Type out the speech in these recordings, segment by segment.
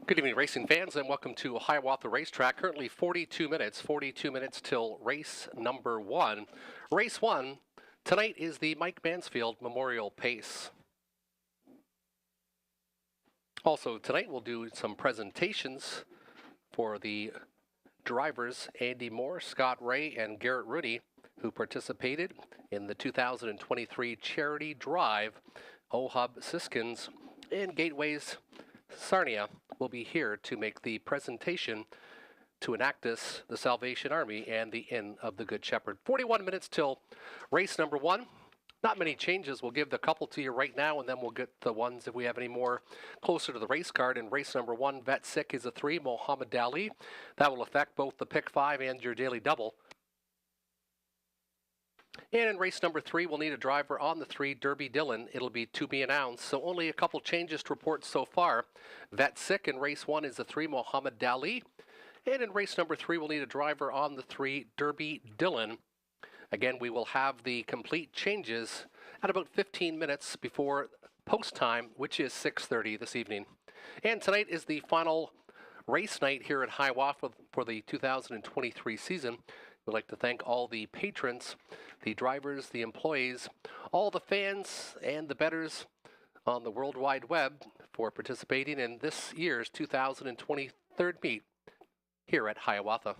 Good evening, racing fans, and welcome to Hiawatha Racetrack. Currently 42 minutes till race number one. Race one tonight is the Mike Mansfield Memorial Pace. Also tonight we'll do some presentations for the drivers Andy Moore, Scott Ray, and Garrett Rooney, who participated in the 2023 Charity Drive. OHUB Siskins and Gateways Sarnia will be here to make the presentation to Enactus, the Salvation Army, and the Inn of the Good Shepherd. 41 minutes till race number one. Not many changes. We'll give the couple to you right now, and then we'll get the ones if we have any more closer to the race card. In race number one, Vet Sick is a 3, Mohammed Ali. That will affect both the pick 5 and your daily double. And in race number 3, we'll need a driver on the 3, Derby Dillon. It'll be to be announced, so only a couple changes to report so far. Vet Sick in race 1 is the 3, Mohammed Ali. And in race number 3, we'll need a driver on the 3, Derby Dillon. Again, we will have the complete changes at about 15 minutes before post time, which is 6:30 this evening. And tonight is the final race night here at Hiawatha for the 2023 season. We'd like to thank all the patrons, the drivers, the employees, all the fans, and the bettors on the World Wide Web for participating in this year's 2023 meet here at Hiawatha.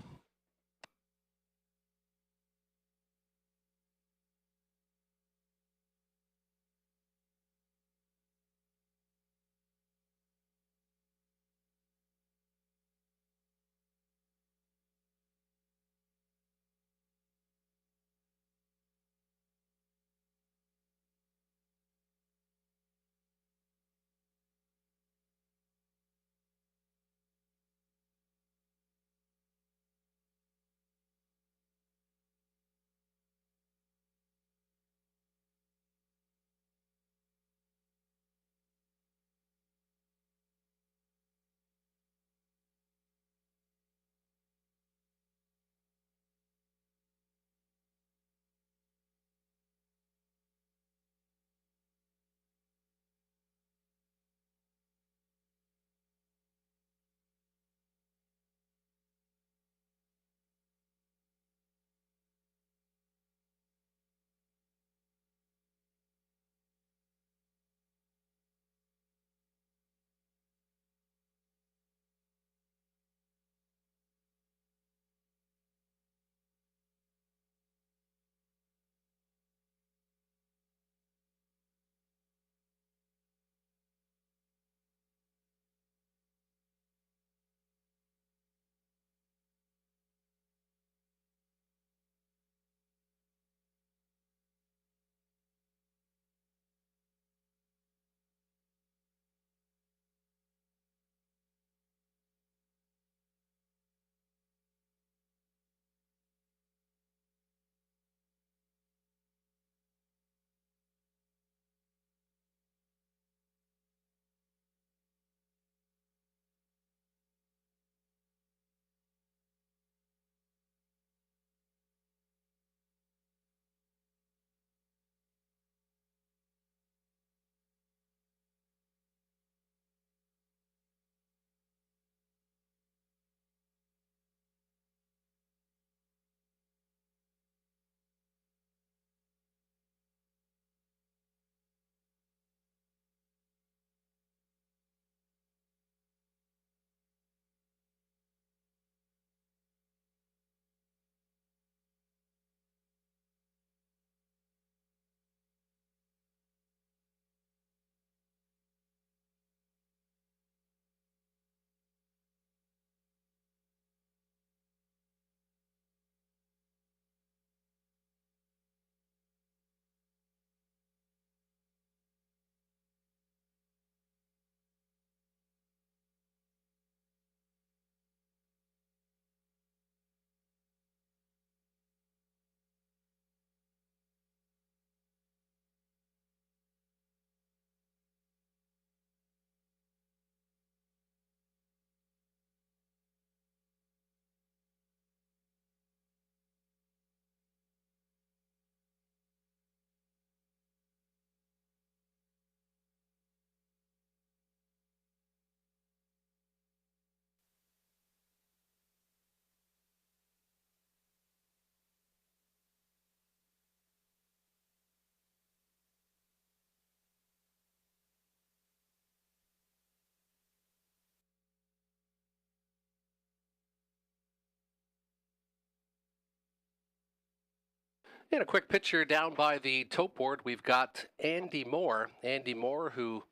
And a quick picture down by the tote board, we've got Andy Moore. Andy Moore, who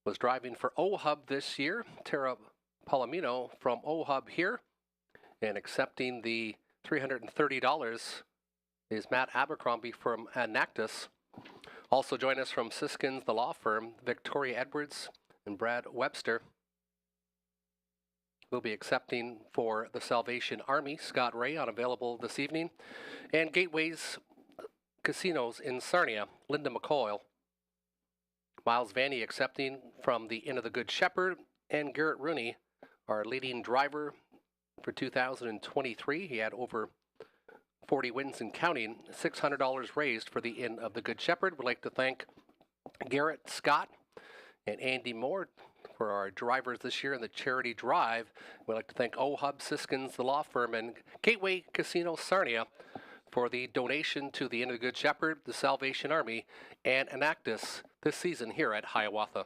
was driving for OHUB this year. Tara Palomino from OHUB here. And accepting the $330 is Matt Abercrombie from Anactus. Also join us from Siskins, the law firm, Victoria Edwards and Brad Webster. We'll be accepting for the Salvation Army, Scott Ray, unavailable this evening. And Gateways Casinos in Sarnia, Linda McCoyle. Miles Vanny accepting from the Inn of the Good Shepherd. And Garrett Rooney, our leading driver for 2023. He had over 40 wins and counting. $600 raised for the Inn of the Good Shepherd. We'd like to thank Garrett, Scott, and Andy Moore for our drivers this year in the charity drive. We'd like to thank OHUB, Siskins, the law firm, and Gateway Casino Sarnia for the donation to the Inn of the Good Shepherd, the Salvation Army, and Anactus this season here at Hiawatha.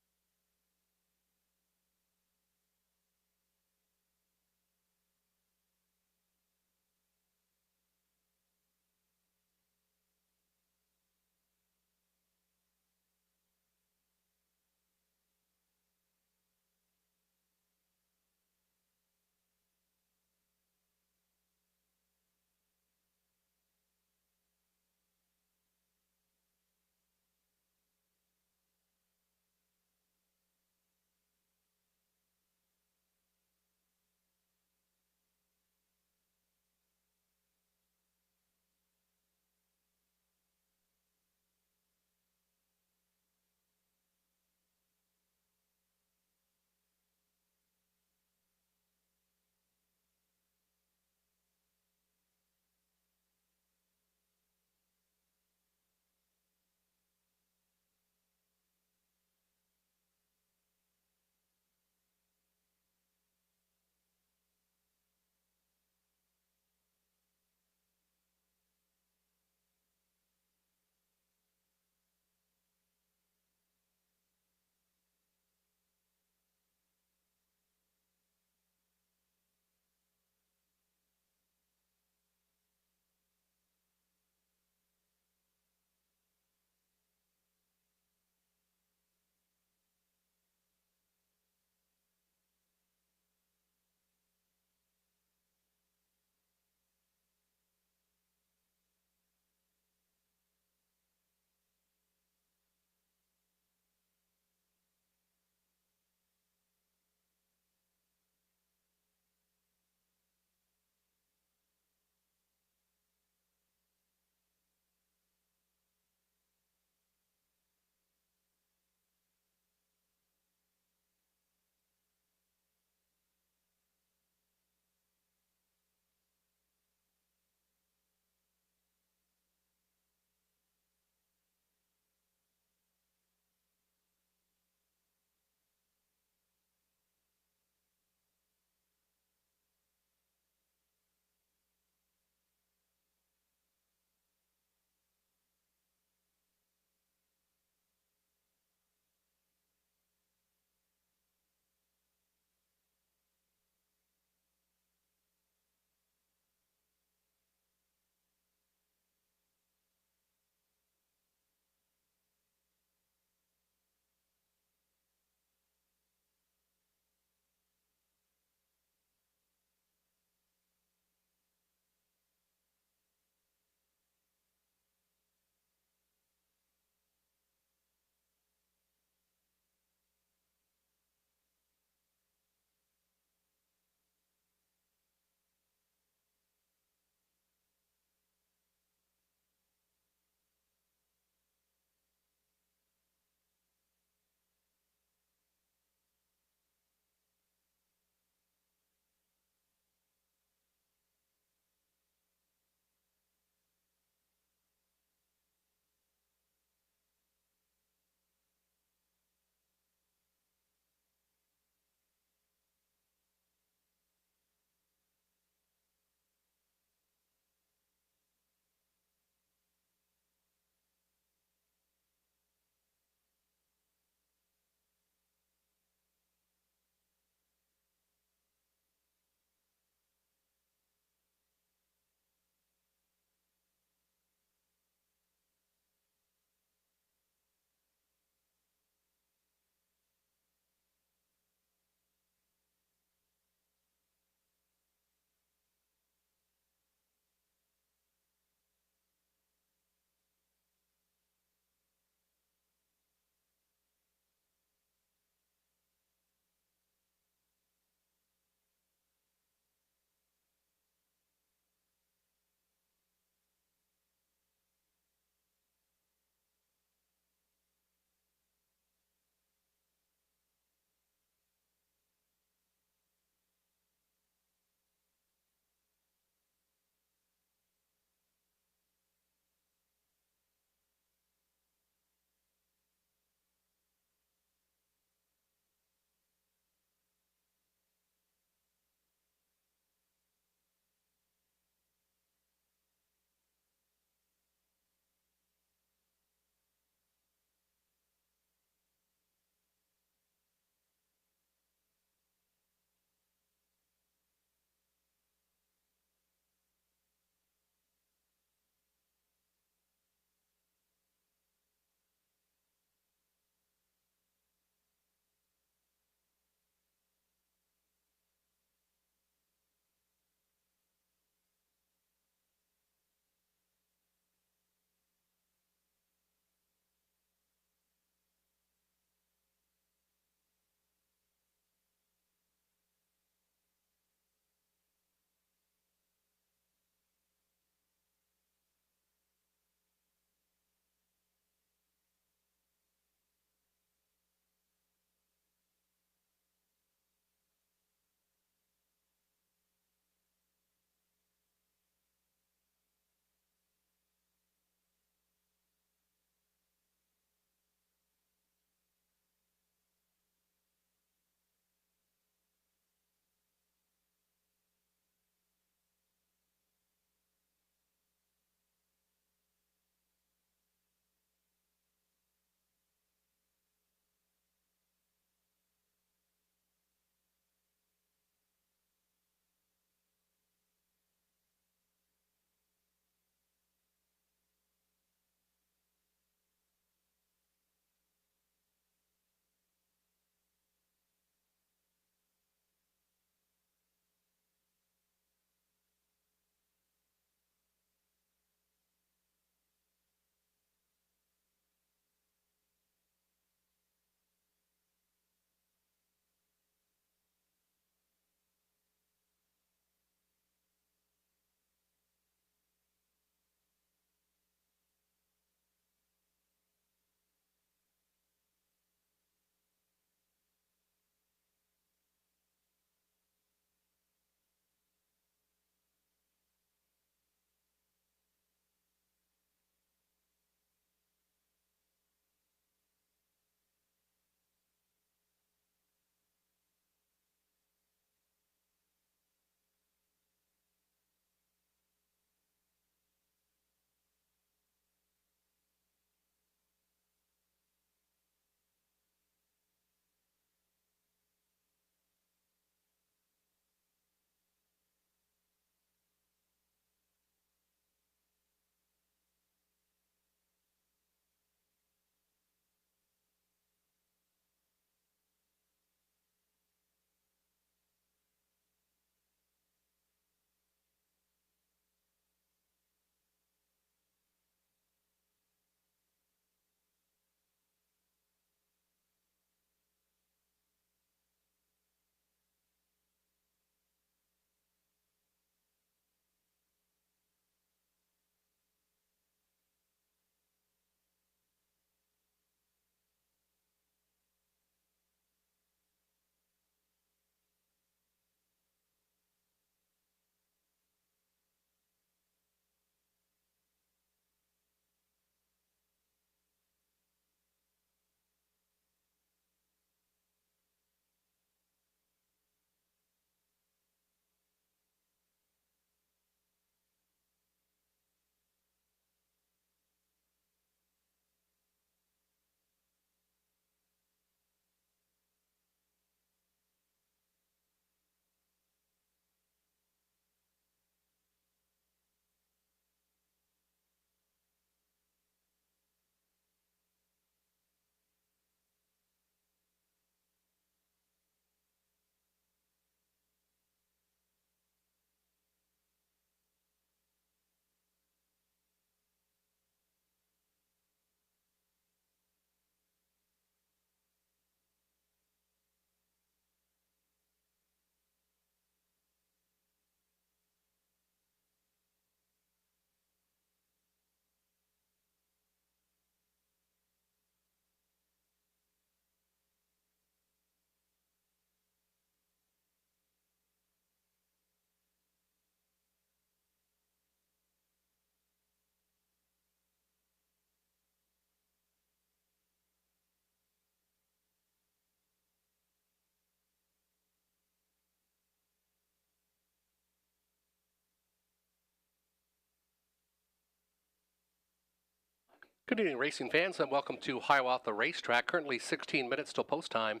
Good evening, racing fans, and welcome to Hiawatha Racetrack. Currently 16 minutes till post time.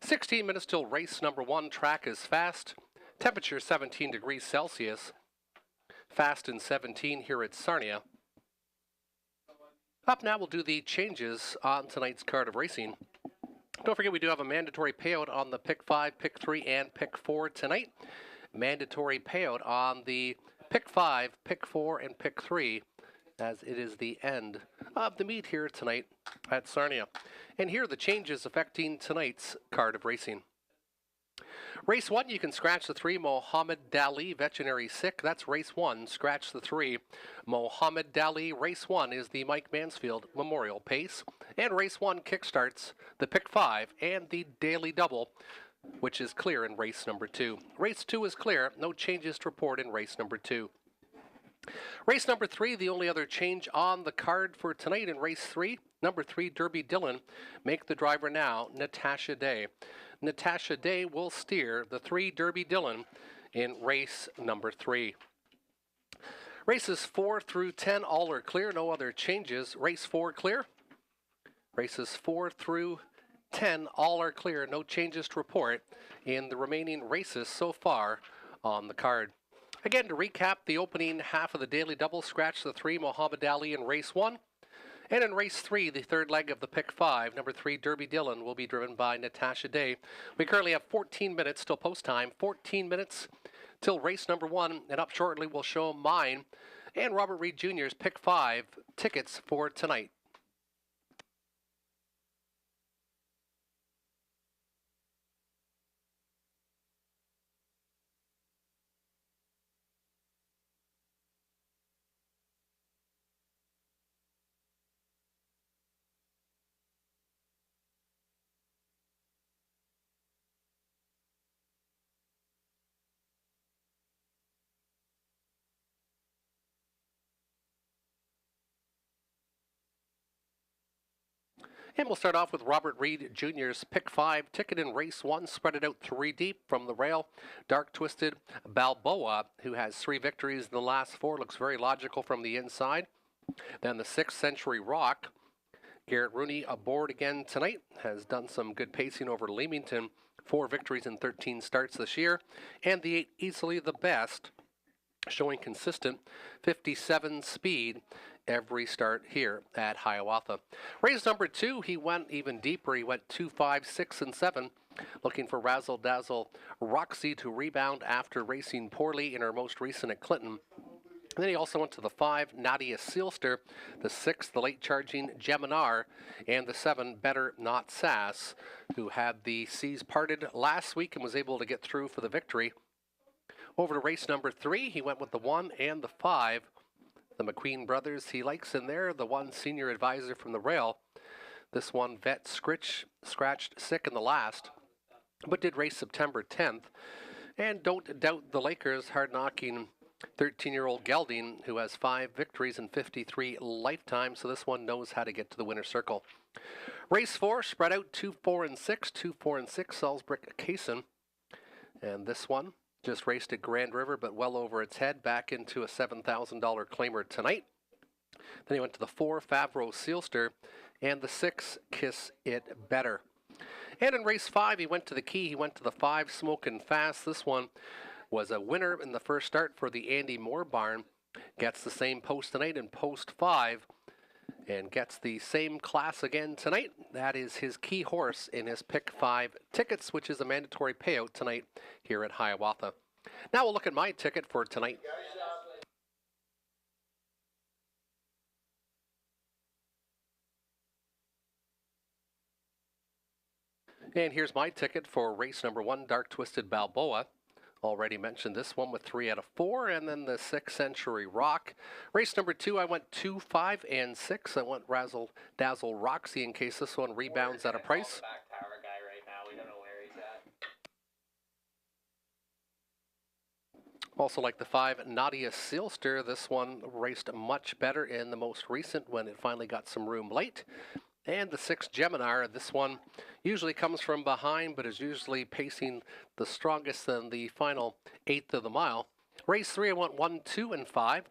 16 minutes till race number 1. Track is fast. Temperature 17 degrees Celsius. Fast in 17 here at Sarnia. Up now, we'll do the changes on tonight's card of racing. Don't forget, we do have a mandatory payout on the Pick 5, Pick 3, and Pick 4 tonight. Mandatory payout on the Pick 5, Pick 4, and Pick 3, as it is the end of the meet here tonight at Sarnia. And here are the changes affecting tonight's card of racing. Race 1, you can scratch the 3, Mohammed Dali, Veterinary Sick. That's race 1. Scratch the 3, Mohammed Dali. Race 1 is the Mike Mansfield Memorial Pace. And race 1 kickstarts the Pick 5 and the Daily Double, which is clear in race number 2. Race 2 is clear. No changes to report in race number 2. Race number 3, the only other change on the card for tonight in race 3, number 3, Derby Dillon. Make the driver now, Natasha Day. Natasha Day will steer the 3 Derby Dillon in race number 3. Races 4 through 10, all are clear, no other changes. Race 4 clear. Races 4 through 10, all are clear, no changes to report in the remaining races so far on the card. Again, to recap the opening half of the Daily Double, scratch the 3, Mohammed Ali in race 1. And in race 3, the third leg of the Pick 5, number 3, Derby Dillon, will be driven by Natasha Day. We currently have 14 minutes till post time, 14 minutes till race number 1, and up shortly we'll show mine and Robert Reed Jr.'s Pick 5 tickets for tonight. And we'll start off with Robert Reed Jr.'s Pick 5 ticket in race 1, spread it out 3 deep from the rail. Dark Twisted Balboa, who has 3 victories in the last 4, looks very logical from the inside. Then the 6th Century Rock. Garrett Rooney aboard again tonight, has done some good pacing over Leamington, 4 victories in 13 starts this year. And the 8 Easily the Best, showing consistent 57 speed every start here at Hiawatha. Race number 2, he went even deeper. He went 2, 5, 6, and 7, looking for Razzle Dazzle Roxy to rebound after racing poorly in her most recent at Clinton. And then he also went to the 5, Nadia Sealster, the 6, the late charging Geminar, and the 7, Better Not Sass, who had the seas parted last week and was able to get through for the victory. Over to race number 3, he went with the 1 and the 5. The McQueen brothers he likes in there, the 1 senior advisor from the rail. This one, Vet scratched sick in the last, but did race September 10th. And don't doubt the Lakers, hard-knocking 13-year-old Gelding, who has 5 victories in 53 lifetimes, so this one knows how to get to the winner's circle. Race 4, spread out 2, 4, and 6, 2, 4, and 6, Salisbury Kaysen. And this one just raced at Grand River, but well over its head, back into a $7,000 claimer tonight. Then he went to the 4, Favreau Sealster, and the 6, Kiss It Better. And in race 5, he went to the key. He went to the 5, Smokin' Fast. This one was a winner in the first start for the Andy Moore barn. Gets the same post tonight in post 5, and gets the same class again tonight. That is his key horse in his Pick 5 tickets, which is a mandatory payout tonight here at Hiawatha. Now we'll look at my ticket for tonight. And here's my ticket for race number 1, Dark Twisted Balboa. Already mentioned this one with 3 out of 4, and then the 6th Century Rock. Race number 2, I went 2, 5, and 6. I went Razzle Dazzle Roxy in case this one rebounds at a price. Also like the 5, Nadia Sealster. This one raced much better in the most recent when it finally got some room late. And the 6, Geminar. This one usually comes from behind, but is usually pacing the strongest in the final 1/8 of the mile. Race 3, I went 1, 2, and 5.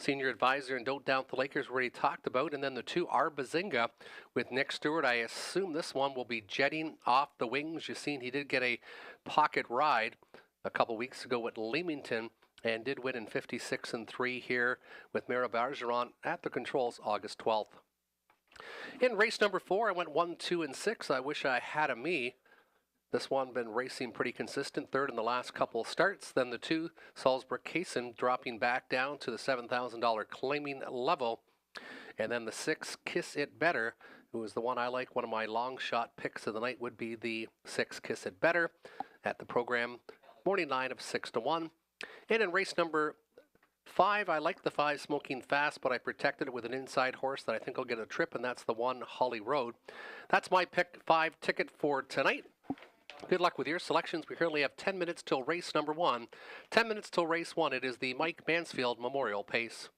senior advisor, and Don't Doubt the Lakers, we already talked about. And then the 2 are Bazinga with Nick Stewart. I assume this one will be jetting off the wings. You've seen he did get a pocket ride a couple weeks ago at Leamington and did win in 56-3 here with Mara Bergeron at the controls August 12th. In race number 4, I went 1, 2, and 6. I wish I had a me. This one been racing pretty consistent, third in the last couple starts. Then the 2, Salzburg Kaysen, dropping back down to the $7,000 claiming level. And then the 6, Kiss It Better, who is the one I like. One of my long shot picks of the night would be the 6, Kiss It Better, at the program morning line of 6-1. And in race number 5, I like the 5, Smoking Fast, but I protected it with an inside horse that I think will get a trip, and that's the 1, Holly Road. That's my pick 5 ticket for tonight. Good luck with your selections. We currently have 10 minutes till race number 1. 10 minutes till race 1. It is the Mike Mansfield Memorial Pace.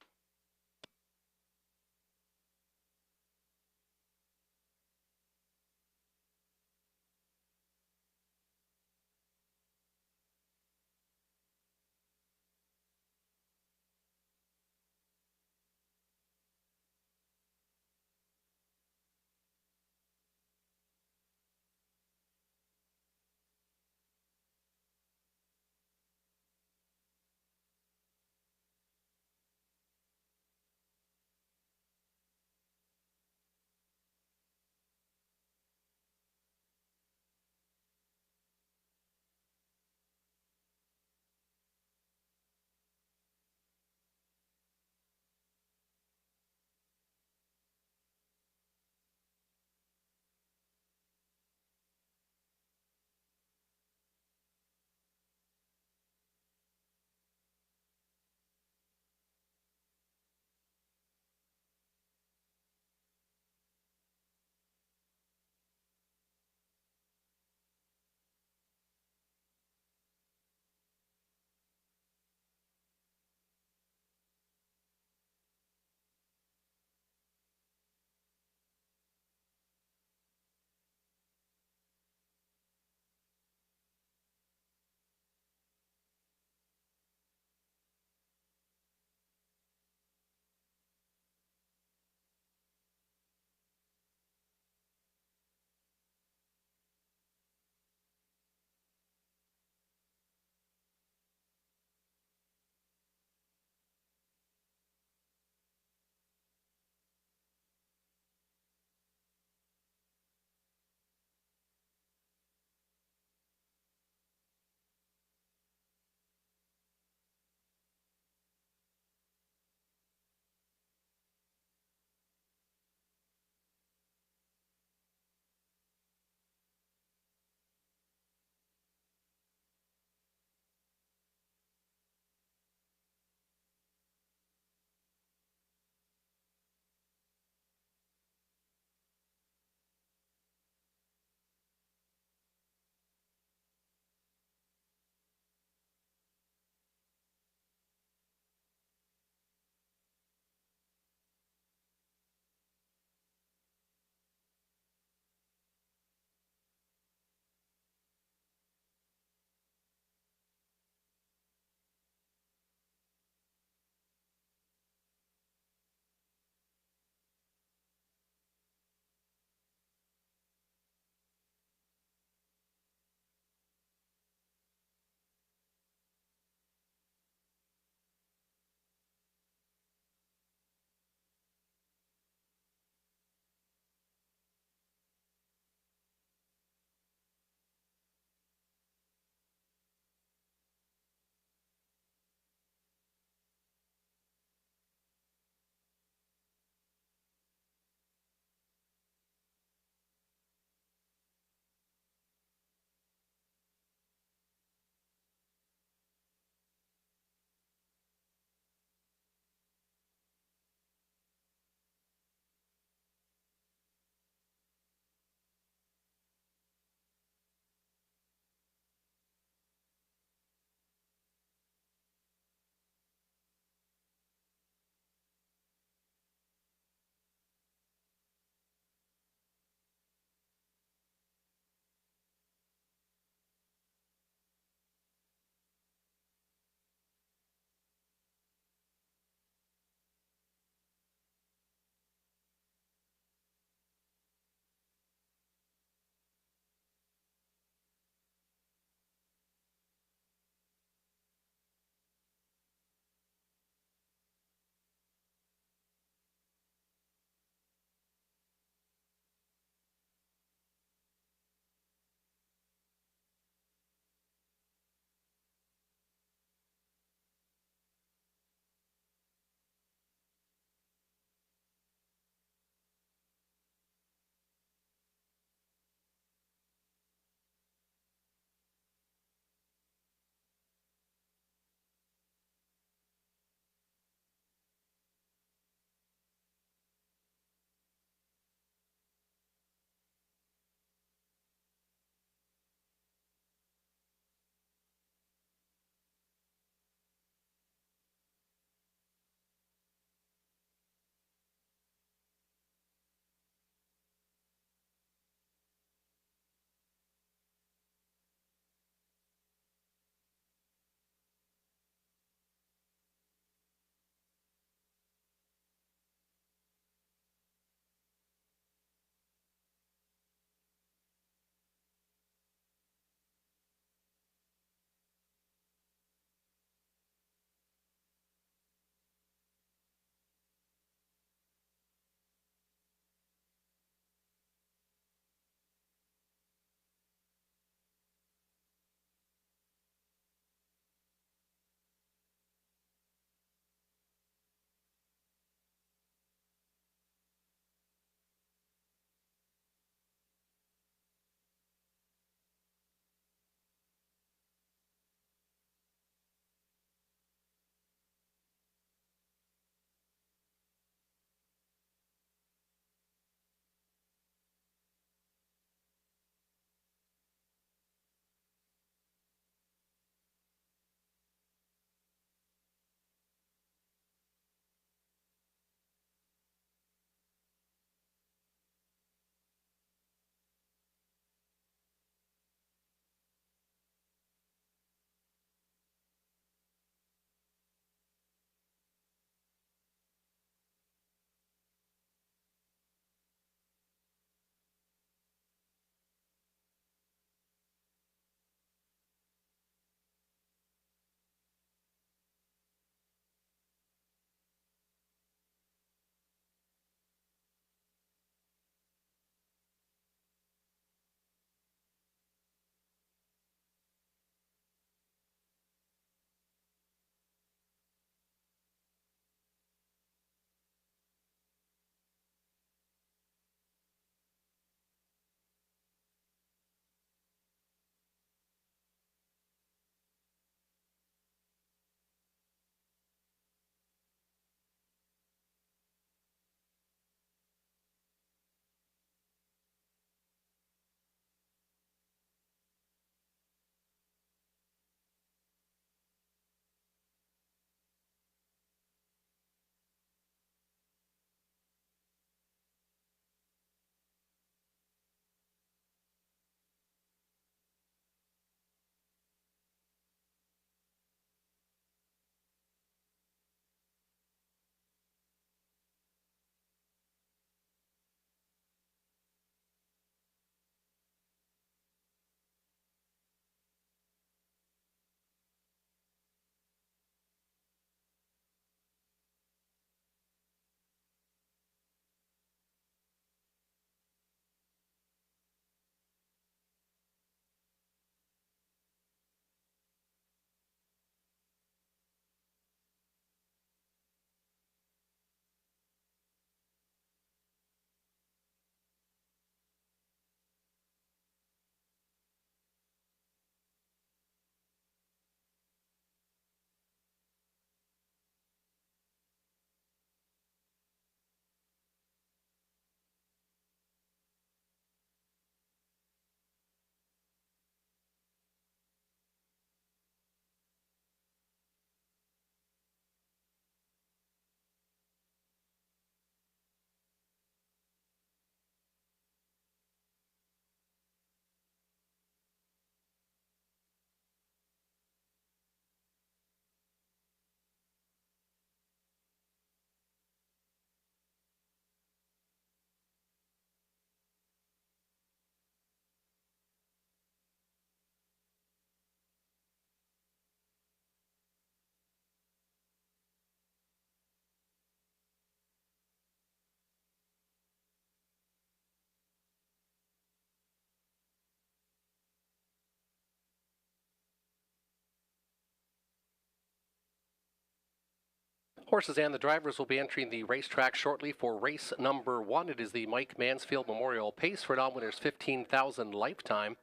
Horses and the drivers will be entering the racetrack shortly for race number 1. It is the Mike Mansfield Memorial Pace for non-winners $15,000 lifetime.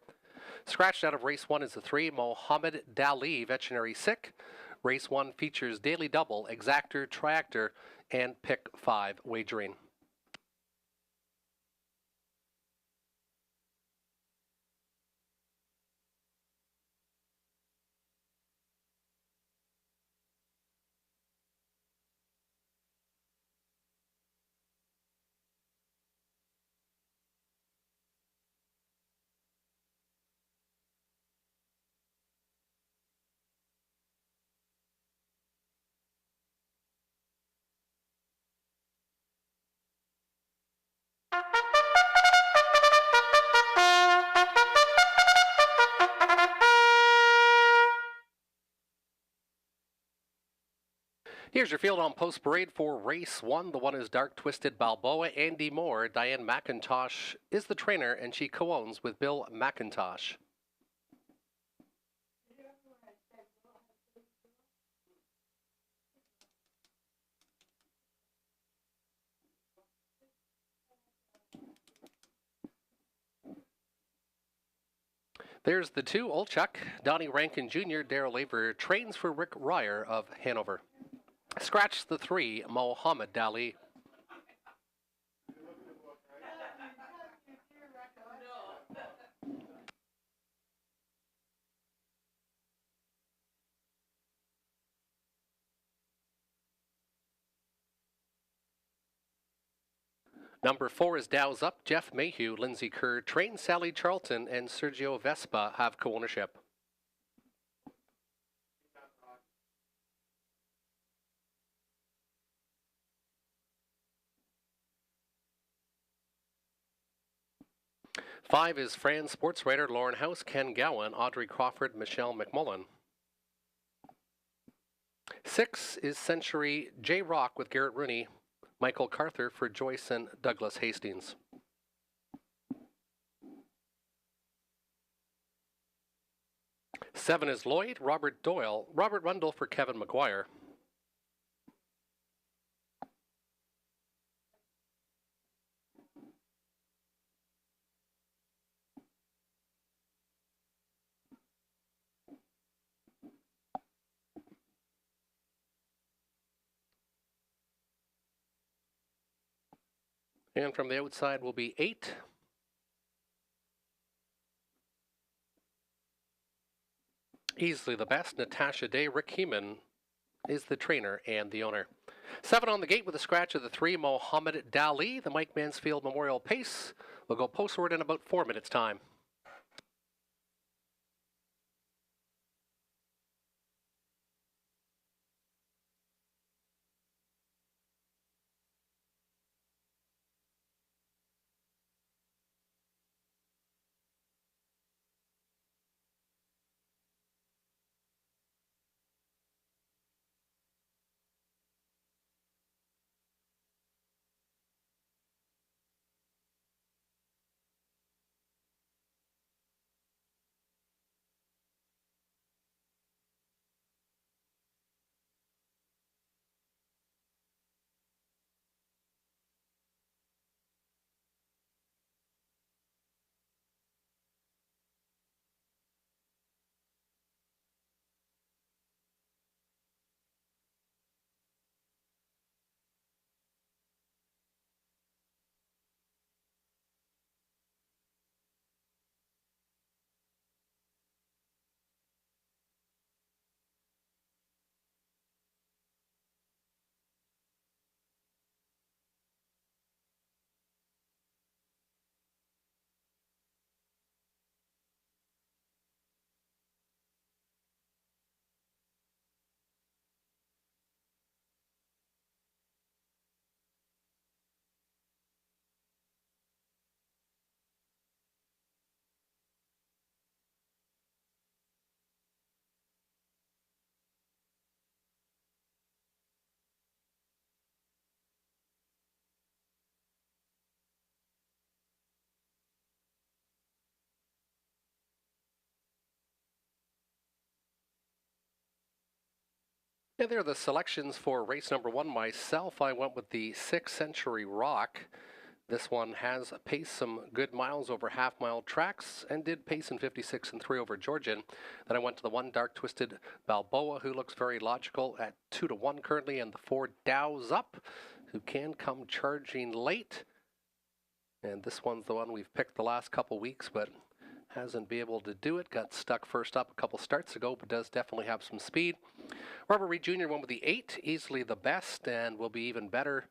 Scratched out of race 1 is the 3 Mohammed Dali Veterinary Sick. Race 1 features Daily Double, Exactor, Triactor, and Pick 5 wagering. Here's your field on post parade for race 1. The one is Dark Twisted Balboa. Andy Moore, Diane McIntosh is the trainer, and she co-owns with Bill McIntosh. There's the 2, Olchuk, Donnie Rankin Jr., Darrell Laver trains for Rick Ryer of Hanover. Scratch the 3, Mohammed Dali. Number 4 is Dow's Up. Jeff Mayhew, Lindsay Kerr, Train Sally Charlton, and Sergio Vespa have co-ownership. Five is Fran sports writer Lauren House, Ken Gowan, Audrey Crawford, Michelle McMullen. 6 is Century J Rock with Garrett Rooney, Michael Carther for Joyce and Douglas Hastings. 7 is Lloyd, Robert Doyle, Robert Rundle for Kevin McGuire. And from the outside will be 8. Easily the best, Natasha Day. Rick Heeman is the trainer and the owner. 7 on the gate with a scratch of the 3, Mohammed Dali. The Mike Mansfield Memorial Pace will go postward in about 4 minutes' time. Yeah, there are the selections for race number 1. Myself, I went with the 6th Century Rock. This one has paced some good miles over half-mile tracks and did pace in 56 and 3 over Georgian. Then I went to the 1 Dark Twisted Balboa, who looks very logical at 2-1 currently, and the 4 Dows Up, who can come charging late. And this one's the one we've picked the last couple weeks, but hasn't been able to do it. Got stuck first up a couple starts ago, but does definitely have some speed. Robert Reed Jr. went with the 8, easily the best, and will be even better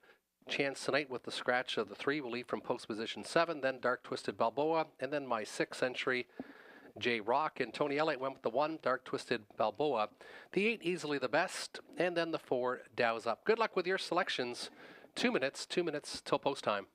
chance tonight with the scratch of the 3. We'll lead from post position 7, then Dark Twisted Balboa, and then my 6th Century J Rock. And Tony Elliott went with the 1 Dark Twisted Balboa, the 8 easily the best, and then the 4 Dows Up. Good luck with your selections. 2 minutes till post time.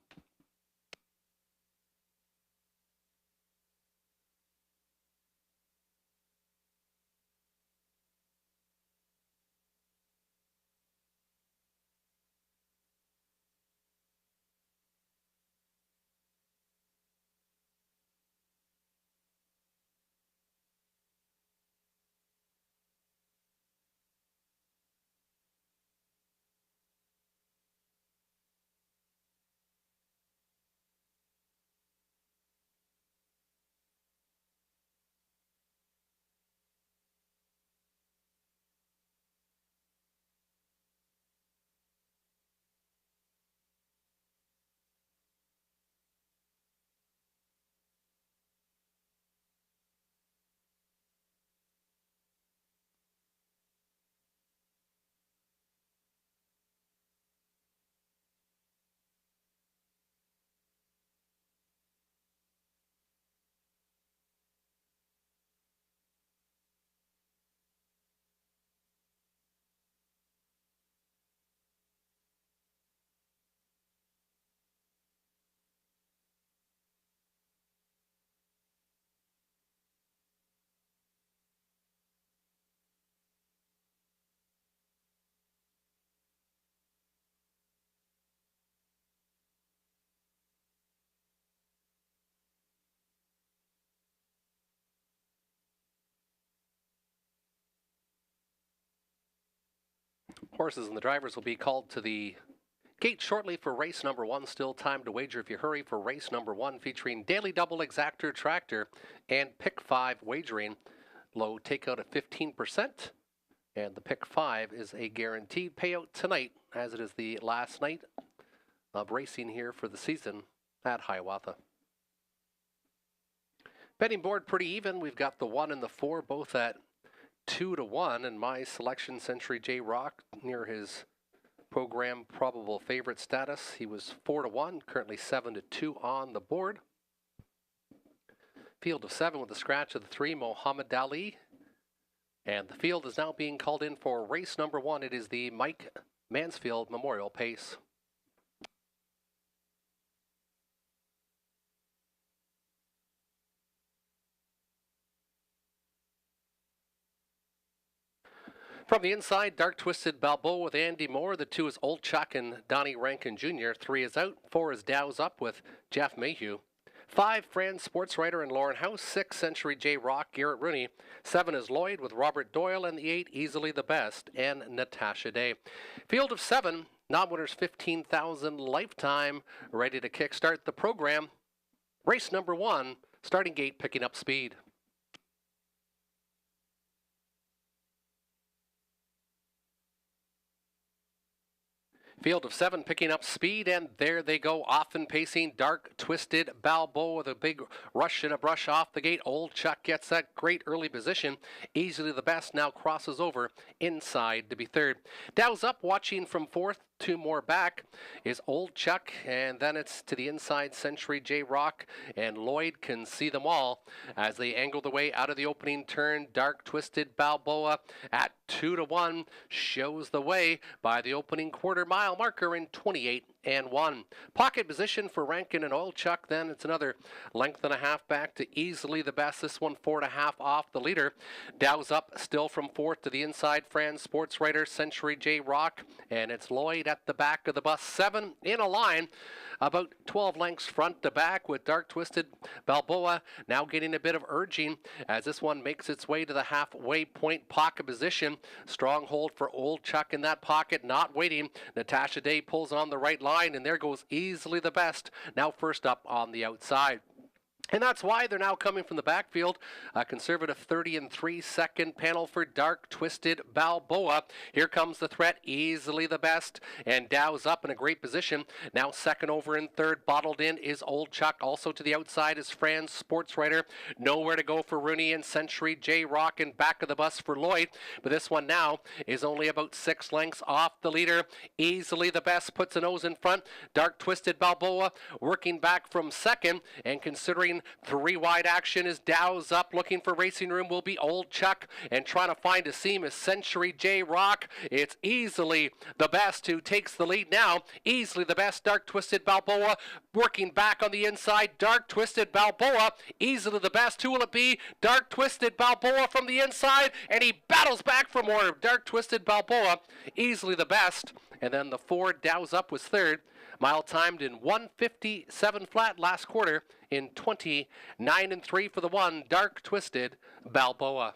Horses and the drivers will be called to the gate shortly for race number 1. Still time to wager if you hurry for race number 1, featuring Daily Double Exactor Tractor and Pick 5 wagering. Low takeout of 15%. And the Pick 5 is a guaranteed payout tonight, as it is the last night of racing here for the season at Hiawatha. Betting board pretty even. We've got the 1 and the 4 both at 2-1, and my selection, Century J Rock, near his program probable favorite status. He was 4-1, currently 7-2 on the board. Field of 7 with the scratch of the 3, Muhammad Ali. And the field is now being called in for race number 1. It is the Mike Mansfield Memorial Pace. From the inside, Dark Twisted Balboa with Andy Moore. The 2 is Old Chuck and Donnie Rankin Jr. 3 is out. 4 is Dows Up with Jeff Mayhew. 5, Fran Sports Writer and Lauren House. 6, Century J Rock, Garrett Rooney. 7 is Lloyd with Robert Doyle. And the 8, Easily the Best, and Natasha Day. Field of 7, non-winners 15,000 lifetime. Ready to kickstart the program. Race number 1, starting gate picking up speed. Field of 7 picking up speed, and there they go, often pacing. Dark Twisted Balboa with a big rush and a brush off the gate. Old Chuck gets that great early position. Easily the Best now crosses over inside to be 3rd. Dows Up watching from 4th. 2 more back is Old Chuck, and then it's to the inside, Century J Rock, and Lloyd can see them all as they angle the way out of the opening turn. Dark Twisted Balboa at 2-1 shows the way by the opening quarter-mile marker in 28-1. Pocket position for Rankin and Old Chuck. Then it's another length and a half back to Easily the Best. This one 4.5 off the leader. Dows Up still from 4th to the inside, Fran Sports Writer, Century J Rock, and it's Lloyd at the back of the bus. 7 in a line. about 12 lengths front to back, with Dark Twisted Balboa now getting a bit of urging as this one makes its way to the halfway point pocket position. Strong hold for Old Chuck in that pocket, not waiting. Natasha Day pulls on the right line, and there goes Easily the Best, now first up on the outside. And that's why they're now coming from the backfield. A conservative 30 and 3 second panel for Dark Twisted Balboa. Here comes the threat, Easily the Best, and Dow's up in a great position. Now second over and third, bottled in is Old Chuck. Also to the outside is Fran's Sports Writer. Nowhere to go for Rooney and Century J Rock, and back of the bus for Lloyd. But this one now is only about 6 lengths off the leader. Easily the Best puts a nose in front. Dark Twisted Balboa working back from second, and considering 3 wide action is Dow's up. Looking for racing room will be Old Chuck, and trying to find a seam is Century J Rock. It's Easily the Best who takes the lead now. Easily the Best, Dark Twisted Balboa working back on the inside. Dark Twisted Balboa, Easily the Best. Who will it be? Dark Twisted Balboa from the inside, and he battles back for more. Dark Twisted Balboa, Easily the Best, and then the 4 Dow's up was third. Mile timed in 1:57 flat last quarter in 29 and 3 for the 1 Dark Twisted Balboa.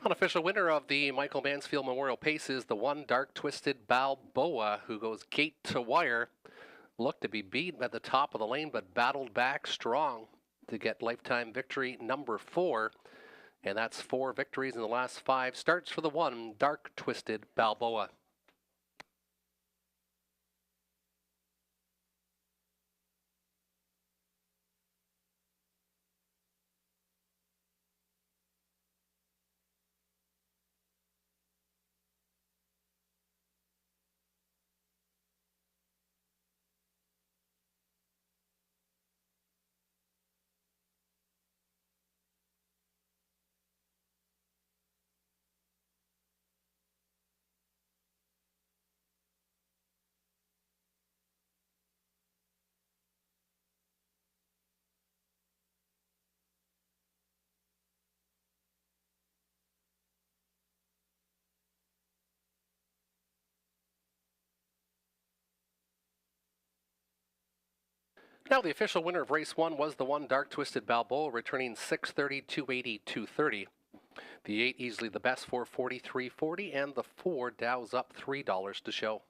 Unofficial winner of the Michael Mansfield Memorial Pace is the 1 Dark Twisted Balboa, who goes gate to wire. Looked to be beaten at the top of the lane, but battled back strong to get lifetime victory number 4. And that's 4 victories in the last 5 starts for the 1 Dark Twisted Balboa. Now, the official winner of race 1 was the 1 Dark Twisted Balboa, returning 630, 280, 230. The 8 Easily the Best, 440, 340, and the 4 Dow's up $3 to show.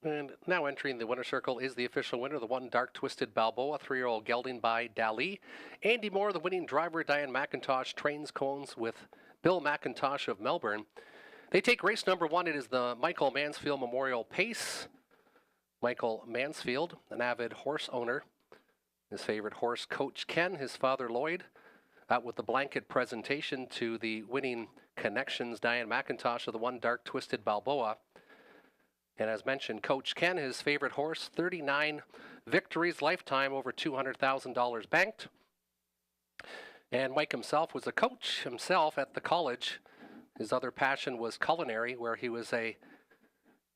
And now entering the winner circle is the official winner, the 1 Dark Twisted Balboa, 3-year-old gelding by Dali. Andy Moore, the winning driver. Diane McIntosh trains cones with Bill McIntosh of Melbourne. They take race number 1. It is the Michael Mansfield Memorial Pace. Michael Mansfield, an avid horse owner. His favorite horse, Coach Ken, his father Lloyd, out with the blanket presentation to the winning connections, Diane McIntosh of the 1 Dark Twisted Balboa. And as mentioned, Coach Ken, his favorite horse, 39 victories lifetime, over $200,000 banked. And Mike himself was a coach himself at the college. His other passion was culinary, where he was a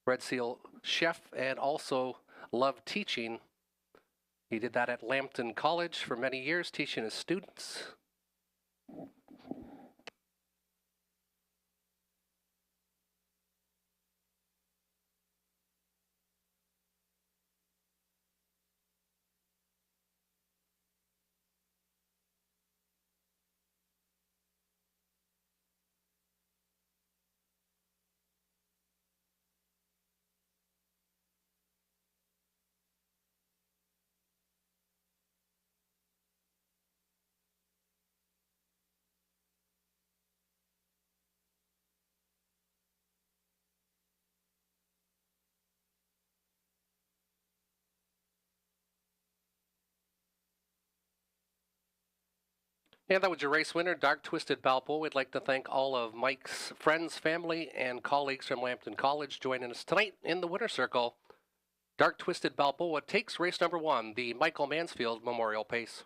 Red Seal chef and also loved teaching. He did that at Lambton College for many years, teaching his students. And that was your race winner, Dark Twisted Balboa. We'd like to thank all of Mike's friends, family, and colleagues from Lambton College joining us tonight in the winner's circle. Dark Twisted Balboa takes race number 1, the Michael Mansfield Memorial Pace.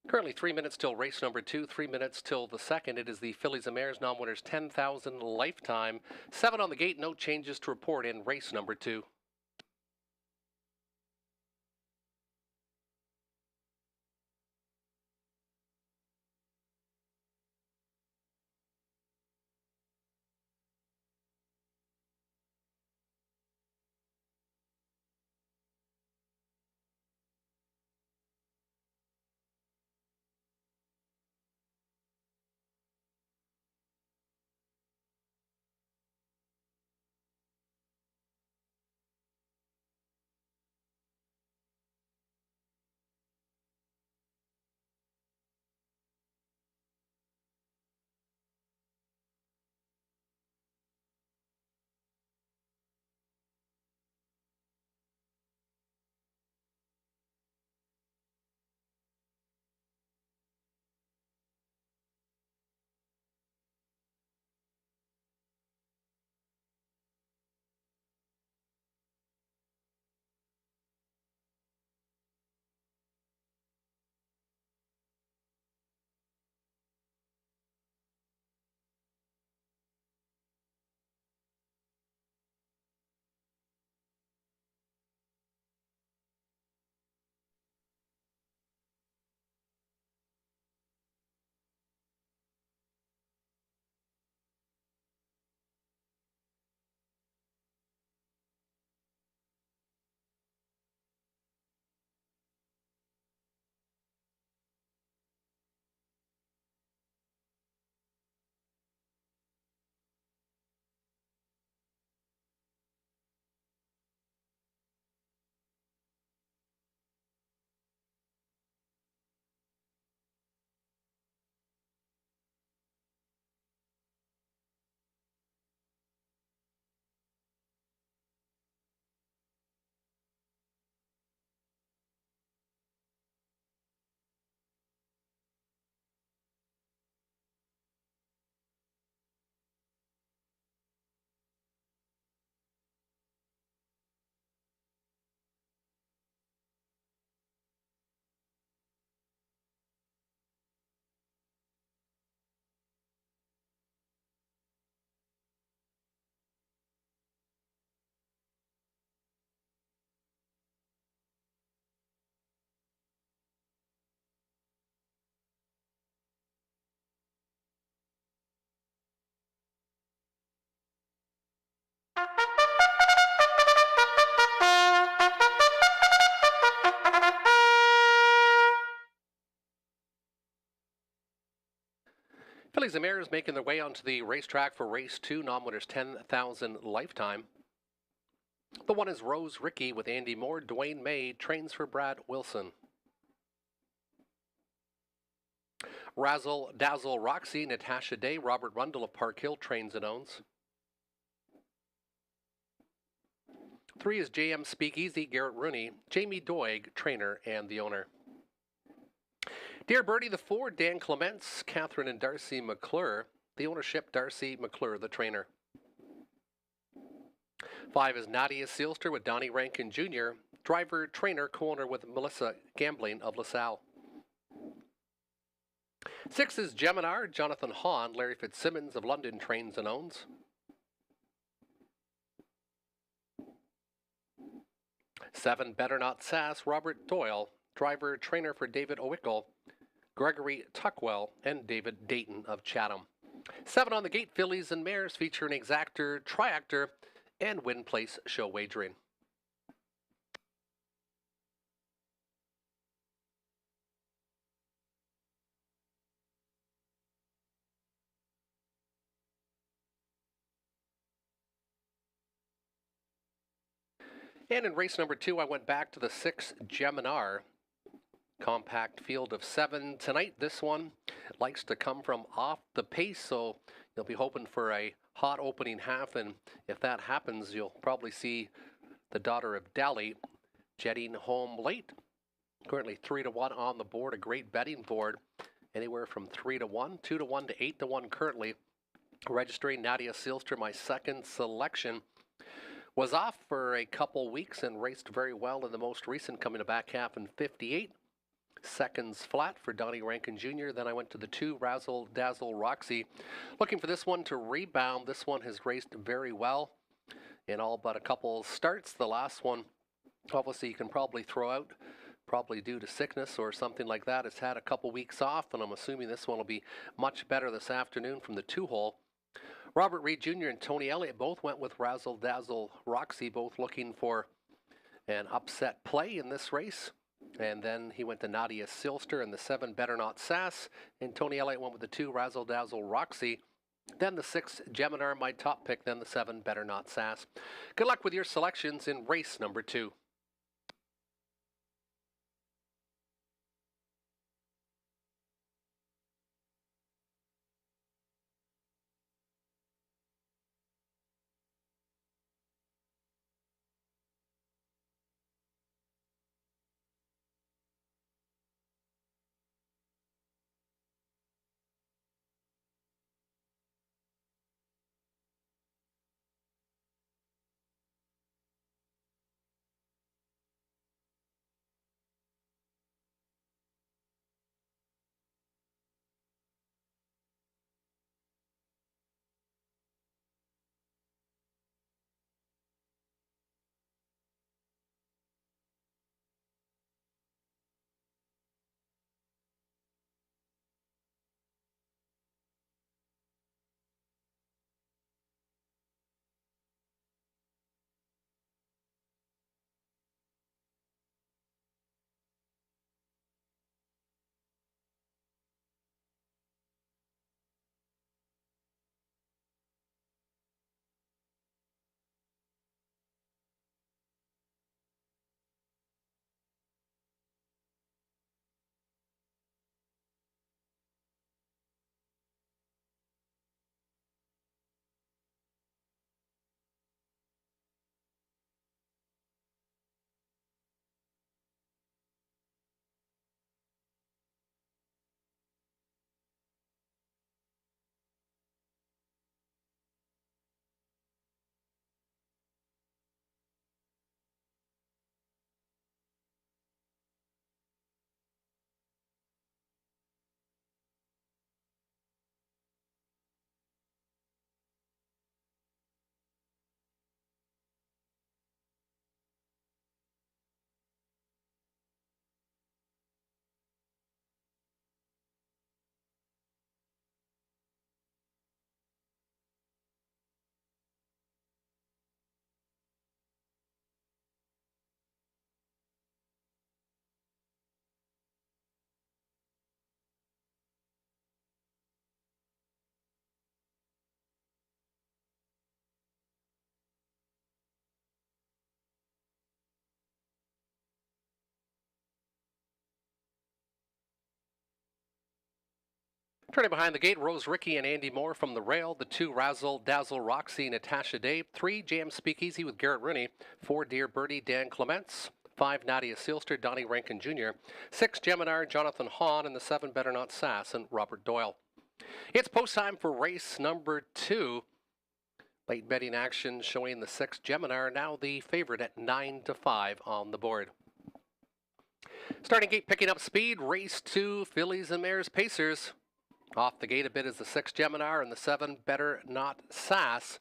Currently 3 minutes till race number 2, 3 minutes till the second. It is the Fillies and Mares non-winners 10,000 lifetime. 7 on the gate, no changes to report in race number 2. Fillies and Mares making their way onto the racetrack for race 2, non-winners 10,000 lifetime. The one is Rose Ricky with Andy Moore. Dwayne May trains for Brad Wilson. Razzle Dazzle Roxy, Natasha Day. Robert Rundle of Park Hill trains and owns. 3 is JM Speakeasy, Garrett Rooney. Jamie Doig, trainer and the owner. Dear Birdie, the 4, Dan Clements, Catherine and Darcy McClure. The ownership, Darcy McClure, the trainer. 5 is Nadia Sealster with Donnie Rankin Jr., driver, trainer, co-owner with Melissa Gambling of LaSalle. 6 is Geminar, Jonathan Hahn, Larry Fitzsimmons of London trains and owns. 7, Better Not Sass, Robert Doyle, driver, trainer for David Owickle, Gregory Tuckwell, and David Dayton of Chatham. 7 on the gate, Fillies and Mares feature an exactor, triactor, and win place show wagering. And in race number 2, I went back to the 6 Geminar. Compact field of 7 tonight. This one likes to come from off the pace, so you'll be hoping for a hot opening half, and if that happens, you'll probably see the daughter of Dally jetting home late. Currently 3-1 on the board, a great betting board, anywhere from 3-1, 2-1 to 8-1 currently. Registering Nadia Sealster, my second selection, was off for a couple weeks and raced very well in the most recent, coming to back half in 58. seconds flat for Donnie Rankin Jr. Then I went to the 2, Razzle Dazzle Roxy. Looking for this one to rebound. This one has raced very well in all but a couple starts. The last one, obviously, you can probably throw out, probably due to sickness or something like that. It's had a couple weeks off, and I'm assuming this one will be much better this afternoon from the 2-hole. Robert Reed Jr. and Tony Elliott both went with Razzle Dazzle Roxy, both looking for an upset play in this race. And then he went to Nadia Silster and the 7, Better Not Sass. And Tony Elliott went with the 2, Razzle Dazzle Roxy. Then the 6, Geminar, my top pick. Then the 7, Better Not Sass. Good luck with your selections in race number 2. Turning behind the gate, Rose Ricky and Andy Moore from the rail. The 2, Razzle Dazzle Roxy, Natasha Day. 3, JM Speakeasy with Garrett Rooney. 4, Dear Birdie, Dan Clements. 5, Nadia Silster, Donnie Rankin Jr. 6, Geminar, Jonathan Hahn. And the 7, Better Not Sass and Robert Doyle. It's post time for race number 2. Late betting action showing the 6, Geminar, now the favorite at 9-5 on the board. Starting gate picking up speed. Race 2, Fillies and Mares Pacers. Off the gate a bit is the 6, Geminar, and the 7, Better Not Sass.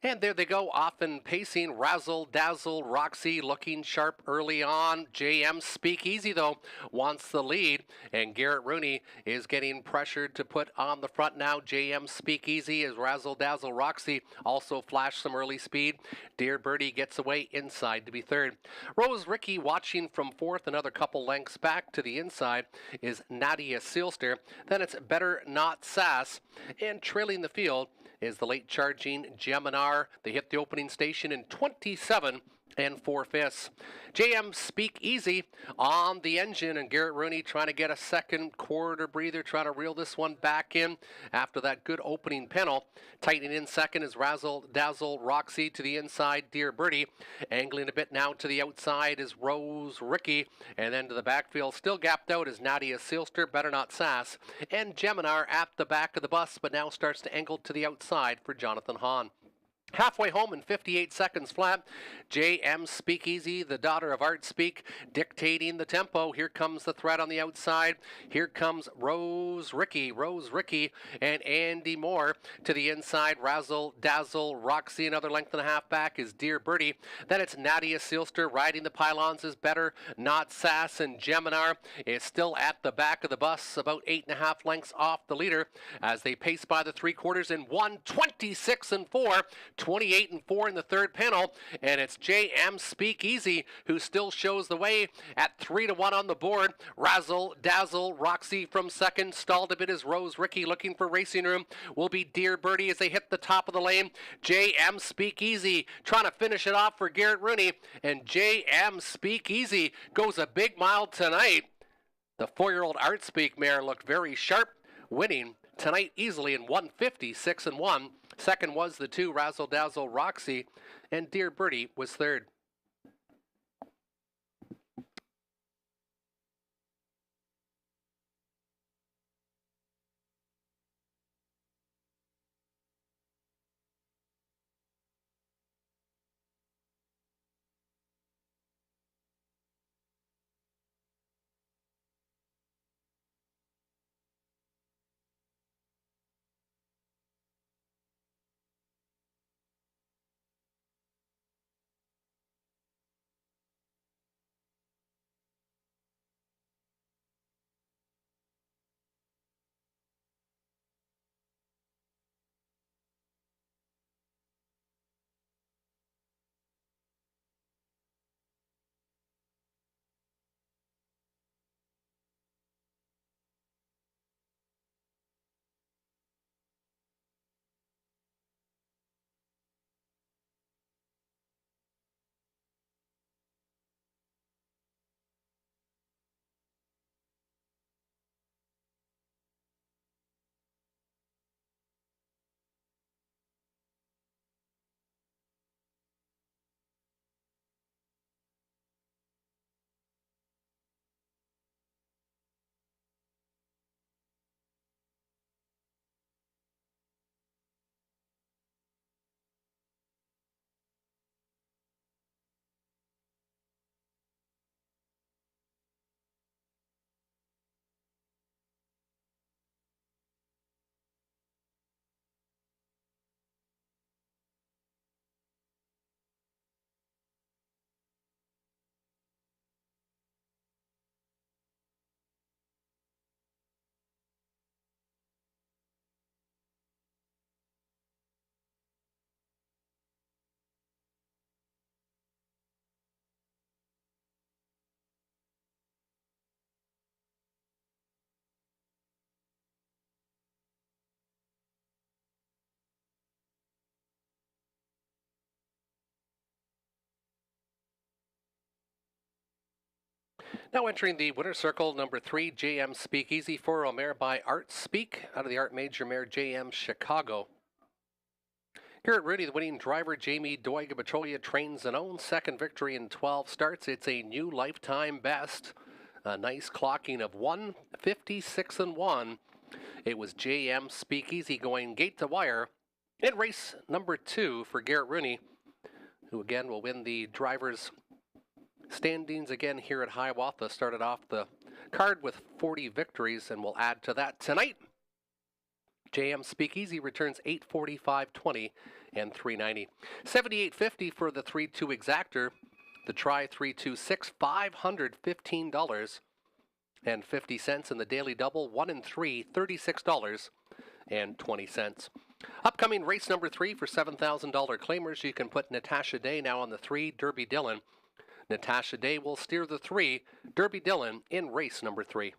And there they go, off and pacing. Razzle Dazzle Roxy looking sharp early on. JM Speakeasy, though, wants the lead. And Garrett Rooney is getting pressured to put on the front now. JM Speakeasy as Razzle Dazzle Roxy also flashed some early speed. Dear Birdie gets away inside to be third. Rose Ricky watching from fourth. Another couple lengths back to the inside is Nadia Silster. Then it's Better Not Sass. And trailing the field is the late charging Geminar. They hit the opening station in 27 4/5. JM Speakeasy on the engine, and Garrett Rooney trying to get a second quarter breather, trying to reel this one back in after that good opening panel. Tightening in second is Razzle Dazzle Roxy to the inside, Dear Birdie. Angling a bit now to the outside is Rose Ricky, and then to the backfield, still gapped out, is Nadia Silster, Better Not Sass, and Geminar at the back of the bus, but now starts to angle to the outside for Jonathan Hahn. Halfway home in 58 seconds flat, J.M. Speakeasy, the daughter of Art Speak, dictating the tempo. Here comes the threat on the outside. Here comes Rose Ricky, and Andy Moore to the inside. Razzle Dazzle, Roxy, another length and a half back is Dear Birdie. Then it's Nadia Sealster riding the pylons is better. Not Sass and Geminar is still at the back of the bus, about 8.5 lengths off the leader as they pace by the three quarters in 1:26 and 4. 28 and 4 in the third panel, and it's J.M. Speakeasy who still shows the way at 3-1 on the board. Razzle Dazzle, Roxy from second, stalled a bit as Rose Ricky looking for racing room. Will be Dear Birdie as they hit the top of the lane. J.M. Speakeasy trying to finish it off for Garrett Rooney, and J.M. Speakeasy goes a big mile tonight. The 4-year-old Art Speak mare looked very sharp, winning tonight easily in 1:56 and 1. Second was the 2, Razzle Dazzle Roxy, and Dear Birdie was third. Now entering the winner's circle, number 3, J.M. Speakeasy, 4-year-old mare by Art Speak, out of the Art Major mare J.M. Chicago. Garrett Rooney, the winning driver, Jamie Doiga Petrolia, trains and owns. Second victory in 12 starts. It's a new lifetime best. A nice clocking of 1:56 and 1. It was J.M. Speakeasy going gate to wire in race number 2 for Garrett Rooney, who again will win the driver's standings again here at Hiawatha. Started off the card with 40 victories and will add to that tonight. J.M. Speakeasy returns 845.20 and 390. 78.50 for the 3-2 exactor. The try 326, $515 and 50 cents, and the daily double 1 and 3, $36 and 20 cents. Upcoming race number 3 for $7,000 claimers. You can put Natasha Day now on the 3, Derby Dillon. Natasha Day will steer the 3, Derby Dillon, in race number 3.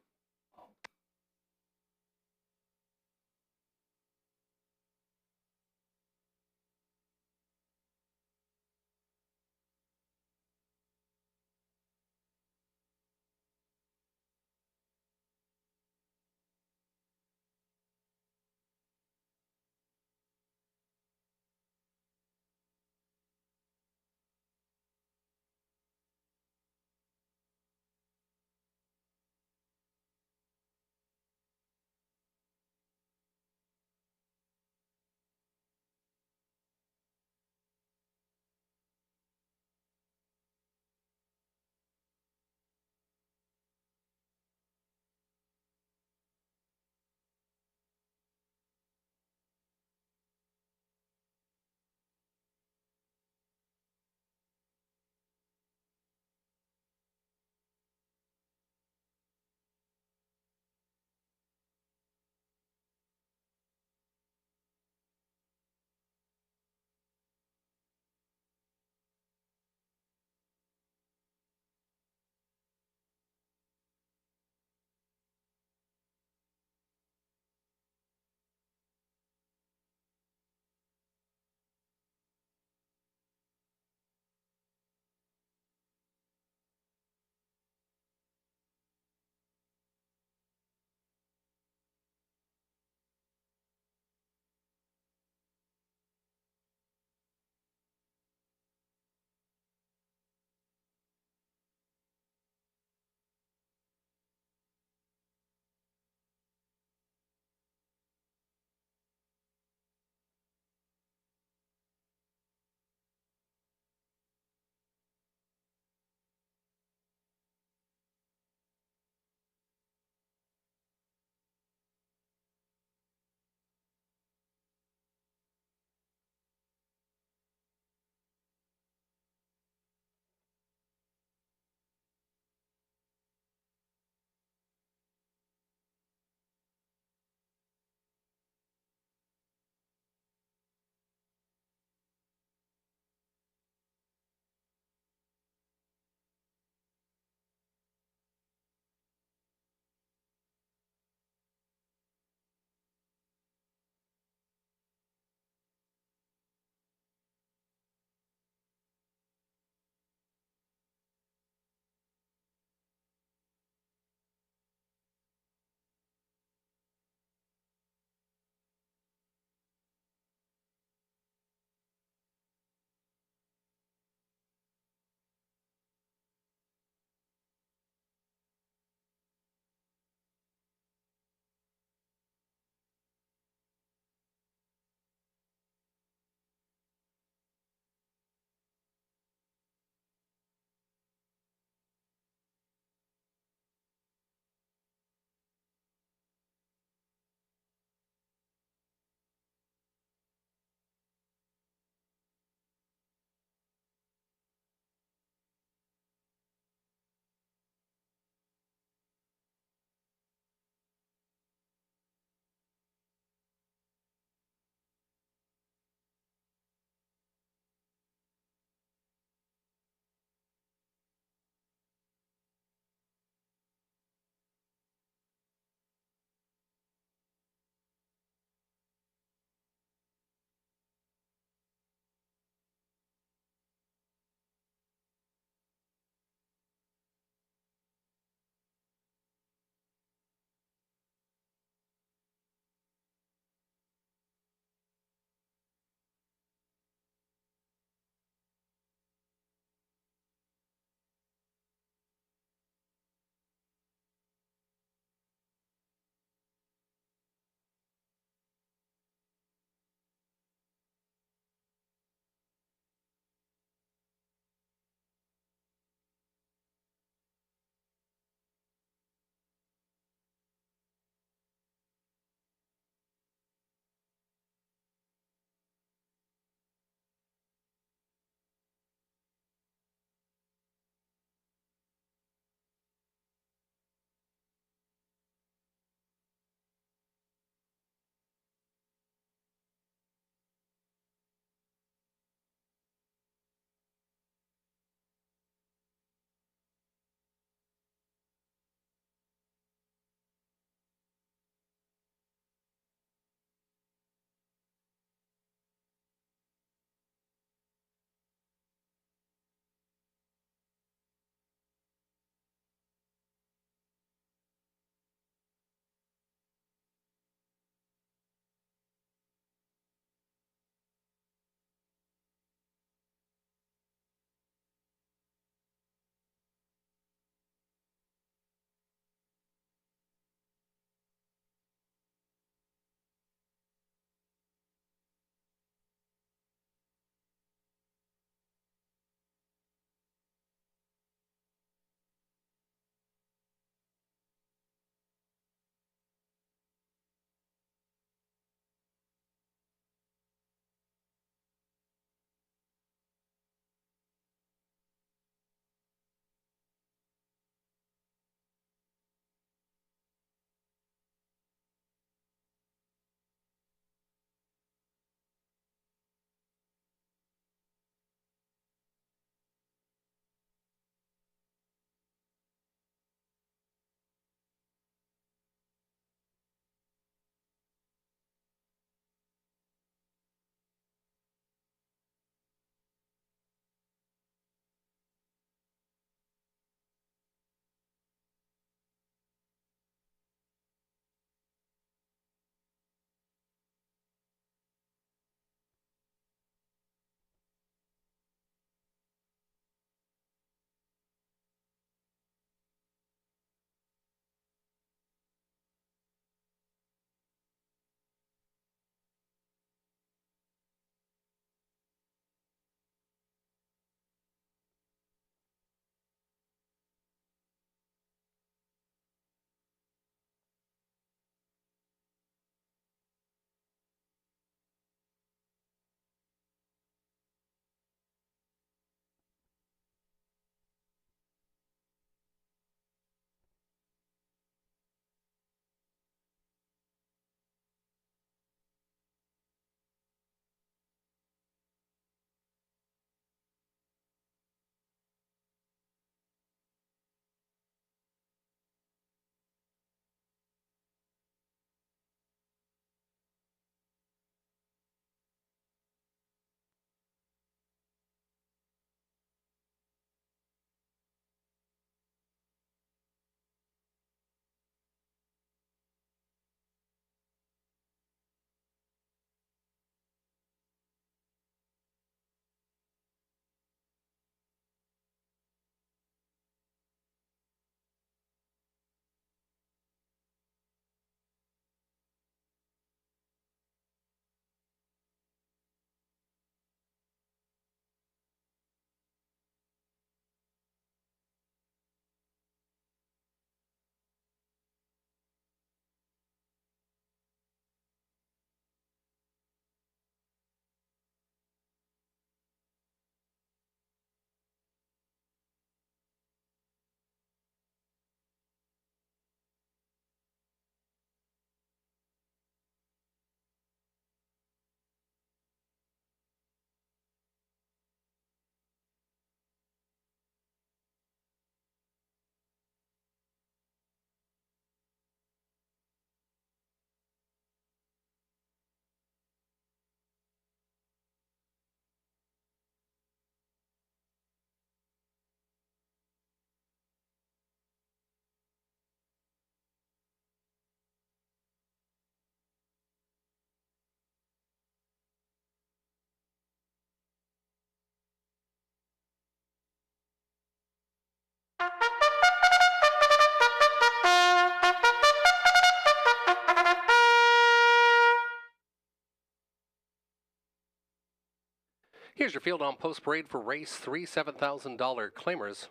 Here's your field on post parade for race 3, $7,000 claimers.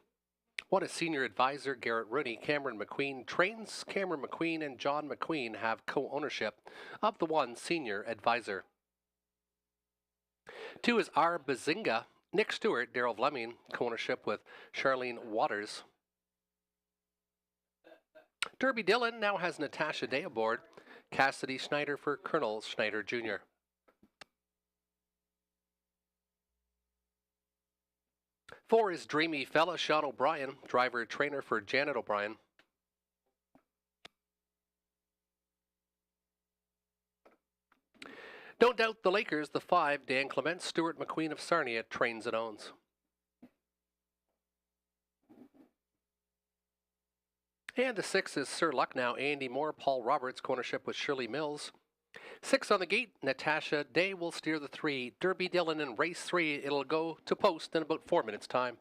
One is senior advisor Garrett Rooney. Cameron McQueen trains. Cameron McQueen and John McQueen have co-ownership of the one senior advisor. 2 is R. Bazinga. Nick Stewart, Daryl Vleming, co-ownership with Charlene Waters. Derby Dillon now has Natasha Day aboard. Cassidy Schneider for Colonel Schneider Jr. Four is Dreamy Fella, Sean O'Brien, driver trainer for Janet O'Brien. Don't Doubt the Lakers, the 5, Dan Clement, Stuart McQueen of Sarnia, trains and owns. And the 6 is Sir Lucknow, Andy Moore, Paul Roberts, co-ownership with Shirley Mills. 6 on the gate, Natasha Day will steer the 3. Derby Dillon in race 3, it'll go to post in about 4 minutes' time.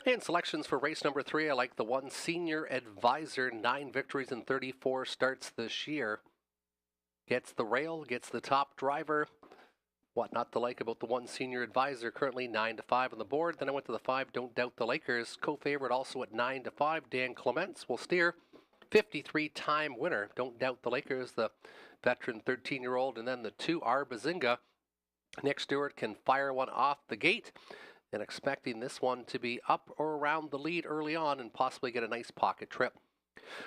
And selections for race number 3, I like the one senior advisor, 9 victories and 34 starts this year. Gets the rail, gets the top driver. What not to like about the one senior advisor, currently 9-5 on the board. Then I went to the 5, Don't Doubt the Lakers, co-favorite also at 9-5. Dan Clements will steer. 53-time winner, Don't Doubt the Lakers, the veteran 13-year-old. And then the 2, R. Bazinga. Nick Stewart can fire one off the gate. And expecting this one to be up or around the lead early on and possibly get a nice pocket trip.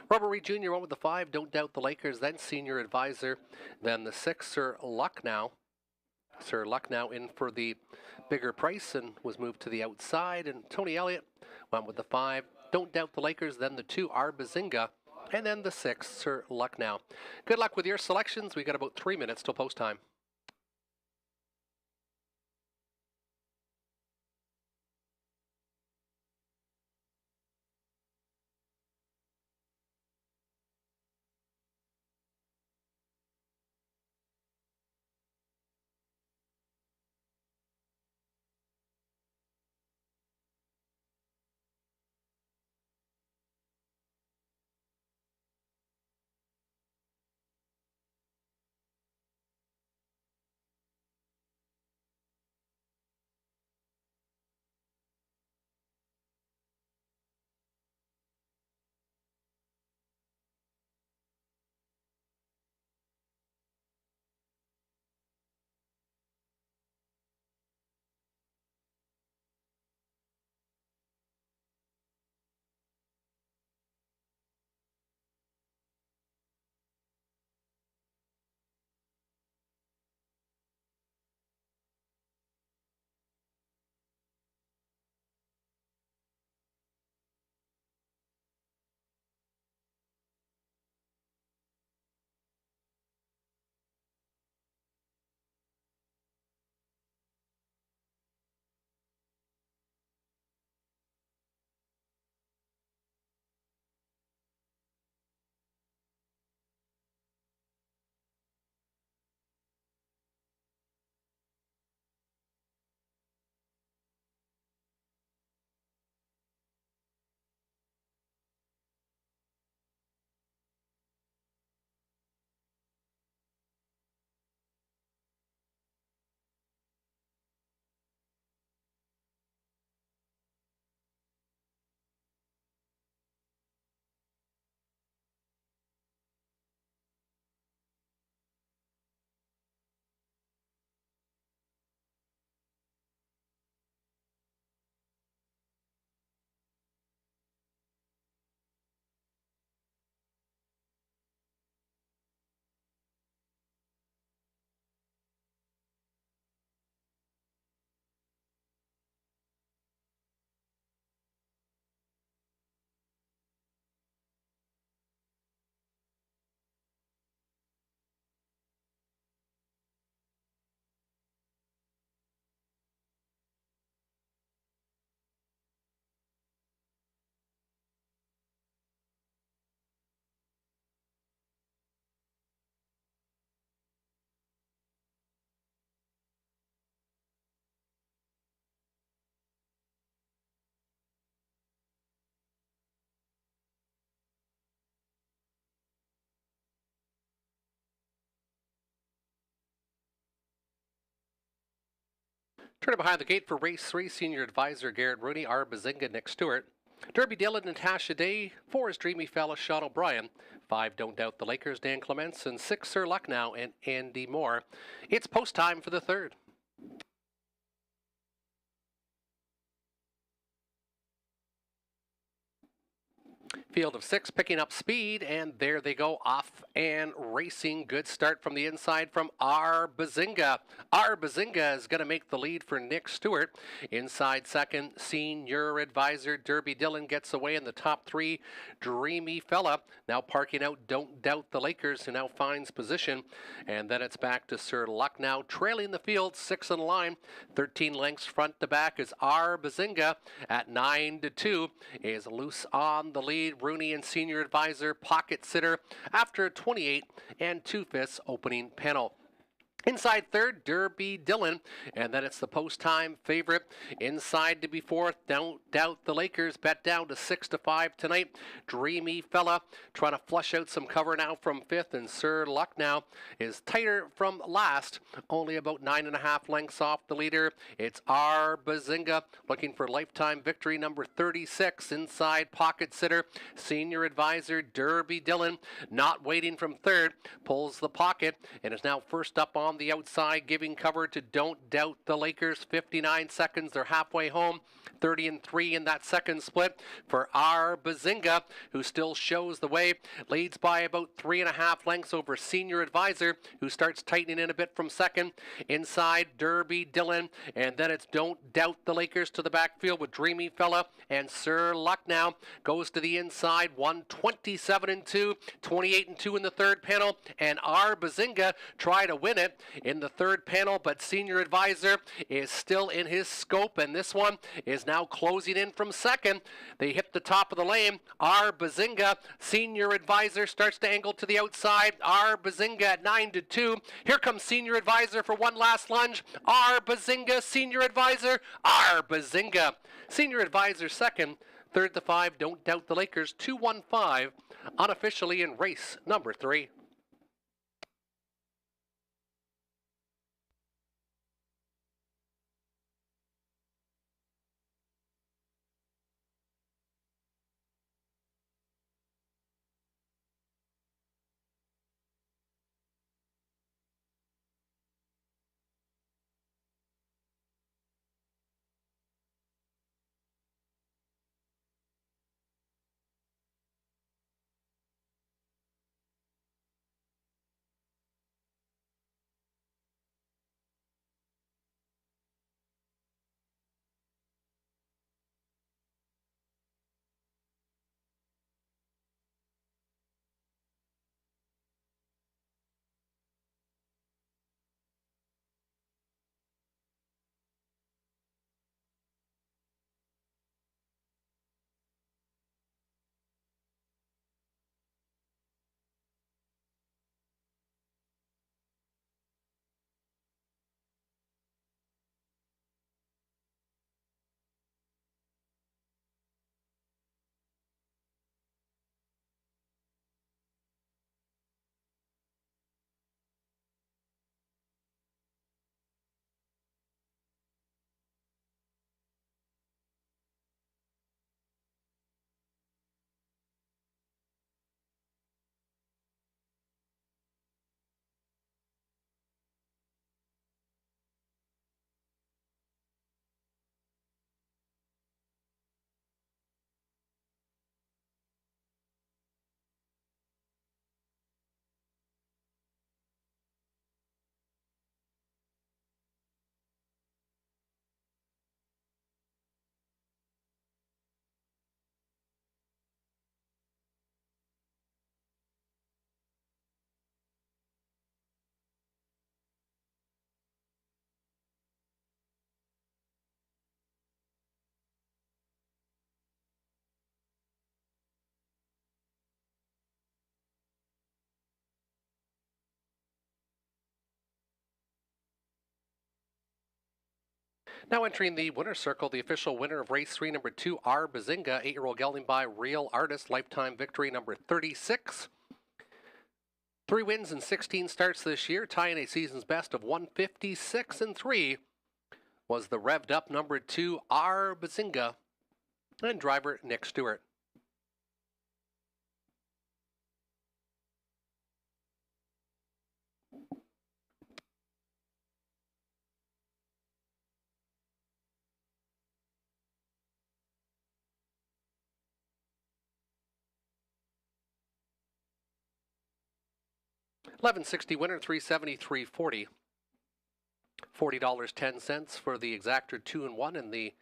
Robert Reed Jr. went with the 5, Don't Doubt the Lakers, then senior advisor. Then the 6, Sir Lucknow. Sir Lucknow in for the bigger price and was moved to the outside. And Tony Elliott went with the 5, Don't Doubt the Lakers, then the 2, R. Bazinga, and then the 6, Sir Lucknow. Good luck with your selections. We got about 3 minutes till post time. Turning behind the gate for race 3, senior advisor Garrett Rooney, R. Bazinga, Nick Stewart. Derby Dillon, Natasha Day. 4 is Dreamy Fella, Sean O'Brien. 5, Don't Doubt the Lakers, Dan Clements. And 6, Sir Lucknow and Andy Moore. It's post time for the third. Field of 6 picking up speed, and there they go, off and racing. Good start from the inside from R. Bazinga. R. Bazinga is going to make the lead for Nick Stewart. Inside second, senior advisor Derby Dillon gets away in the top 3. Dreamy Fella now parking out Don't Doubt the Lakers, who now finds position. And then it's back to Sir Lucknow trailing the field, 6 in the line. 13 lengths front to back is R. Bazinga at 9-2 is loose on the lead. Rooney and senior advisor pocket sitter after a 28 2/5 opening panel. Inside third, Derby Dillon, and then it's the post-time favorite. Inside to be fourth, Don't Doubt the Lakers, bet down to 6-5 tonight. Dreamy Fella trying to flush out some cover now from fifth, and Sir Lucknow is tighter from last, only about 9.5 lengths off the leader. It's R. Bazinga looking for lifetime victory number 36. Inside pocket sitter, senior advisor Derby Dillon, not waiting from third, pulls the pocket and is now first up on the outside, giving cover to Don't Doubt the Lakers. 59 seconds, they're halfway home. 30-3 in that second split for R. Bazinga, who still shows the way. Leads by about 3.5 lengths over senior advisor, who starts tightening in a bit from second. Inside, Derby Dillon, and then it's Don't Doubt the Lakers to the backfield with Dreamy Fella, and Sir Lucknow goes to the inside. 127-2, 28-2 in the third panel, and R. Bazinga try to win it in the third panel, but senior advisor is still in his scope, and this one is now closing in from second. They hit the top of the lane. R. Bazinga, senior advisor, starts to angle to the outside. R. Bazinga at 9-2. Here comes senior advisor for one last lunge. R. Bazinga, senior advisor. R. Bazinga, senior advisor second. Third to 5, Don't Doubt the Lakers. 2-1-5 unofficially in race number 3. Now entering the winner's circle, the official winner of race 3, number 2, R. Bazinga, 8-year-old gelding by Real Artist, lifetime victory number 36. 3 wins and 16 starts this year, tying a season's best of 156-3. was the revved up number 2, R. Bazinga, and driver Nick Stewart. $11.60 winner, $373.40. $40.10 for the exactor 2-in-1, and the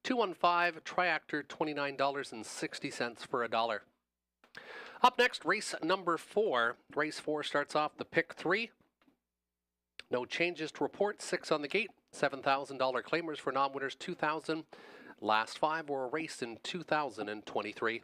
215 triactor $29.60 for $1. Up next, race number 4. Race 4 starts off the pick 3. No changes to report. 6 on the gate. $7,000 claimers for non-winners. 2,000. Last 5 were raced in 2023.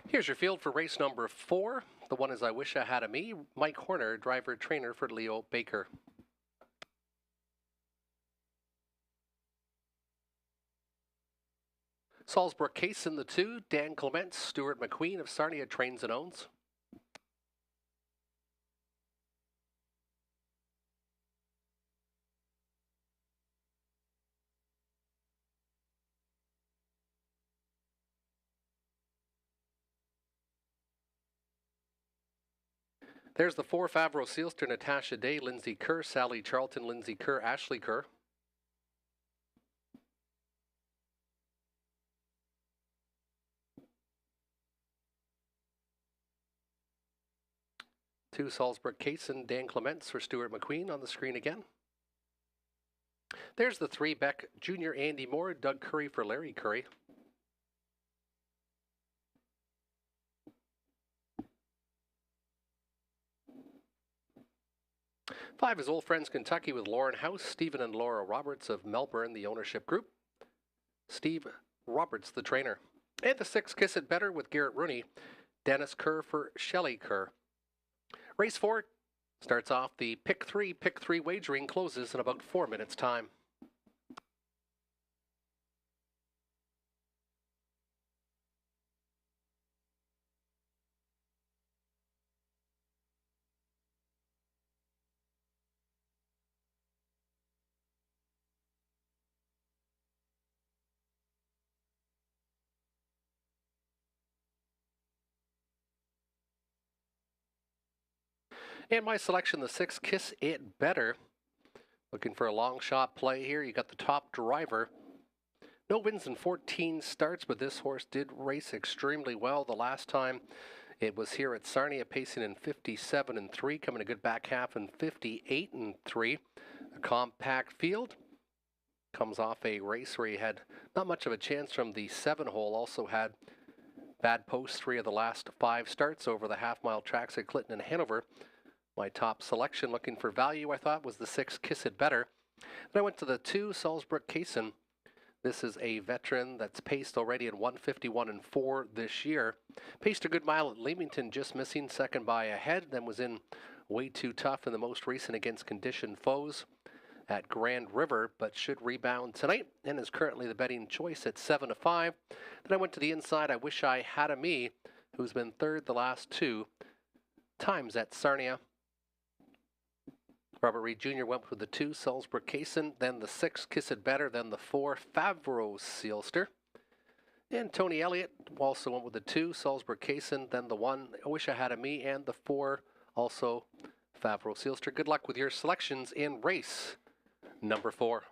Here's your field for race number 4. The one is I Wish I Had a Me. Mike Horner, driver trainer for Leo Baker. Salzburg Case in the 2. Dan Clements, Stuart McQueen of Sarnia trains and owns. There's the 4 Favreau Sealster, Natasha Day, Lindsay Kerr, Sally Charlton, Lindsay Kerr, Ashley Kerr. Two Salzburg Case and Dan Clements for Stuart McQueen on the screen again. There's the 3 Beck Jr. Andy Moore, Doug Curry for Larry Curry. 5 is Old Friends Kentucky with Lauren House, Stephen and Laura Roberts of Melbourne, the ownership group. Steve Roberts, the trainer. And the 6 Kiss It Better with Garrett Rooney, Dennis Kerr for Shelley Kerr. Race 4 starts off. The pick 3 wagering closes in about 4 minutes' time. And my selection, the 6 Kiss It Better. Looking for a long shot play here. You got the top driver. No wins in 14 starts, but this horse did race extremely well the last time it was here at Sarnia, pacing in 57-3, coming a good back half in 58-3. A compact field. Comes off a race where he had not much of a chance from the 7 hole. Also had bad posts 3 of the last 5 starts over the half-mile tracks at Clinton and Hanover. My top selection, looking for value, I thought, was the 6 Kiss It Better. Then I went to the 2 Salzburg Cason. This is a veteran that's paced already in 151-4 this year. Paced a good mile at Leamington, just missing second by a head. Then was in way too tough in the most recent against conditioned foes at Grand River, but should rebound tonight and is currently the betting choice at 7-5. Then I went to the inside. I Wish I Had a Me, who's been third the last 2 times at Sarnia. Robert Reed Jr. went with the 2 Salzburg Cason, then the 6 Kiss It Better, then the 4 Favreau Sealster. And Tony Elliott also went with the 2 Salzburg Cason, then the 1 I Wish I Had a Me, and the 4 also Favreau Sealster. Good luck with your selections in race number 4.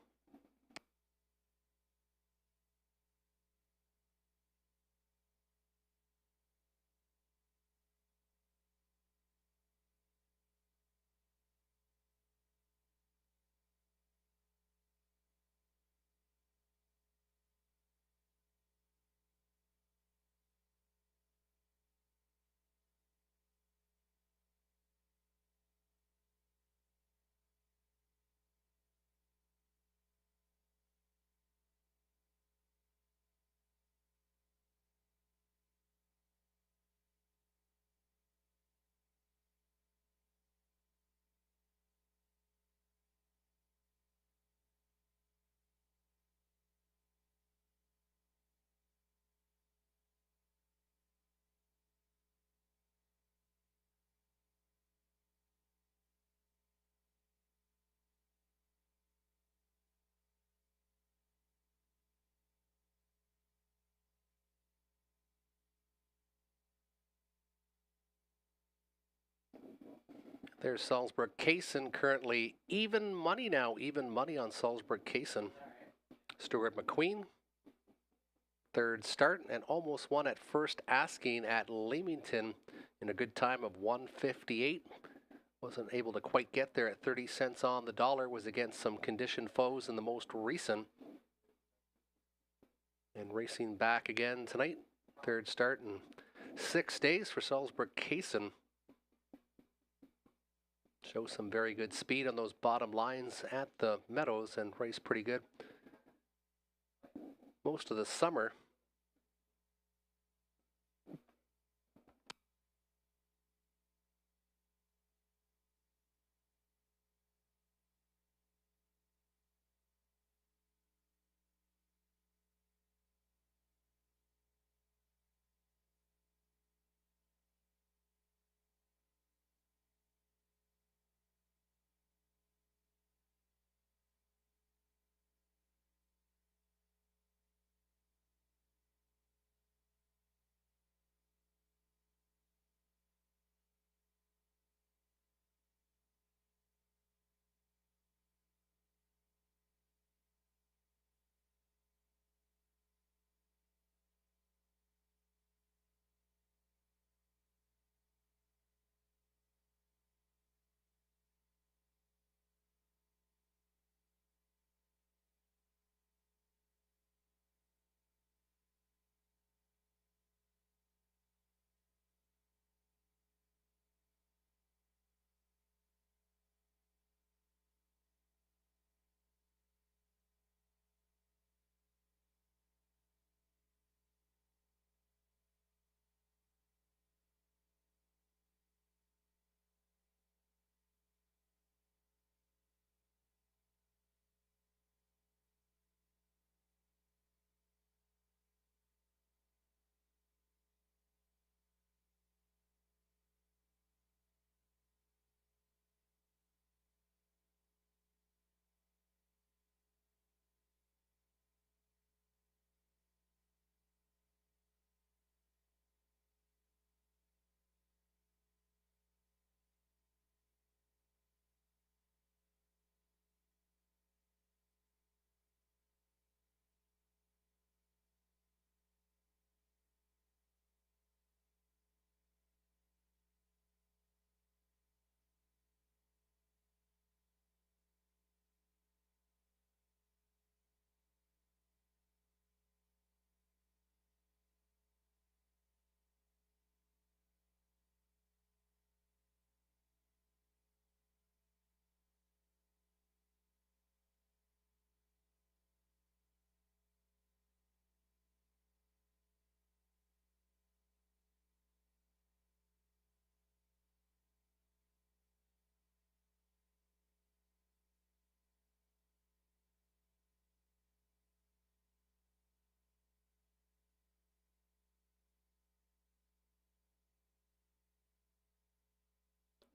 There's Salzburg Cason, currently even money now, even money on Salzburg Cason. Stuart McQueen, third start, and almost won at first asking at Leamington in a good time of 158. Wasn't able to quite get there at 30 cents on the dollar, was against some conditioned foes in the most recent. And racing back again tonight, Third start in 6 days for Salzburg Kaysen. Shows some very good speed on those bottom lines at the Meadows and raced pretty good most of the summer.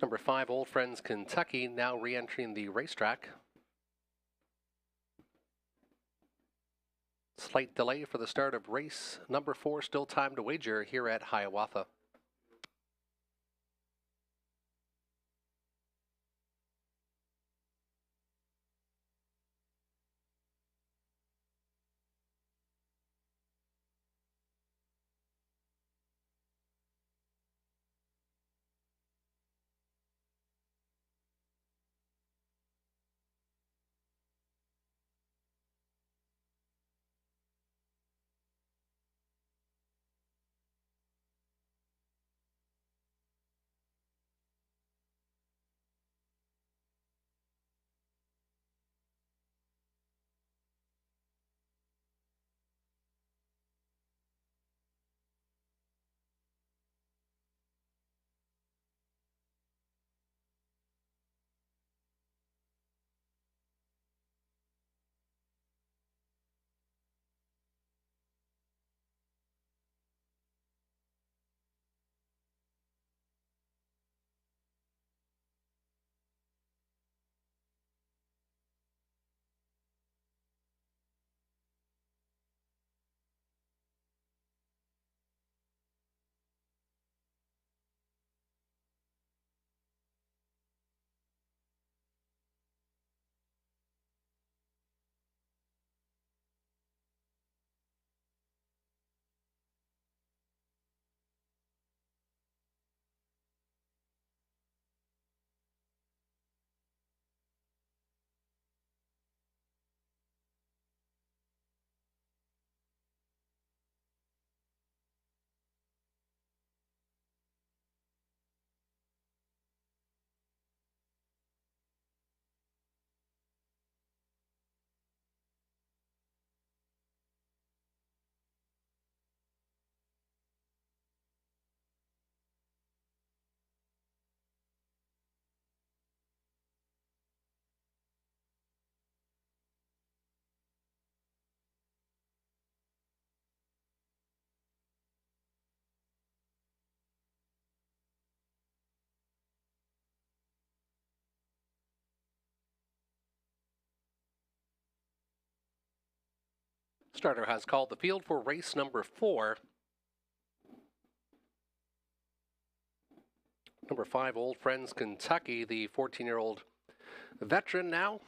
Number 5, Old Friends Kentucky, now re-entering the racetrack. Slight delay for the start of race number 4, still time to wager here at Hiawatha. Starter has called the field for race number 4. Number 5, Old Friends Kentucky, the 14-year-old veteran now.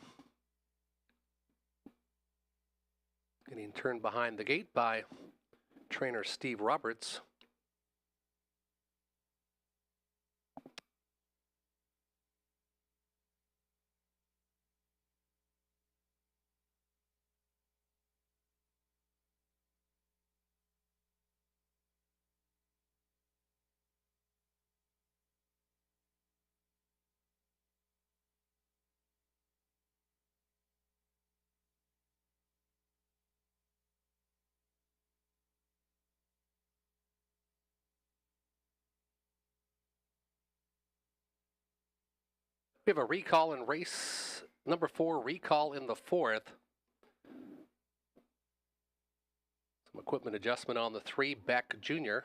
Getting turned behind the gate by trainer Steve Roberts. We have a recall in race number 4, recall in the 4th. Some equipment adjustment on the 3, Beck Jr.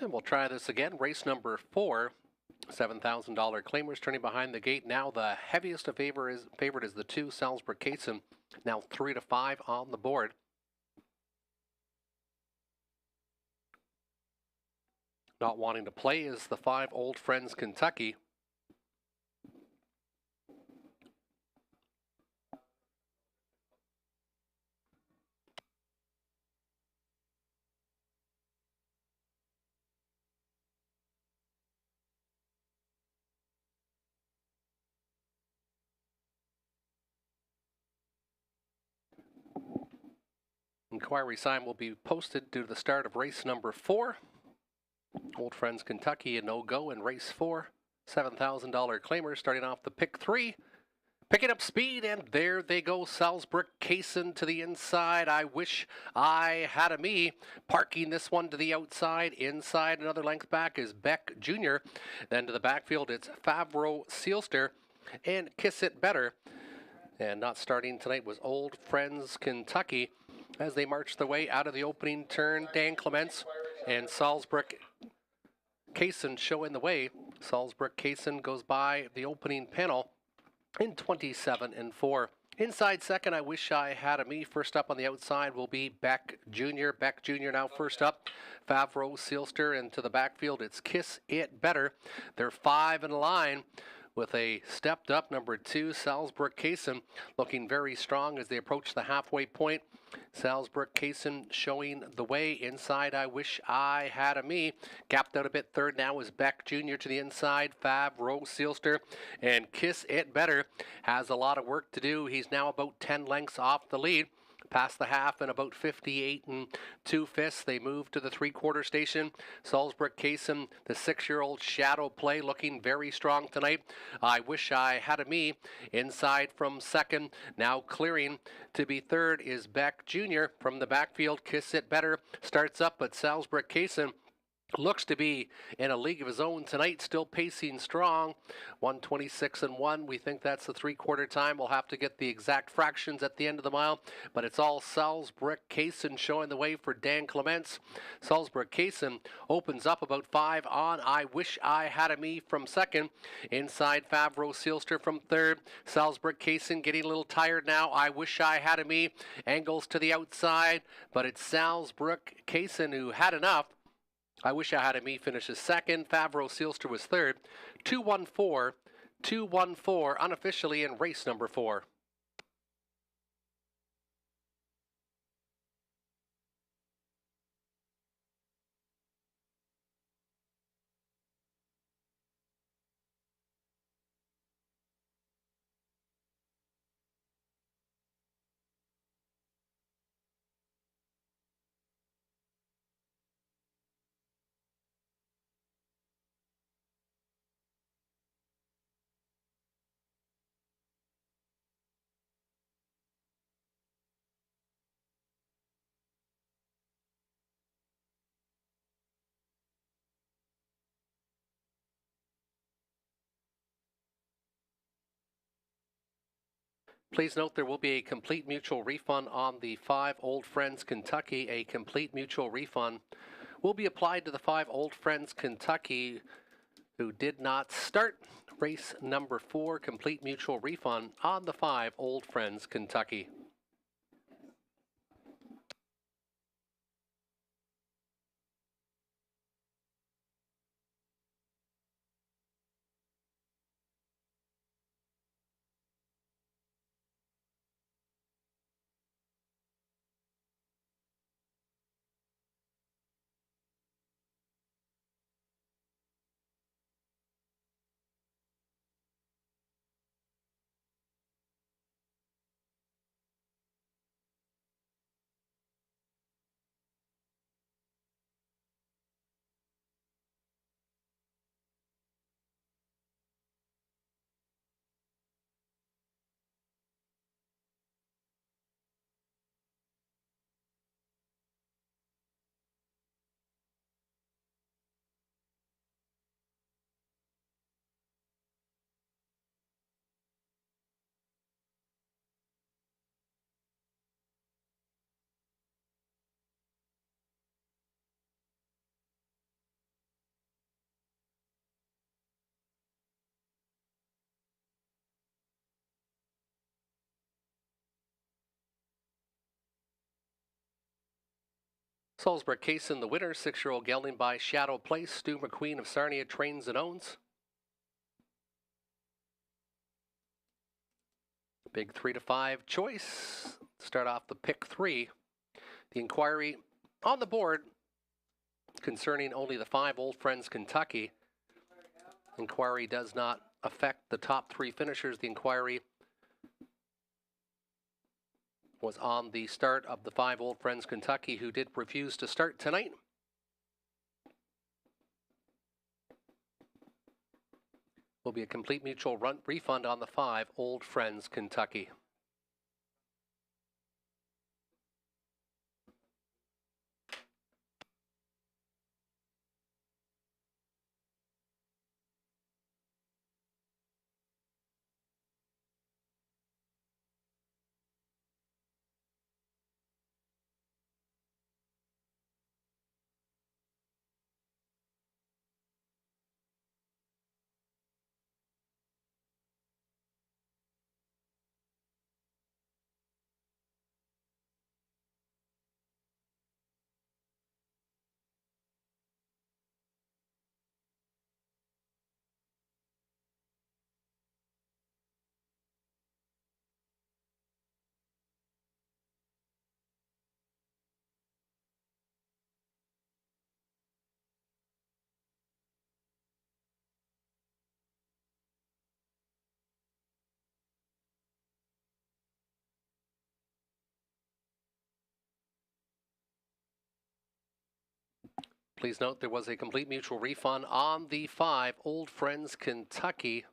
And we'll try this again. Race number 4, $7,000 claimers turning behind the gate. Now the heaviest of favorite is the 2, Salzburg Kaysen. Now 3 to 5 on the board. Not wanting to play is the 5, Old Friends Kentucky. Inquiry sign will be posted due to the start of race number 4. Old Friends Kentucky a no-go in race 4. $7,000 claimers starting off the pick 3. Picking up speed, and there they go. Salzburg Kaysen to the inside. I wish I had a me. Parking this one to the outside. Inside, another length back is Beck Jr. Then to the backfield, it's Favreau Sealster and Kiss It Better. And not starting tonight was Old Friends Kentucky as they march their way out of the opening turn. Dan Clements and Salzburg Kaysen showing the way. Salzburg Kaysen goes by the opening panel in 27-4. Inside second, I wish I had a me. First up on the outside will be Beck Jr. Beck Jr. now first up. Favreau Sealster, and to the backfield, it's Kiss It Better. They're 5 in line with a stepped up number 2, Salzburg Kaysen, looking very strong as they approach the halfway point. Salzburg Kaysen showing the way. Inside, I wish I had a me. Gapped out a bit third now is Beck Jr. to the inside. Favreau Sealster and Kiss It Better has a lot of work to do. He's now about 10 lengths off the lead. past the half and about 58 2/5. They move to the three-quarter station. Salzburg Kaysen, the 6-year-old shadow play, looking very strong tonight. I Wish I Had a Me inside from second. Now clearing to be third is Beck Jr. from the backfield. Kiss It Better starts up, but Salzburg Kaysen looks to be in a league of his own tonight, still pacing strong. 1:26.1. We think that's the three-quarter time. We'll have to get the exact fractions at the end of the mile, but it's all Salzburg Kaysen showing the way for Dan Clements. Salzburg Kaysen opens up about 5 on I Wish I Had a Me from second. Inside Favreau Seelster from third. Salzburg Kaysen getting a little tired now. I Wish I Had a Me angles to the outside, but it's Salzburg Kaysen who had enough. I Wish I Had a Me finishes second. Favreau Seelster was third. 2:14 unofficially in race number 4. Please note there will be a complete mutual refund on the 5 Old Friends Kentucky. A complete mutual refund will be applied to the 5 Old Friends Kentucky who did not start race number 4. Complete mutual refund on the 5 Old Friends Kentucky. Salzburg Kaysen, the winner, 6-year-old gelding by Shadow Place. Stu McQueen of Sarnia trains and owns. Big 3 to 5 choice. Start off the pick 3. The inquiry on the board concerning only the 5 Old Friends Kentucky. Inquiry does not affect the top 3 finishers. The inquiry was on the start of the 5 Old Friends Kentucky who did refuse to start tonight. Will be a complete mutual refund on the 5 Old Friends Kentucky. Please note there was a complete mutual refund on the 5, Old Friends Kentucky.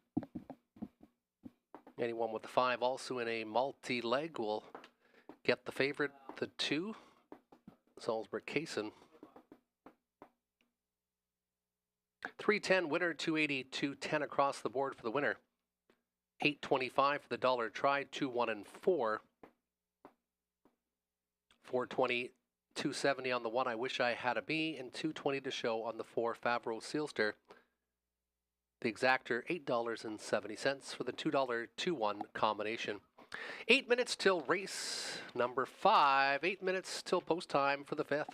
Anyone with the 5 also in a multi-leg will get the favorite, the 2, Salzburg Kaysen. 310 winner, 280, 210 across the board for the winner. 825 for the dollar try, 2, 1, and 4. 420, 270 on the 1, I Wish I Had a Me, and 220 to show on the 4, Favreau Sealster. The exactor, $8.70 for the $2 2-1 combination. 8 minutes till race number 5. 8 minutes till post time for the 5th.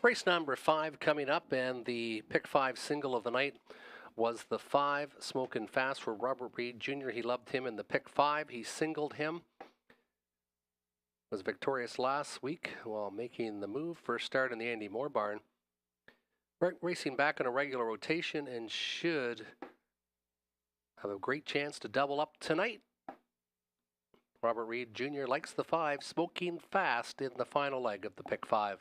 Race number 5 coming up, and the pick 5 single of the night was the 5, Smokin' Fast for Robert Reed Jr. He loved him in the pick 5. He singled him. Was victorious last week while making the move. First start in the Andy Moore barn. Racing back in a regular rotation and should have a great chance to double up tonight. Robert Reed Jr. likes the 5, Smoking Fast in the final leg of the pick 5.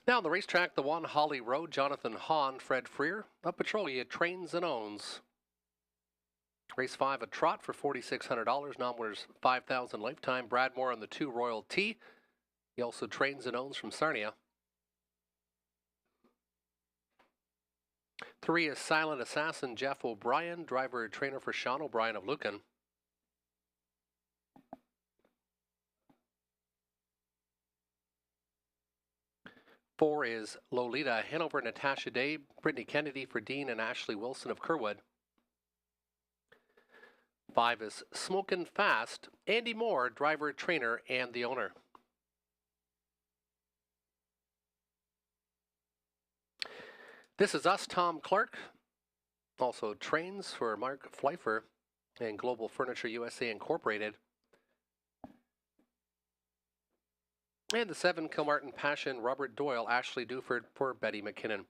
Now on the racetrack, the 1 Holly Road, Jonathan Hahn, Fred Freer, up Petrolia, trains and owns. Race 5, a trot for $4,600, non-winners $5,000 lifetime. Bradmore on the 2 Royal T. He also trains and owns from Sarnia. 3 is Silent Assassin, Jeff O'Brien, driver trainer for Sean O'Brien of Lucan. 4 is Lolita Hanover, Natasha Day, Brittany Kennedy for Dean and Ashley Wilson of Kerwood. 5 is Smokin' Fast, Andy Moore, driver, trainer, and the owner. This is Us, Tom Clark, also trains for Mark Pfeiffer and Global Furniture USA Incorporated. And the 7 Kilmartin Passion, Robert Doyle, Ashley Duford for Betty McKinnon.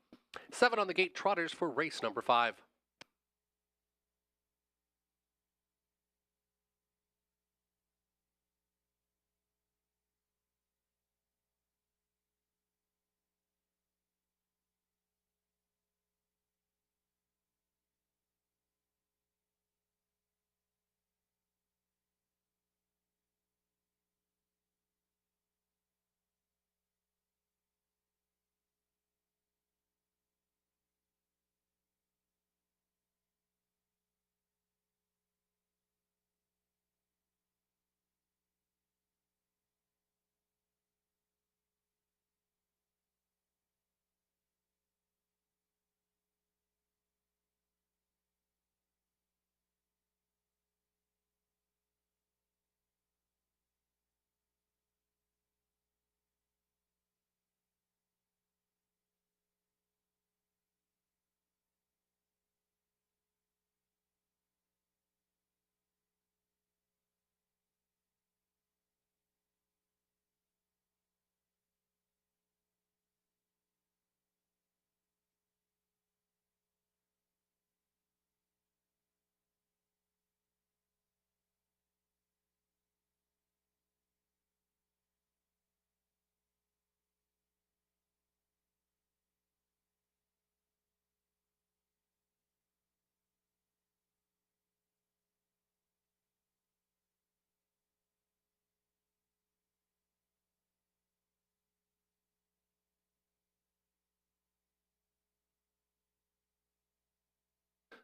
7 on the gate trotters for race number 5.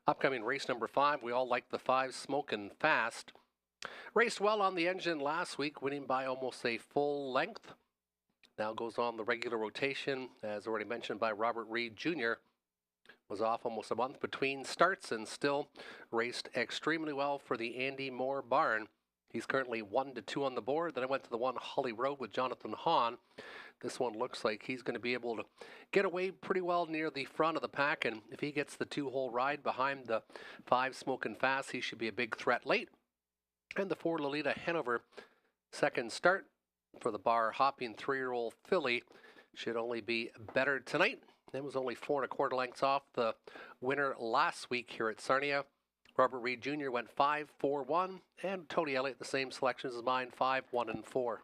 Upcoming race number 5, we all like the 5 Smokin' Fast. Raced well on the engine last week, winning by almost a full length. Now goes on the regular rotation, as already mentioned by Robert Reed Jr. Was off almost a month between starts and still raced extremely well for the Andy Moore barn. He's currently 1-2 on the board. Then I went to the 1 Holly Road with Jonathan Hahn. This one looks like he's going to be able to get away pretty well near the front of the pack, and if he gets the 2-hole ride behind the 5 Smokin' Fast, he should be a big threat late. And the 4 Lolita Hanover, second start for the bar hopping 3-year-old filly, should only be better tonight. It was only 4 1/4 lengths off the winner last week here at Sarnia. Robert Reed Jr. went 5-4-1, and Tony Elliott, the same selections as mine, 5-1-4.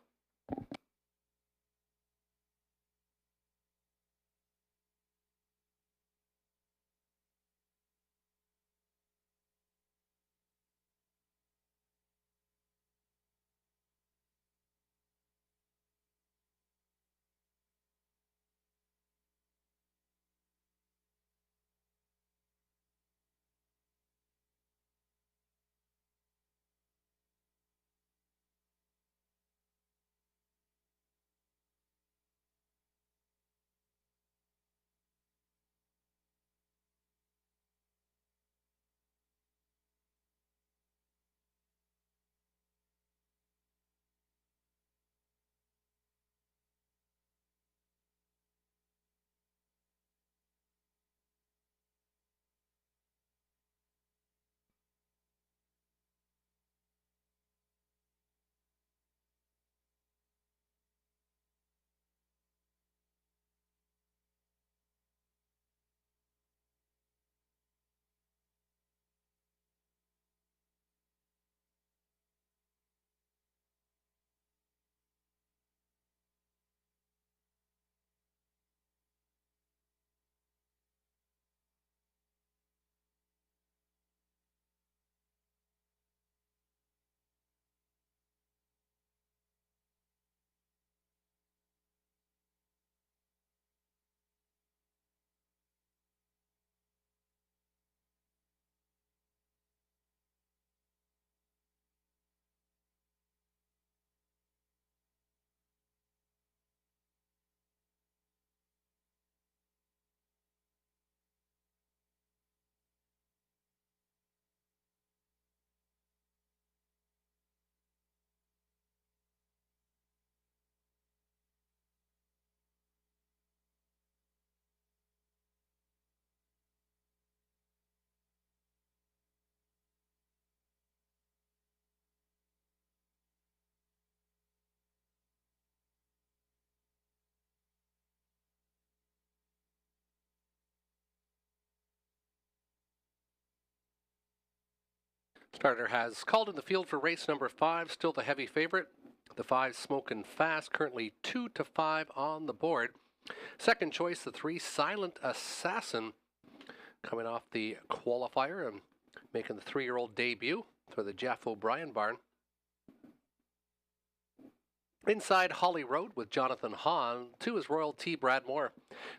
Starter has called in the field for race number 5, still the heavy favorite. The 5 Smokin' Fast, currently 2-5 on the board. Second choice, the 3 Silent Assassin, coming off the qualifier and making the 3-year-old debut for the Jeff O'Brien barn. Inside Holly Road with Jonathan Hahn. 2 is Royal T. Brad Moore.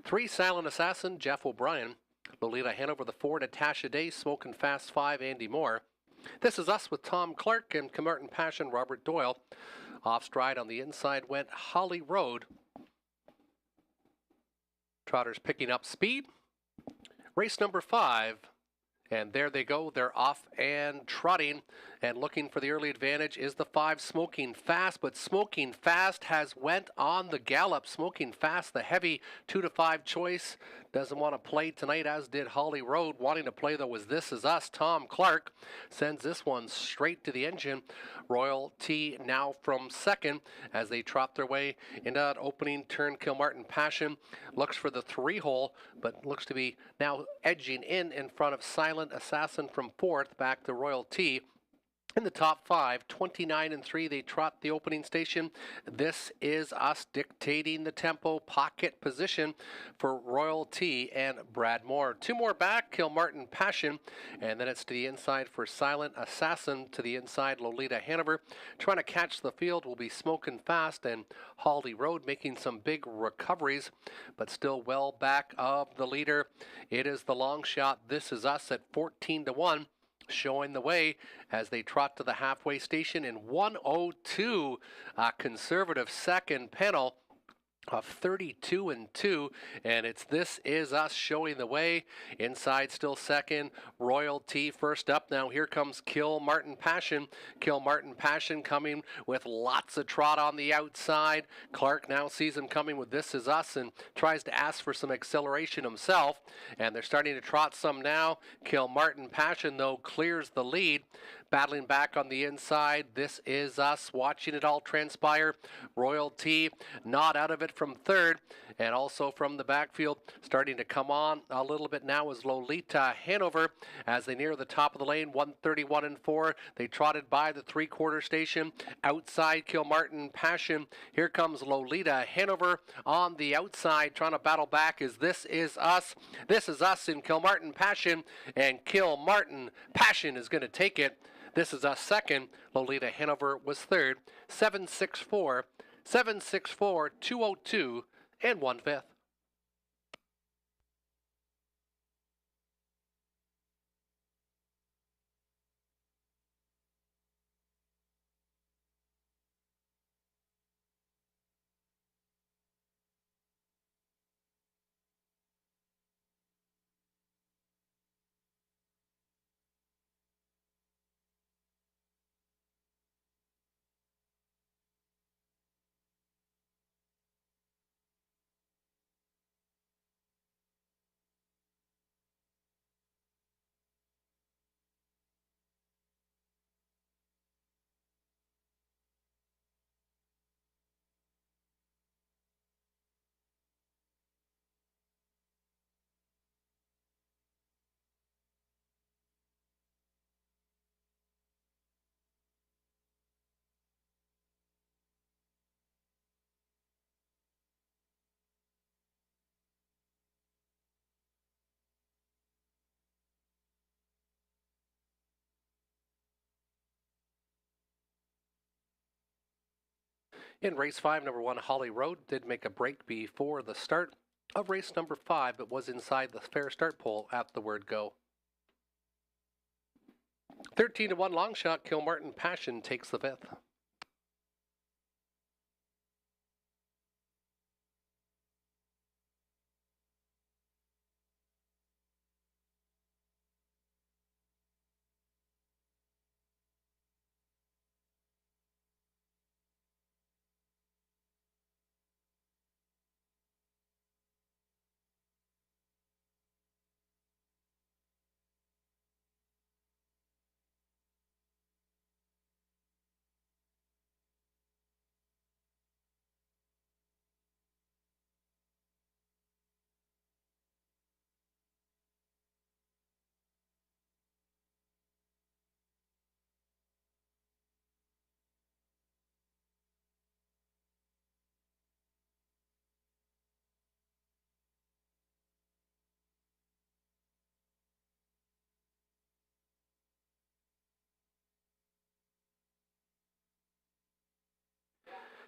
3 Silent Assassin, Jeff O'Brien. Lolita Hanover, the 4 Natasha Day, Smokin' Fast 5 Andy Moore. This is Us with Tom Clark and Camarton Passion Robert Doyle. Off stride on the inside went Holly Road. Trotters picking up speed. Race number 5. And there they go. They're off and trotting. And looking for the early advantage is the 5 Smokin' Fast. But Smokin' Fast has went on the gallop. Smokin' Fast, the heavy 2-5 choice, doesn't want to play tonight, as did Holly Road. Wanting to play, though, was This Is Us. Tom Clark sends this one straight to the engine. Royal T now from second as they trot their way into that opening turn. Kilmartin Passion looks for the 3-hole, but looks to be now edging in front of Silent Assassin from fourth, back to Royal T. In the top 5, 29-3, they trot the opening station. This Is Us dictating the tempo, pocket position for Royal T and Brad Moore. 2 more back, Kilmartin Passion, and then it's to the inside for Silent Assassin. To the inside, Lolita Hanover. Trying to catch the field will be Smokin' Fast and Holly Road, making some big recoveries, but still well back of the leader. It is the long shot, This Is Us, at 14-1. Showing the way as they trot to the halfway station in 1:02, a conservative second panel of 32-2, and it's This Is Us showing the way. Inside still second, Royal T first up. Now here comes Kilmartin Passion. Kilmartin Passion coming with lots of trot on the outside. Clark now sees him coming with This Is Us and tries to ask for some acceleration himself, and they're starting to trot some now. Kilmartin Passion, though, clears the lead. Battling back on the inside, This Is Us, watching it all transpire. Royal T not out of it from third, and also from the backfield starting to come on a little bit now is Lolita Hanover as they near the top of the lane. 131-4. They trotted by the 3-quarter station. Outside Kilmartin Passion. Here comes Lolita Hanover on the outside trying to battle back is This Is Us. This Is Us in Kilmartin Passion, and Kilmartin Passion is going to take it. This Is Us second. Lolita Hanover was third. 7-6-4, 7-6-4, 202, and 1/5. In race 5, number 1, Holly Road did make a break before the start of race number 5, but was inside the fair start pole at the word go. 13-1 long shot, Kilmartin Passion takes the 5th.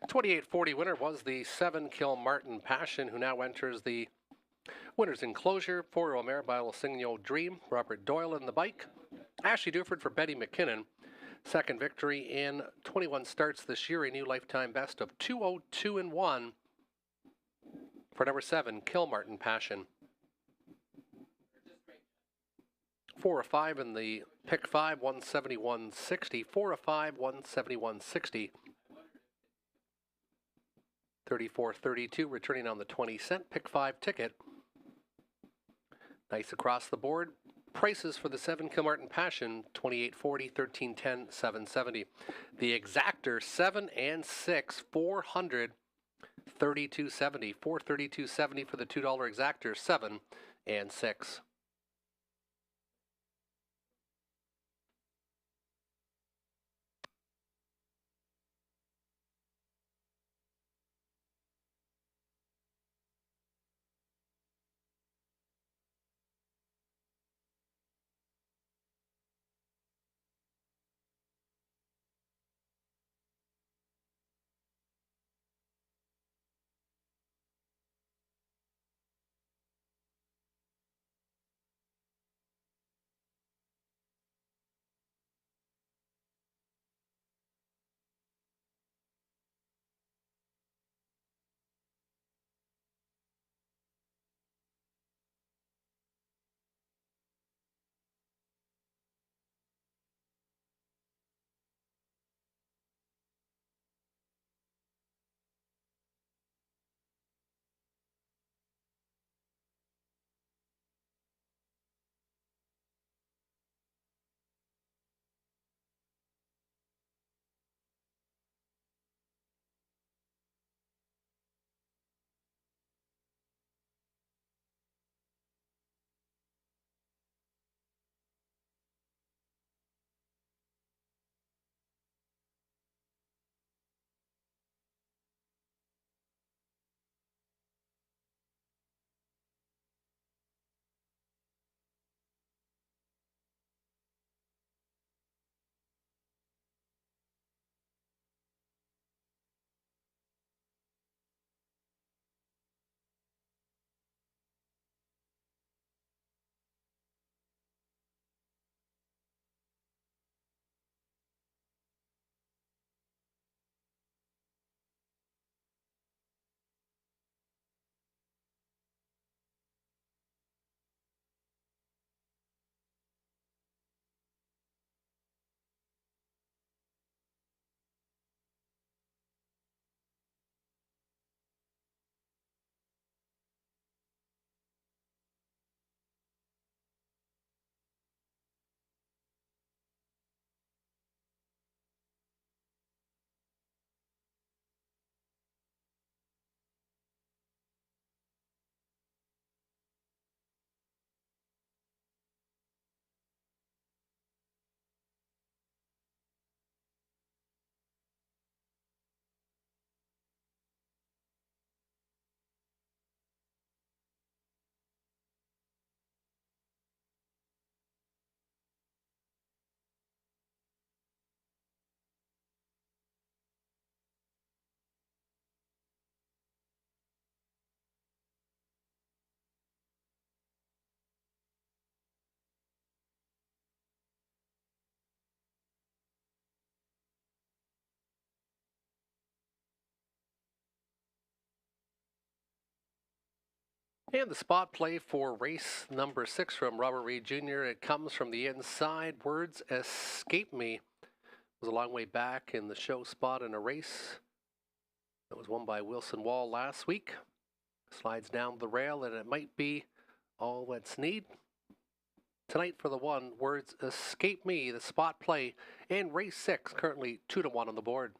2840 winner was the 7 Kilmartin Passion, who now enters the winner's enclosure. 4 Omer by Lusigno Dream. Robert Doyle in the bike. Ashley Duford for Betty McKinnon. Second victory in 21 starts this year, a new lifetime best of 202-1 for number 7 Kilmartin Passion. 4 of 5 in the pick 5, 171.60. 4 of 5, 171.60. 34.32 returning on the 20-cent pick 5 ticket. Nice across the board. Prices for the 7 Kilmartin Passion, 28.40, 13.10, 7.70. The exactor 7 and 6, 432.70. 432.70 for the $2 exactor 7 and 6. And the spot play for race number 6 from Robert Reed Jr. It comes from the inside. Words escape me. It was a long way back in the show spot in a race that was won by Wilson Wall last week. Slides down the rail, and it might be all that's need. Tonight for the one, Words escape me, the spot play, and race 6, currently 2-1 on the board.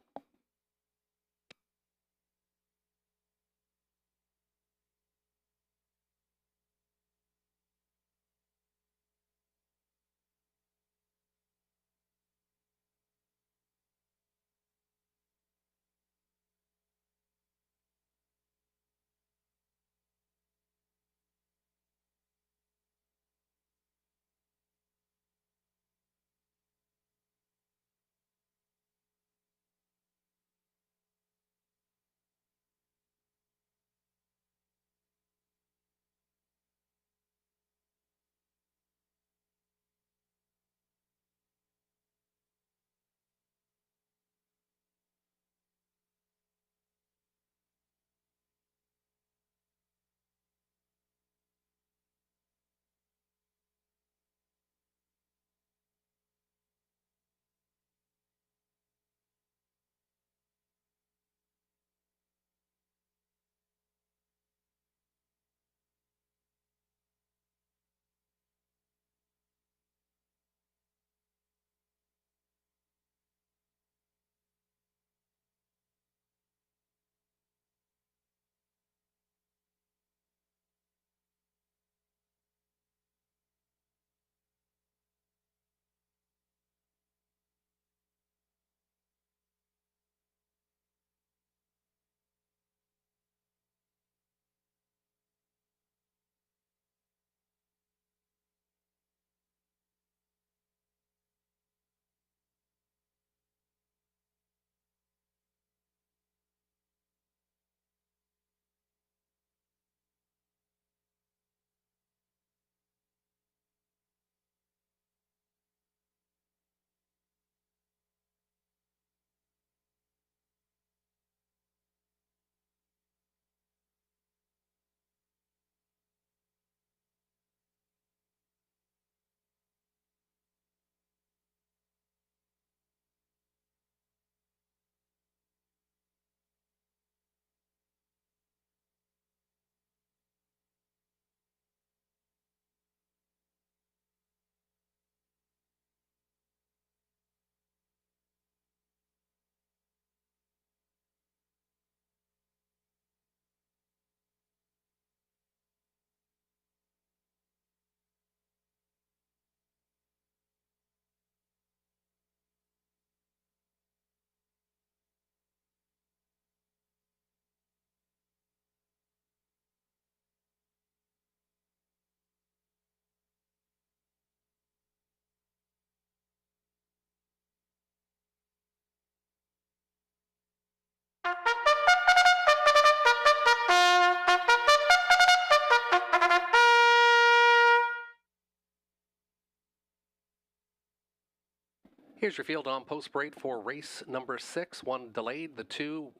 Here's your field on post parade for race number 6. 1 delayed. The 2,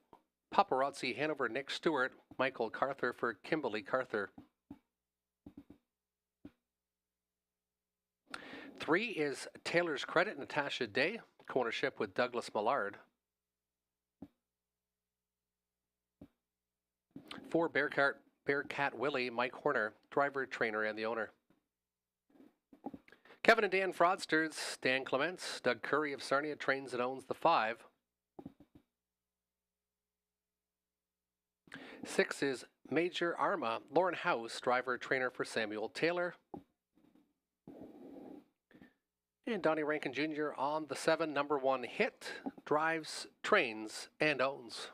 Paparazzi Hanover, Nick Stewart, Michael Carther for Kimberly Carther. 3 is Taylor's Credit, Natasha Day, co-ownership with Douglas Millard. 4, Bearcat Willie, Mike Horner, driver, trainer, and the owner. Kevin and Dan Fraudsters, Dan Clements, Doug Curry of Sarnia trains and owns the 5. 6 is Major Arma, Lauren House, driver, trainer for Samuel Taylor. And Donnie Rankin Jr. on the 7, number 1 Hit, drives, trains, and owns.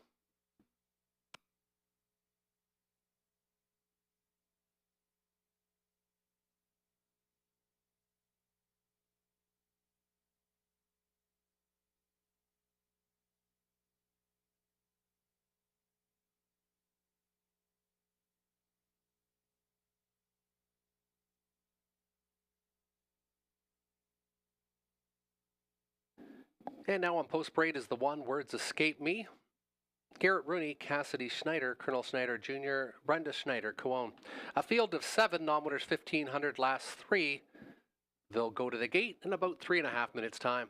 And now on post parade is the 1, Words Escape Me. Garrett Rooney, Cassidy Schneider, Colonel Schneider Jr., Brenda Schneider, co-own. A field of 7, non-winners 1,500, last 3. They'll go to the gate in about 3.5 minutes' time.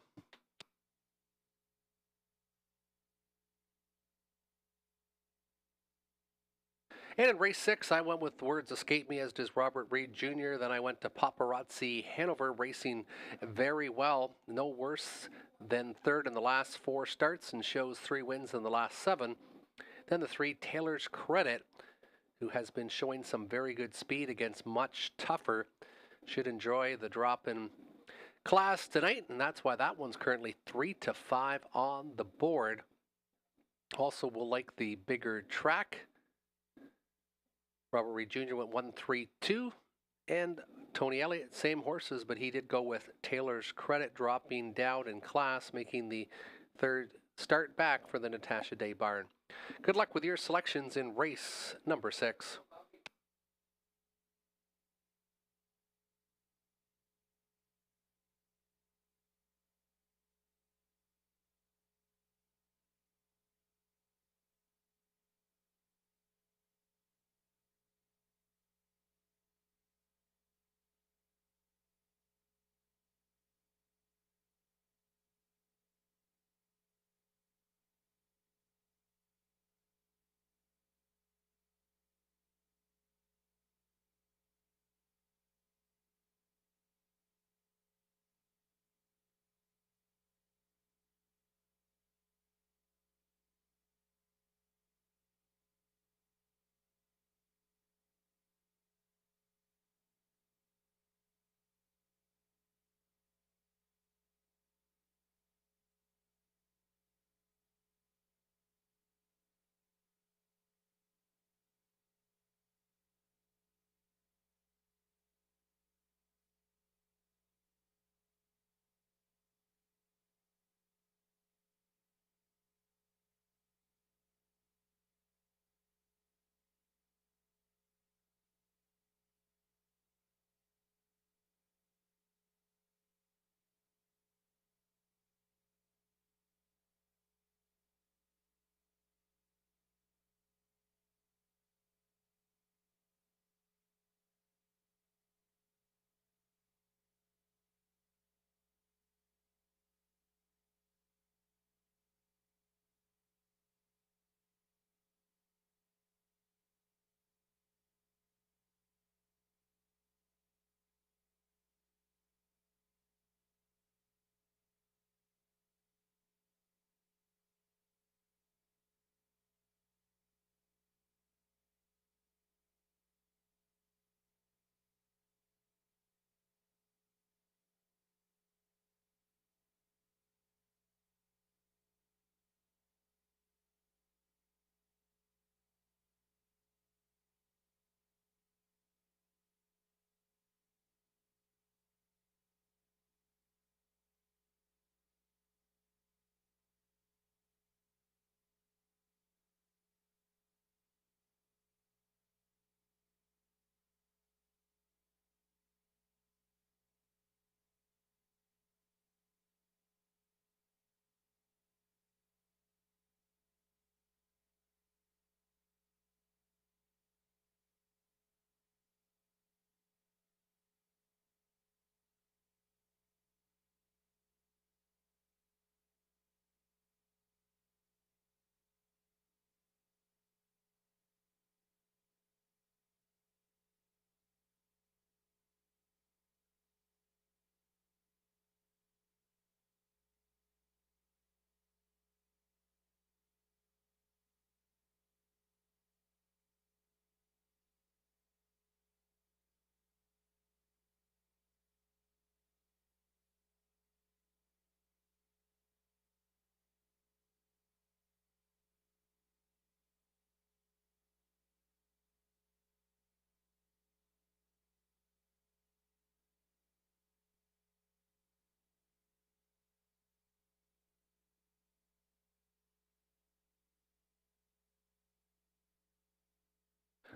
And in race 6, I went with Words Escape Me, as does Robert Reed Jr. Then I went to Paparazzi Hanover, racing very well. No worse than 3rd in the last 4 starts and shows 3 wins in the last 7. Then the 3, Taylor's Credit, who has been showing some very good speed against much tougher. Should enjoy the drop in class tonight, and that's why that one's currently 3-5 on the board. Also, we'll like the bigger track. Robert Reed Jr. went 1-3-2, and Tony Elliott, same horses, but he did go with Taylor's Credit, dropping down in class, making the 3rd start back for the Natasha Day barn. Good luck with your selections in race number 6.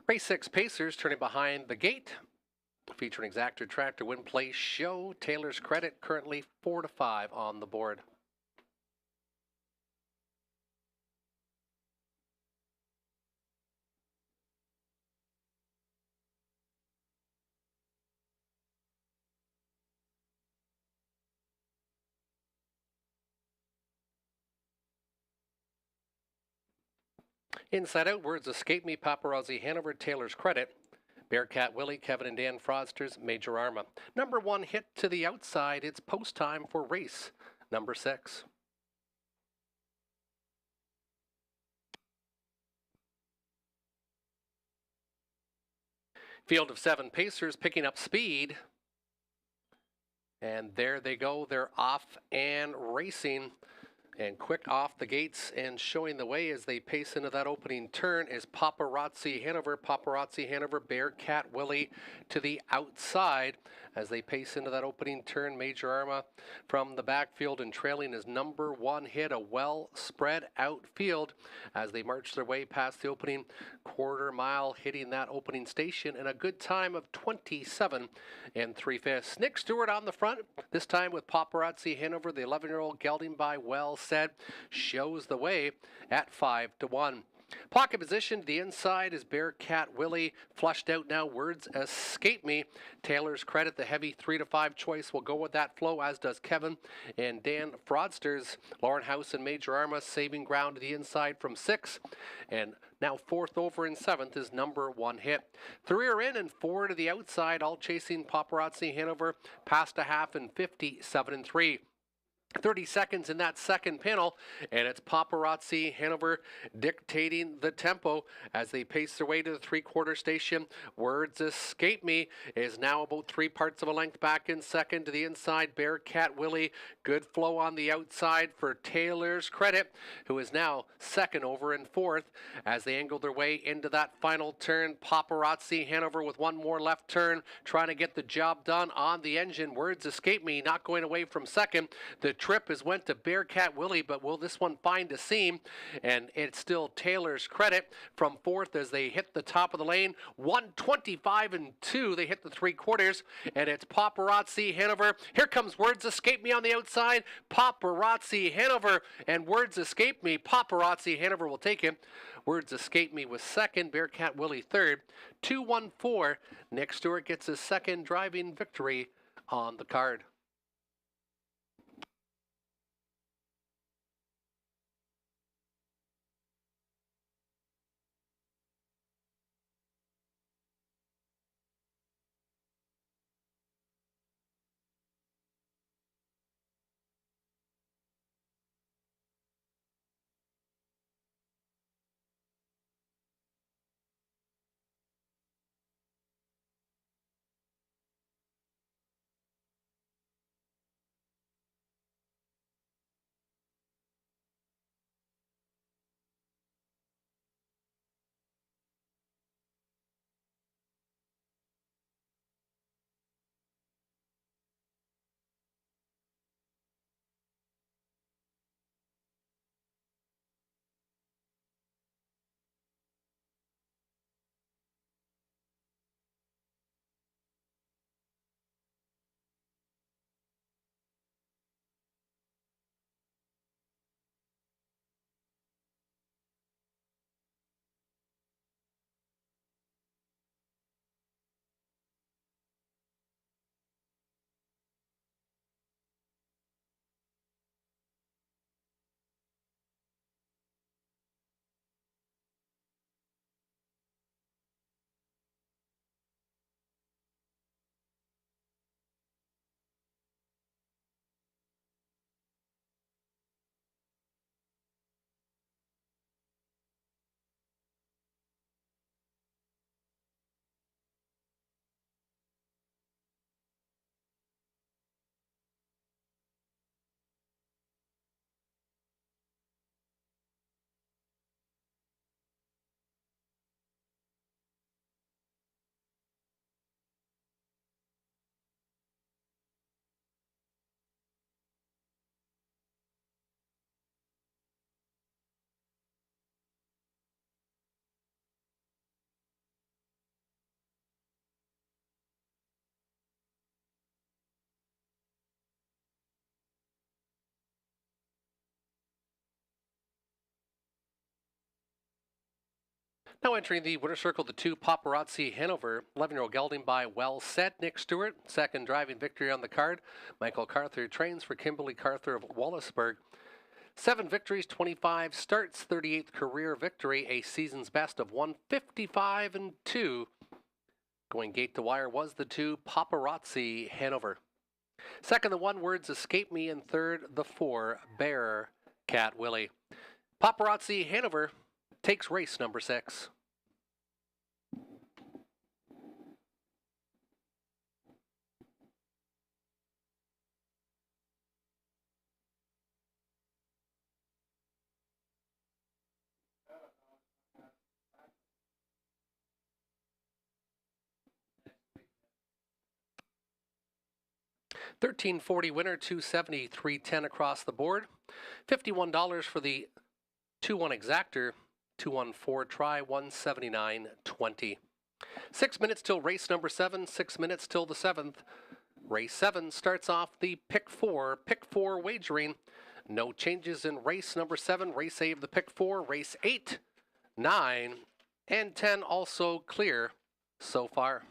Race 6 Pacers turning behind the gate. Featuring Exactor Tractor Win Place Show. Taylor's Credit currently 4-5 on the board. Inside Out, Words Escape Me, Paparazzi Hanover, Taylor's Credit. Bearcat Willie, Kevin and Dan Fraudsters, Major Arma. Number 1 hit to the outside. It's post time for race number 6. Field of 7 Pacers picking up speed. And there they go. They're off and racing. And quick off the gates and showing the way as they pace into that opening turn is Paparazzi Hanover. Paparazzi Hanover, Bearcat Willie to the outside as they pace into that opening turn. Major Arma from the backfield and trailing is number 1 hit, a well spread out field as they march their way past the opening quarter mile, hitting that opening station in a good time of 27 3/5. Nick Stewart on the front, this time with Paparazzi Hanover, the 11-year-old gelding by Well Said, shows the way at 5-1. Pocket position to the inside is Bearcat Willie. Flushed out now, Words Escape Me. Taylor's Credit, the heavy 3-5 choice, will go with that flow, as does Kevin and Dan Fraudsters. Lauren House and Major Arma saving ground to the inside from 6. And now 4th over in 7th is number 1 hit. 3 are in and 4 to the outside, all chasing Paparazzi Hanover past a half and 57-3. 30 seconds in that second panel, and it's Paparazzi Hanover dictating the tempo as they pace their way to the 3/4 station. Words Escape Me is now about 3 parts of a length back in second to the inside. Bearcat Willie, good flow on the outside for Taylor's Credit, who is now 2nd over in 4th as they angle their way into that final turn. Paparazzi Hanover with 1 more left turn, trying to get the job done on the engine. Words Escape Me not going away from 2nd. The trip has went to Bearcat Willie, but will this one find a seam? And it's still Taylor's Credit from 4th as they hit the top of the lane. 125-2. They hit the 3/4, and it's Paparazzi Hanover. Here comes Words Escape Me on the outside. Paparazzi Hanover and Words Escape Me. Paparazzi Hanover will take it. Words Escape Me was 2nd. Bearcat Willie 3rd. 2-1-4. Nick Stewart gets his 2nd driving victory on the card. Now entering the winner's circle, the 2 Paparazzi Hanover, 11-year-old gelding by Well Said, Nick Stewart. Second driving victory on the card. Michael Carther trains for Kimberly Carther of Wallaceburg. 7 victories, 25 starts, 38th career victory, a season's best of 155-2. Going gate to wire was the 2 Paparazzi Hanover. Second, the 1 Words Escape Me, and third, the 4 Bear Cat Willie. Paparazzi Hanover takes race number 6. $13.40 winner, $270, $310 across the board. $51 for the 2-1 exactor, 214 try, $179.20. 6 minutes till race number 7, 6 minutes till the 7th. Race 7 starts off the pick 4 wagering. No changes in race number 7. Race A of the pick 4, race 8, 9, and 10 also clear so far.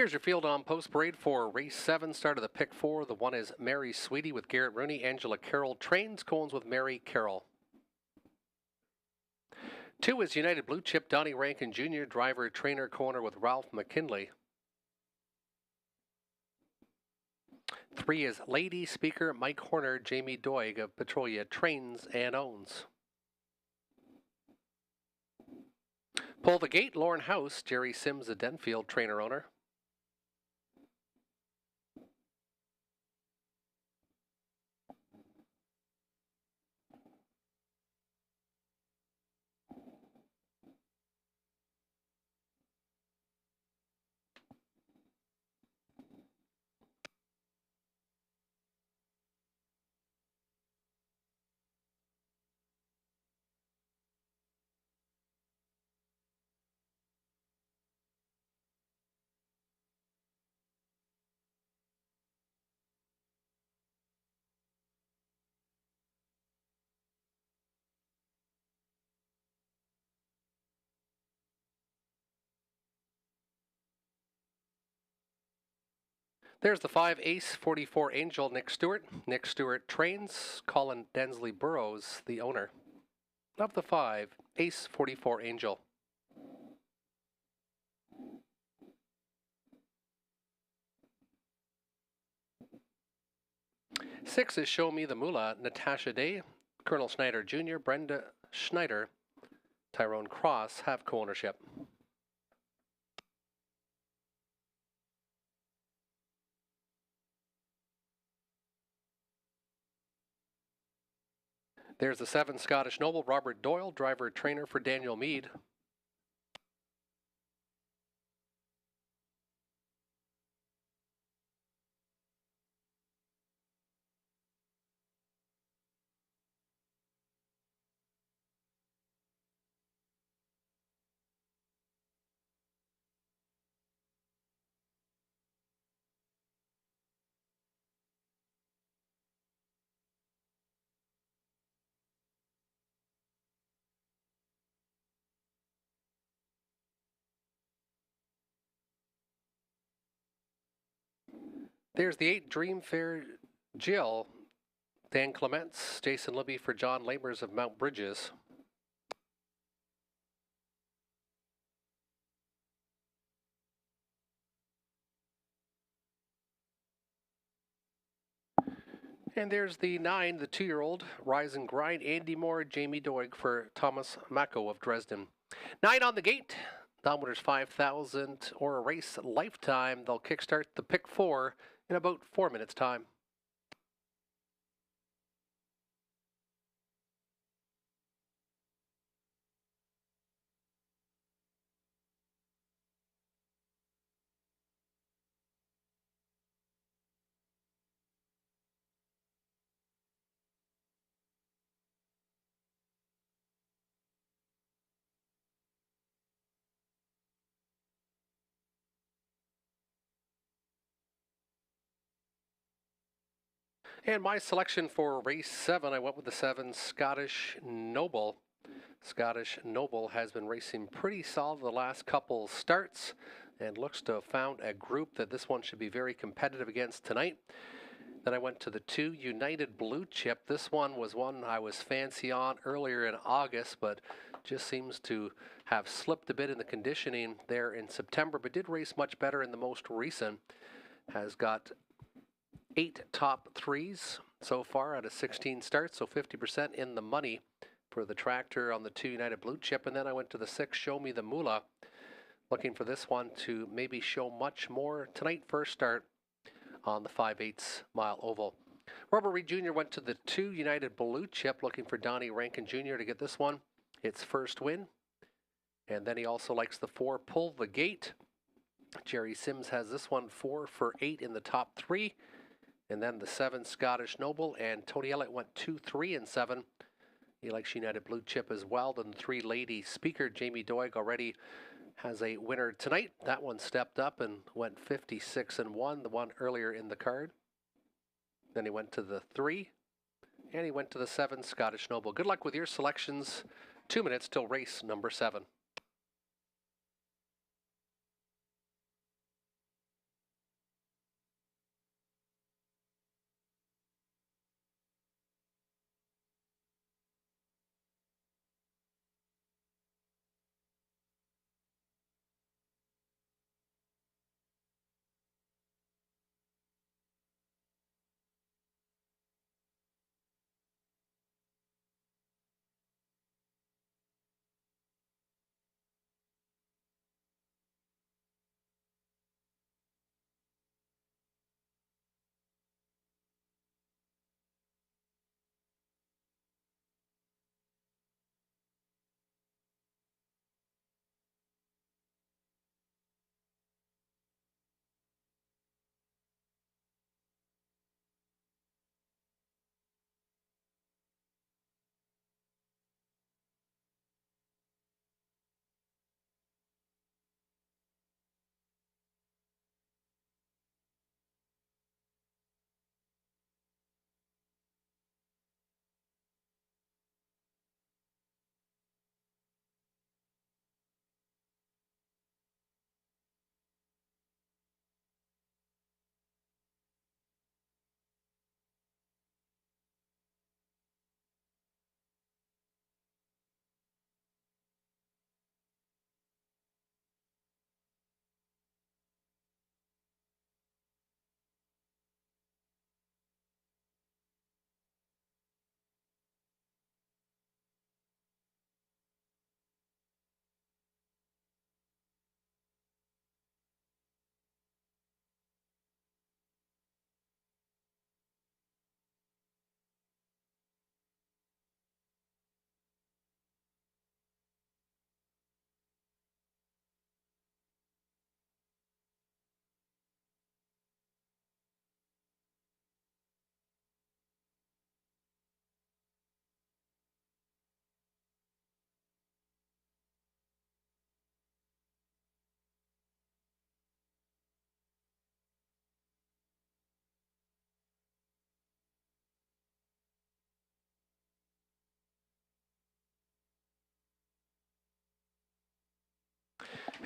Here's your field on post parade for race 7. Start of the pick 4. The 1 is Mary Sweetie with Garrett Rooney. Angela Carroll trains. Cones with Mary Carroll. 2 is United Blue Chip, Donnie Rankin Jr., driver, trainer, corner with Ralph McKinley. 3 is Lady Speaker, Mike Horner, Jamie Doig of Petrolia, trains and owns. Pull the Gate, Lauren House, Jerry Sims, the Denfield trainer owner. There's the 5, Ace 44 Angel, Nick Stewart. Nick Stewart trains. Colin Densley Burrows, the owner. Of the 5, Ace 44 Angel. 6 is Show Me the Moolah, Natasha Day. Colonel Schneider Jr., Brenda Schneider, Tyrone Cross have co-ownership. There's the 7, Scottish Noble, Robert Doyle, driver trainer for Daniel Meade. There's the 8, Dream Fair Jill, Dan Clements, Jason Libby for John Lamers of Mount Bridges. And there's the 9, the 2-year-old, Rise and Grind, Andy Moore, Jamie Doig for Thomas Mako of Dresden. 9 on the gate. Dominators 5,000 or a race lifetime. They'll kickstart the pick 4 in about 4 minutes' time. And my selection for race 7, I went with the 7, Scottish Noble. Scottish Noble has been racing pretty solid the last couple starts and looks to have found a group that this one should be very competitive against tonight. Then I went to the 2, United Blue Chip. This one was one I was fancy on earlier in August, but just seems to have slipped a bit in the conditioning there in September, but did race much better in the most recent. Has got 8 top 3s so far out of 16 starts, so 50% in the money for the tractor on the 2 United Blue Chip. And then I went to the 6, Show Me the Moolah, looking for this one to maybe show much more tonight. First start on the 5/8 mile oval. Robert Reed Jr. went to the 2 United Blue Chip, looking for Donnie Rankin Jr. to get this one its first win. And then he also likes the 4, Pull the Gate. Jerry Sims has this one 4 for 8 in the top 3. And then the 7, Scottish Noble, and Tony Elliott went 2, 3, and 7. He likes United Blue Chip as well. Then the 3, Lady Speaker, Jamie Doig already has a winner tonight. That one stepped up and went 56 and 1, the one earlier in the card. Then he went to the 3, and he went to the 7, Scottish Noble. Good luck with your selections. 2 minutes till race number 7.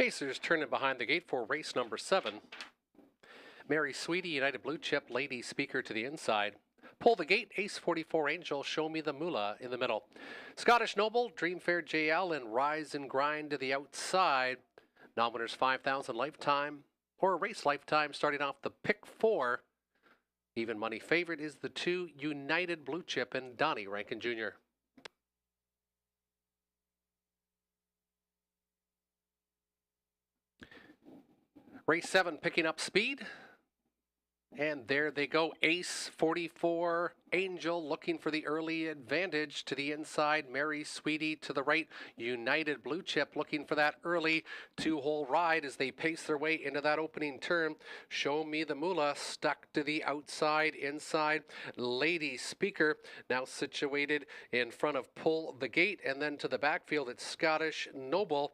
Pacers turning behind the gate for race number 7. Mary Sweetie, United Blue Chip, Lady Speaker to the inside. Pull the Gate, Ace 44 Angel, Show Me the Moolah in the middle. Scottish Noble, Dreamfair JL, and Rise and Grind to the outside. Non-winners 5,000 lifetime, or a race lifetime starting off the pick 4. Even money favorite is the 2 United Blue Chip and Donnie Rankin Jr. Race 7 picking up speed. And there they go, Ace 44, Angel looking for the early advantage to the inside, Mary Sweetie to the right, United Blue Chip looking for that early 2-hole ride as they pace their way into that opening turn. Show Me the Moolah stuck to the outside, inside, Lady Speaker now situated in front of Pull the Gate, and then to the backfield it's Scottish Noble.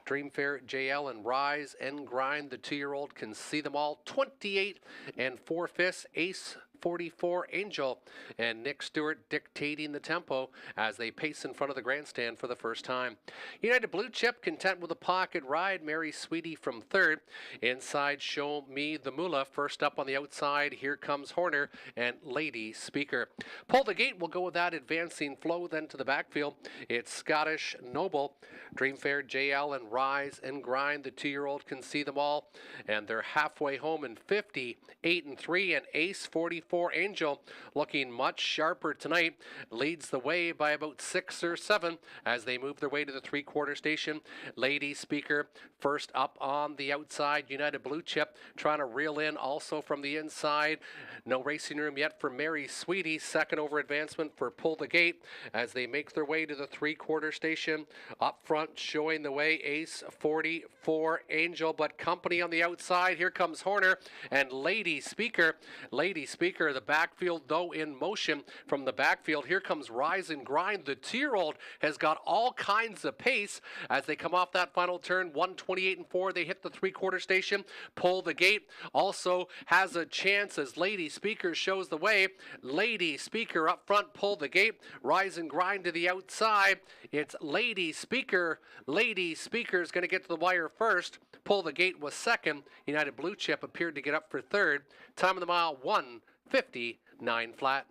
Dreamfair JL and Rise and Grind, the 2-year-old can see them all. 28 and 4/5, Ace 44 Angel and Nick Stewart dictating the tempo as they pace in front of the grandstand for the first time. United Blue Chip content with a pocket ride. Mary Sweetie from third. Inside Show Me the Moolah. First up on the outside, here comes Horner and Lady Speaker. Pull the Gate will go with that advancing flow. Then to the backfield, it's Scottish Noble. Dreamfair JL and Rise and Grind. The 2-year-old can see them all. And they're halfway home in 58 and 3. And Ace 44 Angel looking much sharper tonight. Leads the way by about 6 or 7 as they move their way to the 3-quarter station. Lady Speaker first up on the outside. United Blue Chip trying to reel in also from the inside. No racing room yet for Mary Sweetie. Second over advancement for Pull the Gate as they make their way to the 3-quarter station. Up front showing the way Ace 44 Angel, but company on the outside. Here comes Horner and Lady Speaker. Lady Speaker, the backfield though in motion from the backfield. Here comes Rise and Grind. The 2-year-old has got all kinds of pace as they come off that final turn. 128 and 4. They hit the 3-quarter station. Pull the Gate also has a chance as Lady Speaker shows the way. Lady Speaker up front. Pull the Gate. Rise and Grind to the outside. It's Lady Speaker. Lady Speaker is going to get to the wire first. Pull the Gate was second. United Blue Chip appeared to get up for third. Time of the mile 1:59 flat.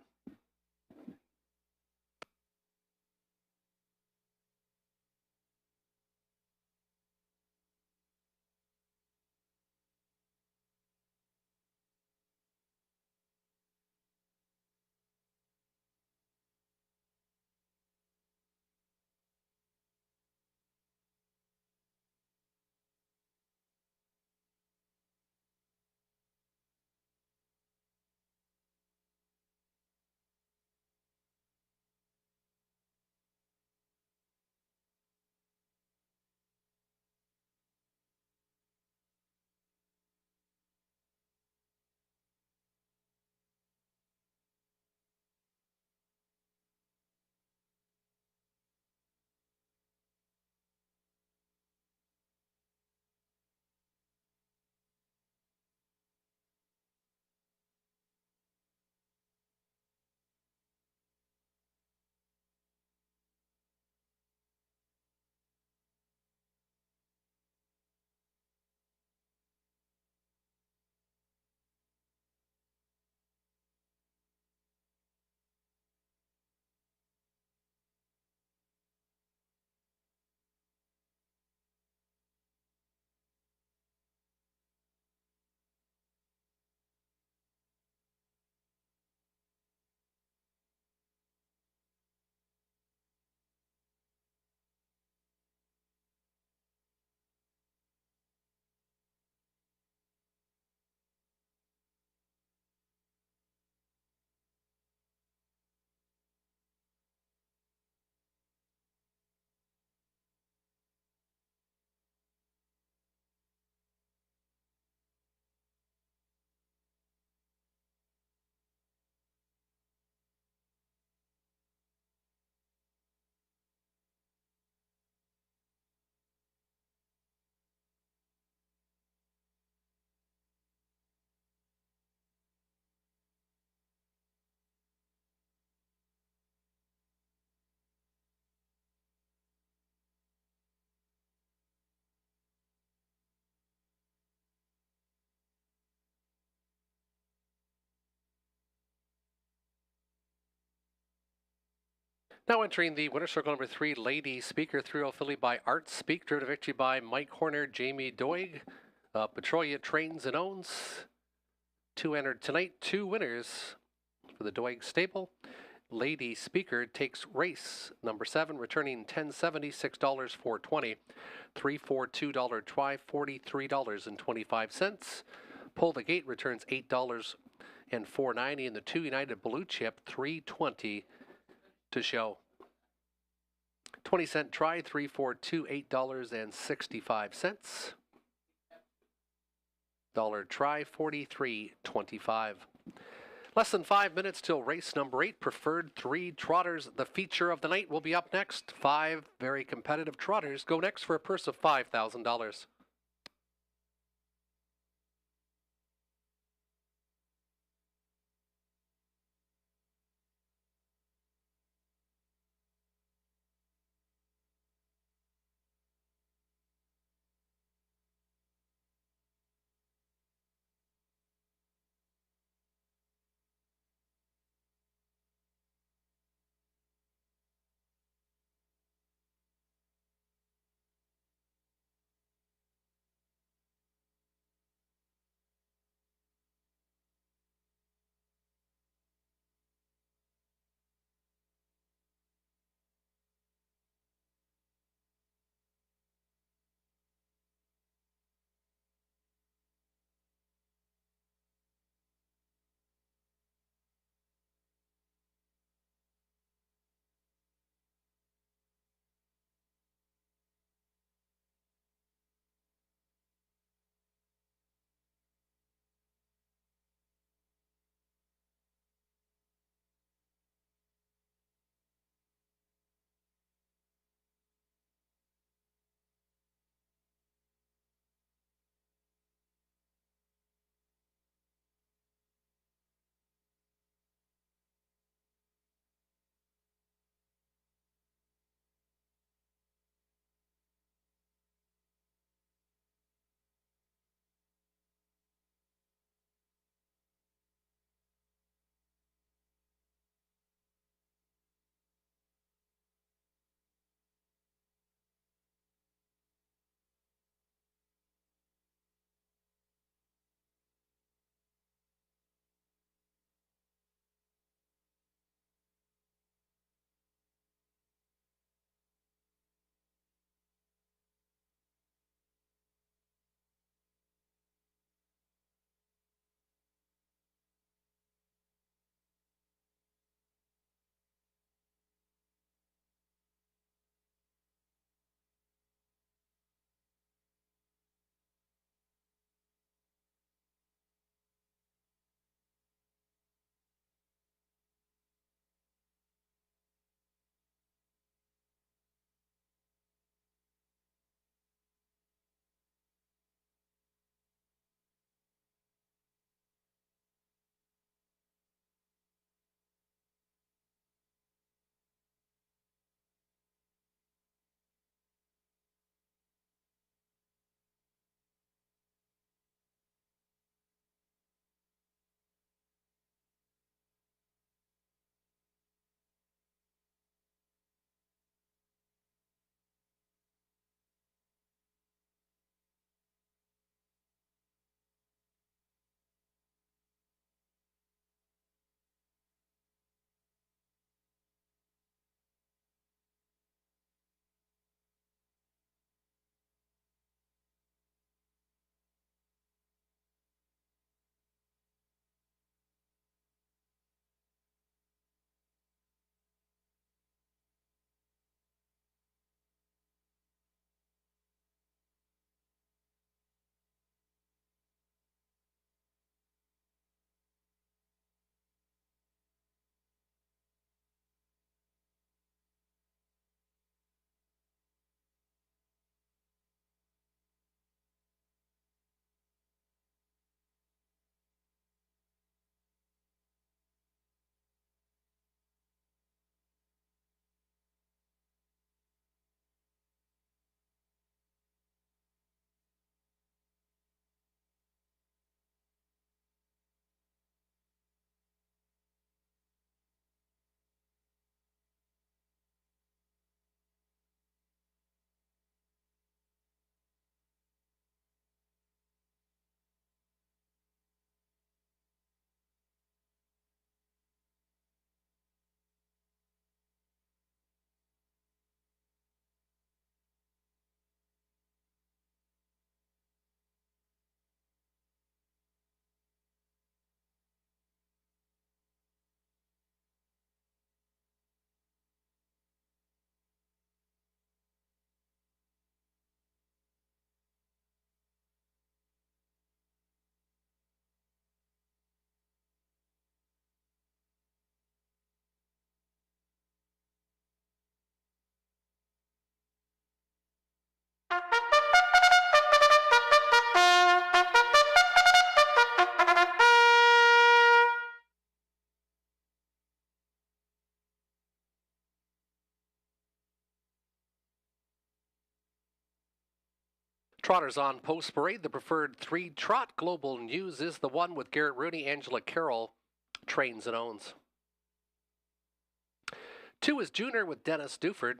Now entering the winner circle number 3, Lady Speaker, 3-0 filly by Art Speak, driven to victory by Mike Horner, Jamie Doig. Petrolia trains and owns. 2 entered tonight, 2 winners for the Doig stable. Lady Speaker takes race number 7, returning $10.70, $6 for 20. $342 try, $43.25. Pull the Gate returns $8 and $4.90, and the 2 United Blue Chip $3.20 to show. 20-cent try, $342, $8.65. Dollar try, $43.25. Less than 5 minutes till race number 8. Preferred 3 trotters. The feature of the night will be up next. 5 very competitive trotters go next for a purse of $5,000. Trotters on Post Parade, the preferred 3 trot. Global News is the one with Garrett Rooney. Angela Carroll trains and owns. 2 is Junior with Dennis Duford.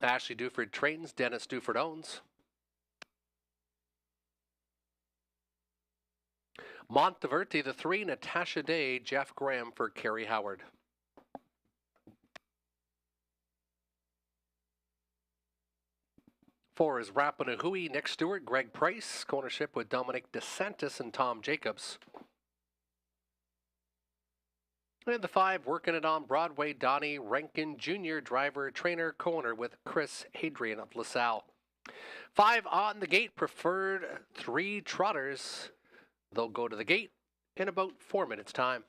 Ashley Duford trains, Dennis Duford owns. Monteverde, the 3, Natasha Day, Jeff Graham for Kerry Howard. Four is Rapanahui, Nick Stewart, Greg Price, ownership with Dominic DeSantis and Tom Jacobs. And the 5, working it on Broadway, Donnie Rankin Jr., driver, trainer, co-owner with Chris Hadrian of LaSalle. 5 on the gate, preferred 3 trotters. They'll go to the gate in about 4 minutes' time.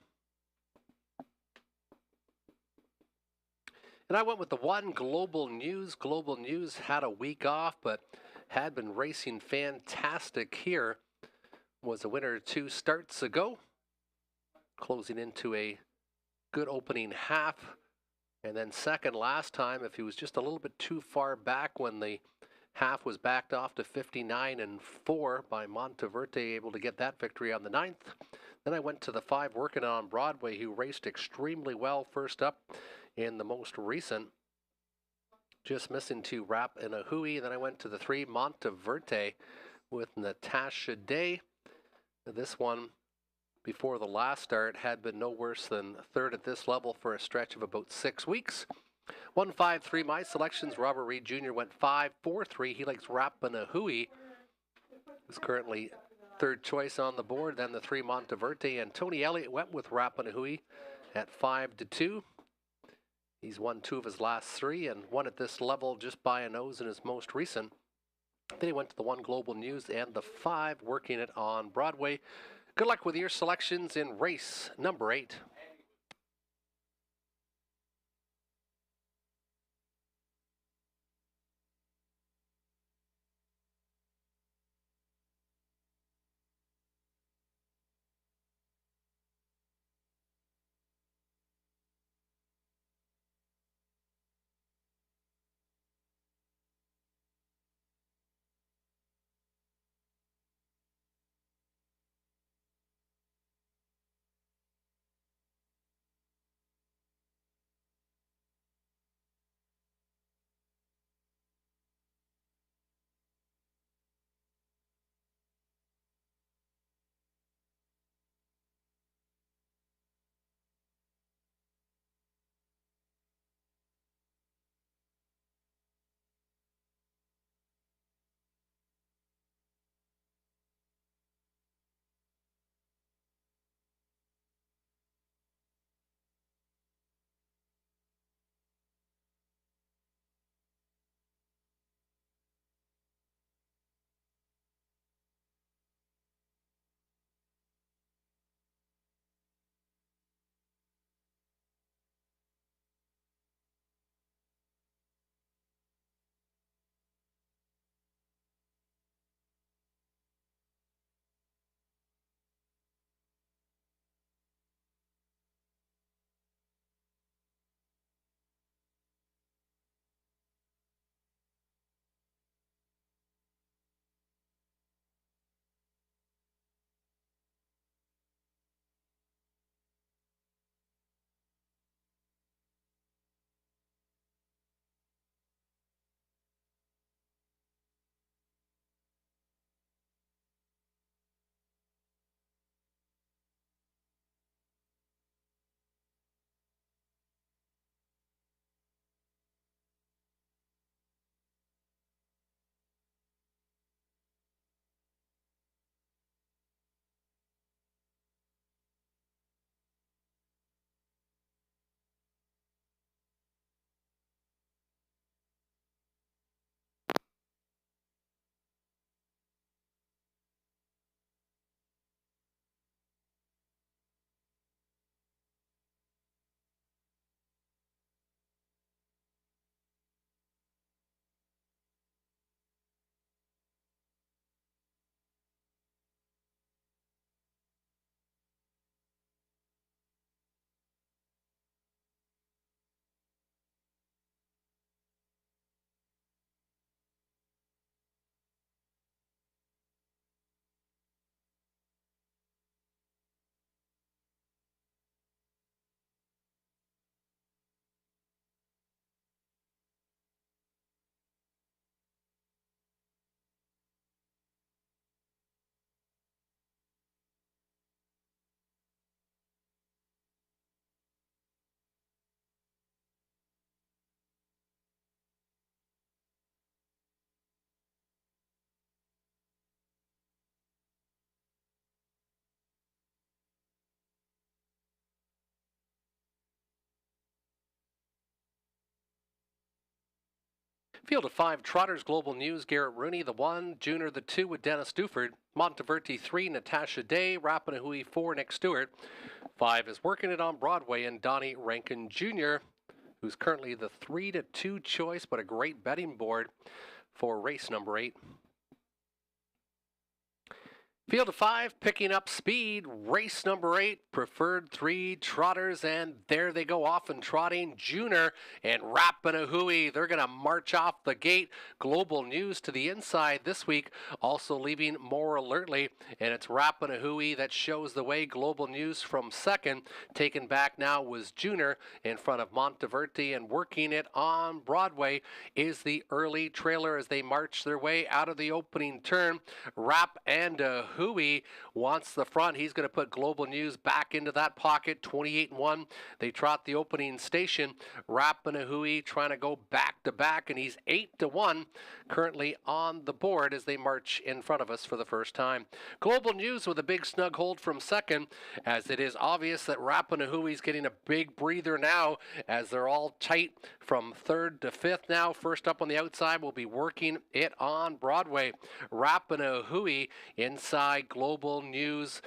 And I went with the 1, Global News. Global News had a week off, but had been racing fantastic here. Was a winner 2 starts ago, closing into a good opening half. And then second last time, if he was just a little bit too far back when the half was backed off to 59-4 by Monteverde, able to get that victory on the 9th. Then I went to the 5, working on Broadway, who raced extremely well first up in the most recent. Just missing 2, Rap and a Hui. Then I went to the 3, Monteverde with Natasha Day. This one, before the last start, had been no worse than third at this level for a stretch of about 6 weeks. 1, 5, 3, my selections. Robert Reed Jr. went 5, 4, 3. He likes Rapanahui, who's currently third choice on the board. Then the 3, Monteverde, and Tony Elliott went with Rapanahui at 5-2. He's won 2 of his last 3 and won at this level just by a nose in his most recent. Then he went to the 1, Global News, and the 5, working it on Broadway. Good luck with your selections in race number 8. Field of 5 Trotters Global News, Garrett Rooney, the 1, Junior the 2 with Dennis Duford, Monteverde 3, Natasha Day, Rapanahui 4, Nick Stewart. 5 is Working It on Broadway, and Donnie Rankin Jr., who's currently the 3-2 choice, but a great betting board for race number 8. Field of 5, picking up speed, race number 8, preferred 3 Trotters, and there they go off and trotting. Junior and Rapanahui, they're going to march off the gate. Global News to the inside this week, also leaving more alertly, and it's Rapanahui that shows the way. Global News from second, taken back now was Junior in front of Monteverde, and Working It on Broadway is the early trailer as they march their way out of the opening turn. Rapanahui wants the front. He's going to put Global News back into that pocket. 28-1. They trot the opening station. Rapanahui trying to go back to back, and he's 8-1 currently on the board as they march in front of us for the first time. Global News with a big snug hold from second, as it is obvious that Rapanahui's getting a big breather now as they're all tight from third to fifth now. First up on the outside will be Working It on Broadway. Rapanahui inside Global News,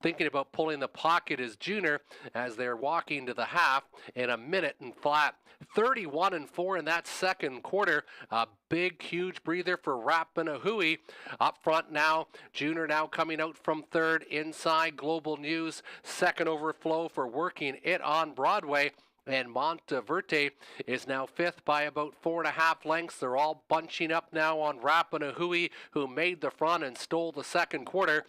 thinking about pulling the pocket is Junior as they're walking to the half in a minute and flat. 31-4 in that second quarter. A big, huge breather for Rapanahui. Up front now, Junior now coming out from third inside Global News. Second overflow for Working It on Broadway. And Monteverde is now fifth by about 4.5 lengths. They're all bunching up now on Rapanahui, who made the front and stole the second quarter.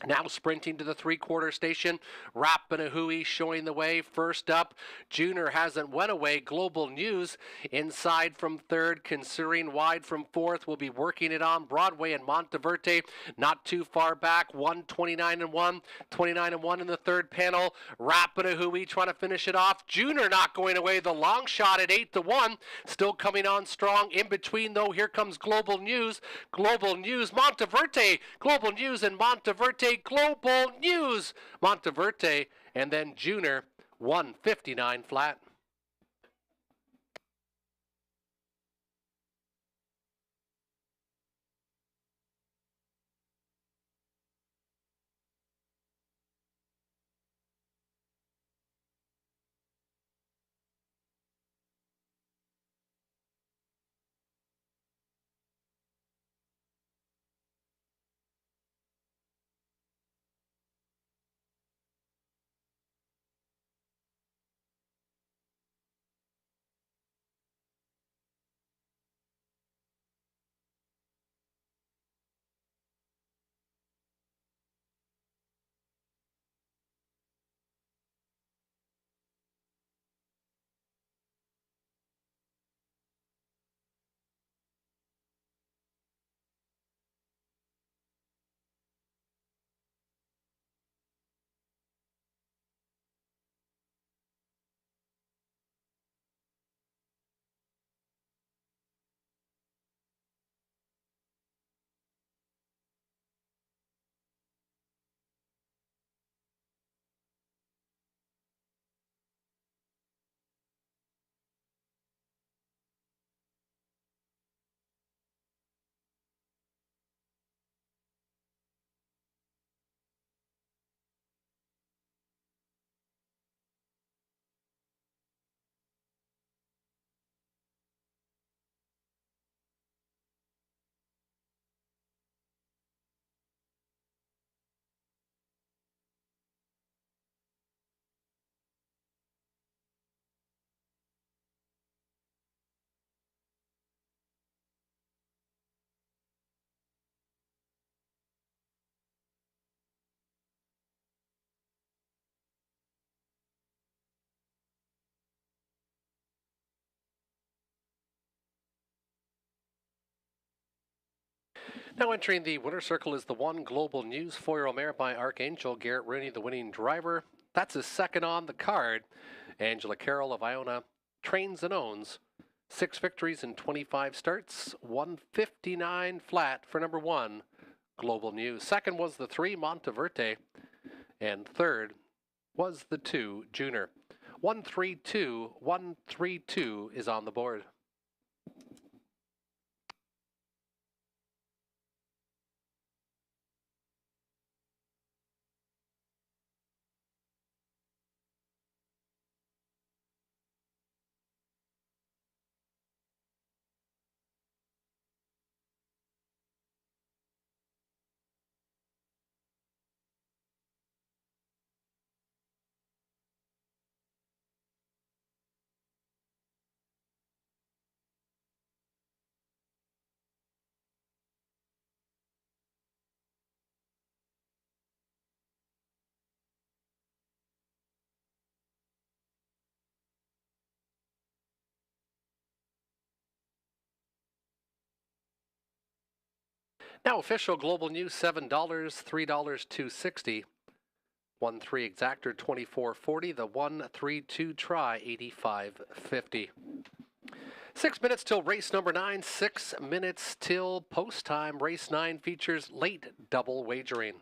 Now sprinting to the three-quarter station, Rapanahui showing the way. First up, Junior hasn't went away. Global News inside from third, considering wide from fourth. Will be Working It on Broadway, and Monteverde not too far back. 129-1, 29-1 in the third panel. Rapanahui trying to finish it off. Junior not going away. The long shot at 8-1, still coming on strong. In between though, here comes Global News. Global News, Monteverde. Global News and Monteverde. Global News, Monteverde, and then Junior, 159 flat. Now entering the winner's circle is the 1 Global News 4-year-old mare by Archangel. Garrett Rooney, the winning driver. That's his second on the card. Angela Carroll of Iona trains and owns 6 victories in 25 starts, 159 flat for number 1 Global News. Second was the 3 Monteverde, and third was the 2 Junior. 132 is on the board. Now, official global news $7, $3 260. 1-3 exactor 24.40. The 1-3-2 try 85.50. 6 minutes till race number 9. 6 minutes till post time. Race 9 features late double wagering.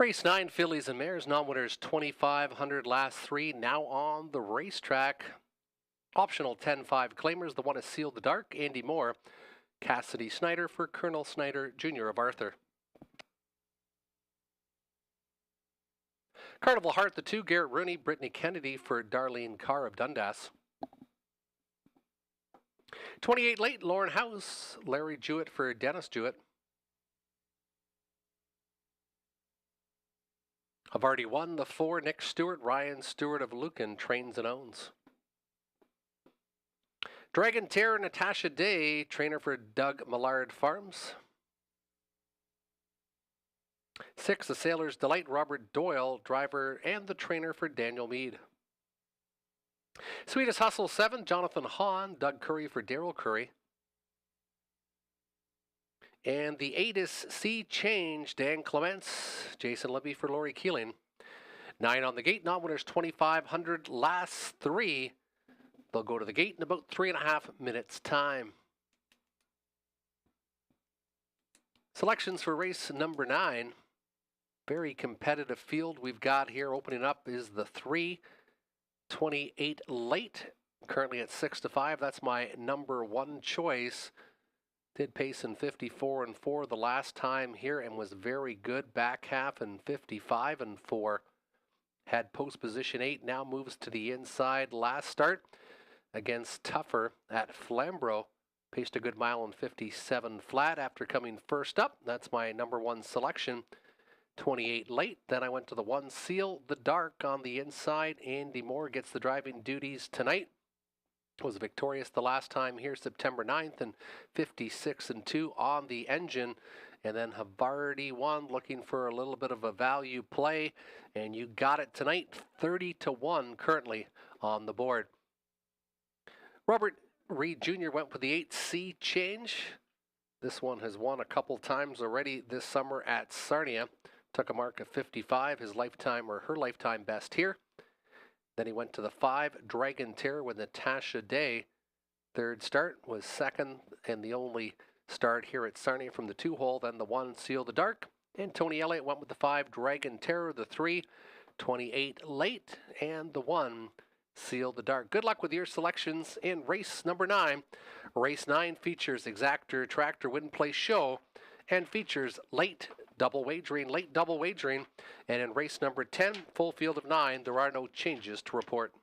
Race 9, fillies and mares, non-winners 2,500, last 3, now on the racetrack. Optional 10-5 claimers, the one is Seal the Dark, Andy Moore, Cassidy Snyder for Colonel Snyder, Jr. of Arthur. Carnival Heart, the 2, Garrett Rooney, Brittany Kennedy for Darlene Carr of Dundas. 28 late, Lauren House, Larry Jewett for Dennis Jewett. I've already won the 4, Nick Stewart, Ryan Stewart of Lucan, trains and owns. Dragon Terror, Natasha Day, trainer for Doug Millard Farms. 6, The Sailor's Delight, Robert Doyle, driver and the trainer for Daniel Meade. Sweetest Hustle 7, Jonathan Hahn, Doug Curry for Daryl Curry. And the 8 is Sea Change, Dan Clements, Jason Libby for Lori Keeling. 9 on the gate, non-winners 2,500, last 3. They'll go to the gate in about 3.5 minutes time. Selections for race number 9. Very competitive field we've got here. Opening up is the 3, 28 late, currently at 6-5. That's my number 1 choice. Did pace in 54 and 4 the last time here and was very good. Back half in 55 and 4. Had post position 8, now moves to the inside. Last start against Tougher at Flamborough. Paced a good mile in 57 flat after coming first up. That's my number 1 selection. 28 late. Then I went to the 1, Seal the Dark on the inside. Andy Moore gets the driving duties tonight. Was victorious the last time here, September 9th, and 56 and 2 on the engine. And then Havarti won, looking for a little bit of a value play, and you got it tonight, 30-1 currently on the board. Robert Reed Jr. went with the 8, Sea Change. This one has won a couple times already this summer at Sarnia. Took a mark of 55, his lifetime or her lifetime best here. Then he went to the 5, Dragon Terror with Natasha Day. Third start was second and the only start here at Sarnia from the 2 hole. Then the 1, Seal the Dark. And Tony Elliott went with the 5, Dragon Terror, the 3, 28 late, and the 1, Seal the Dark. Good luck with your selections in race number 9. Race 9 features Exactor Tractor Win Play Show and features late double wagering. And in race number 10, full field of 9, there are no changes to report.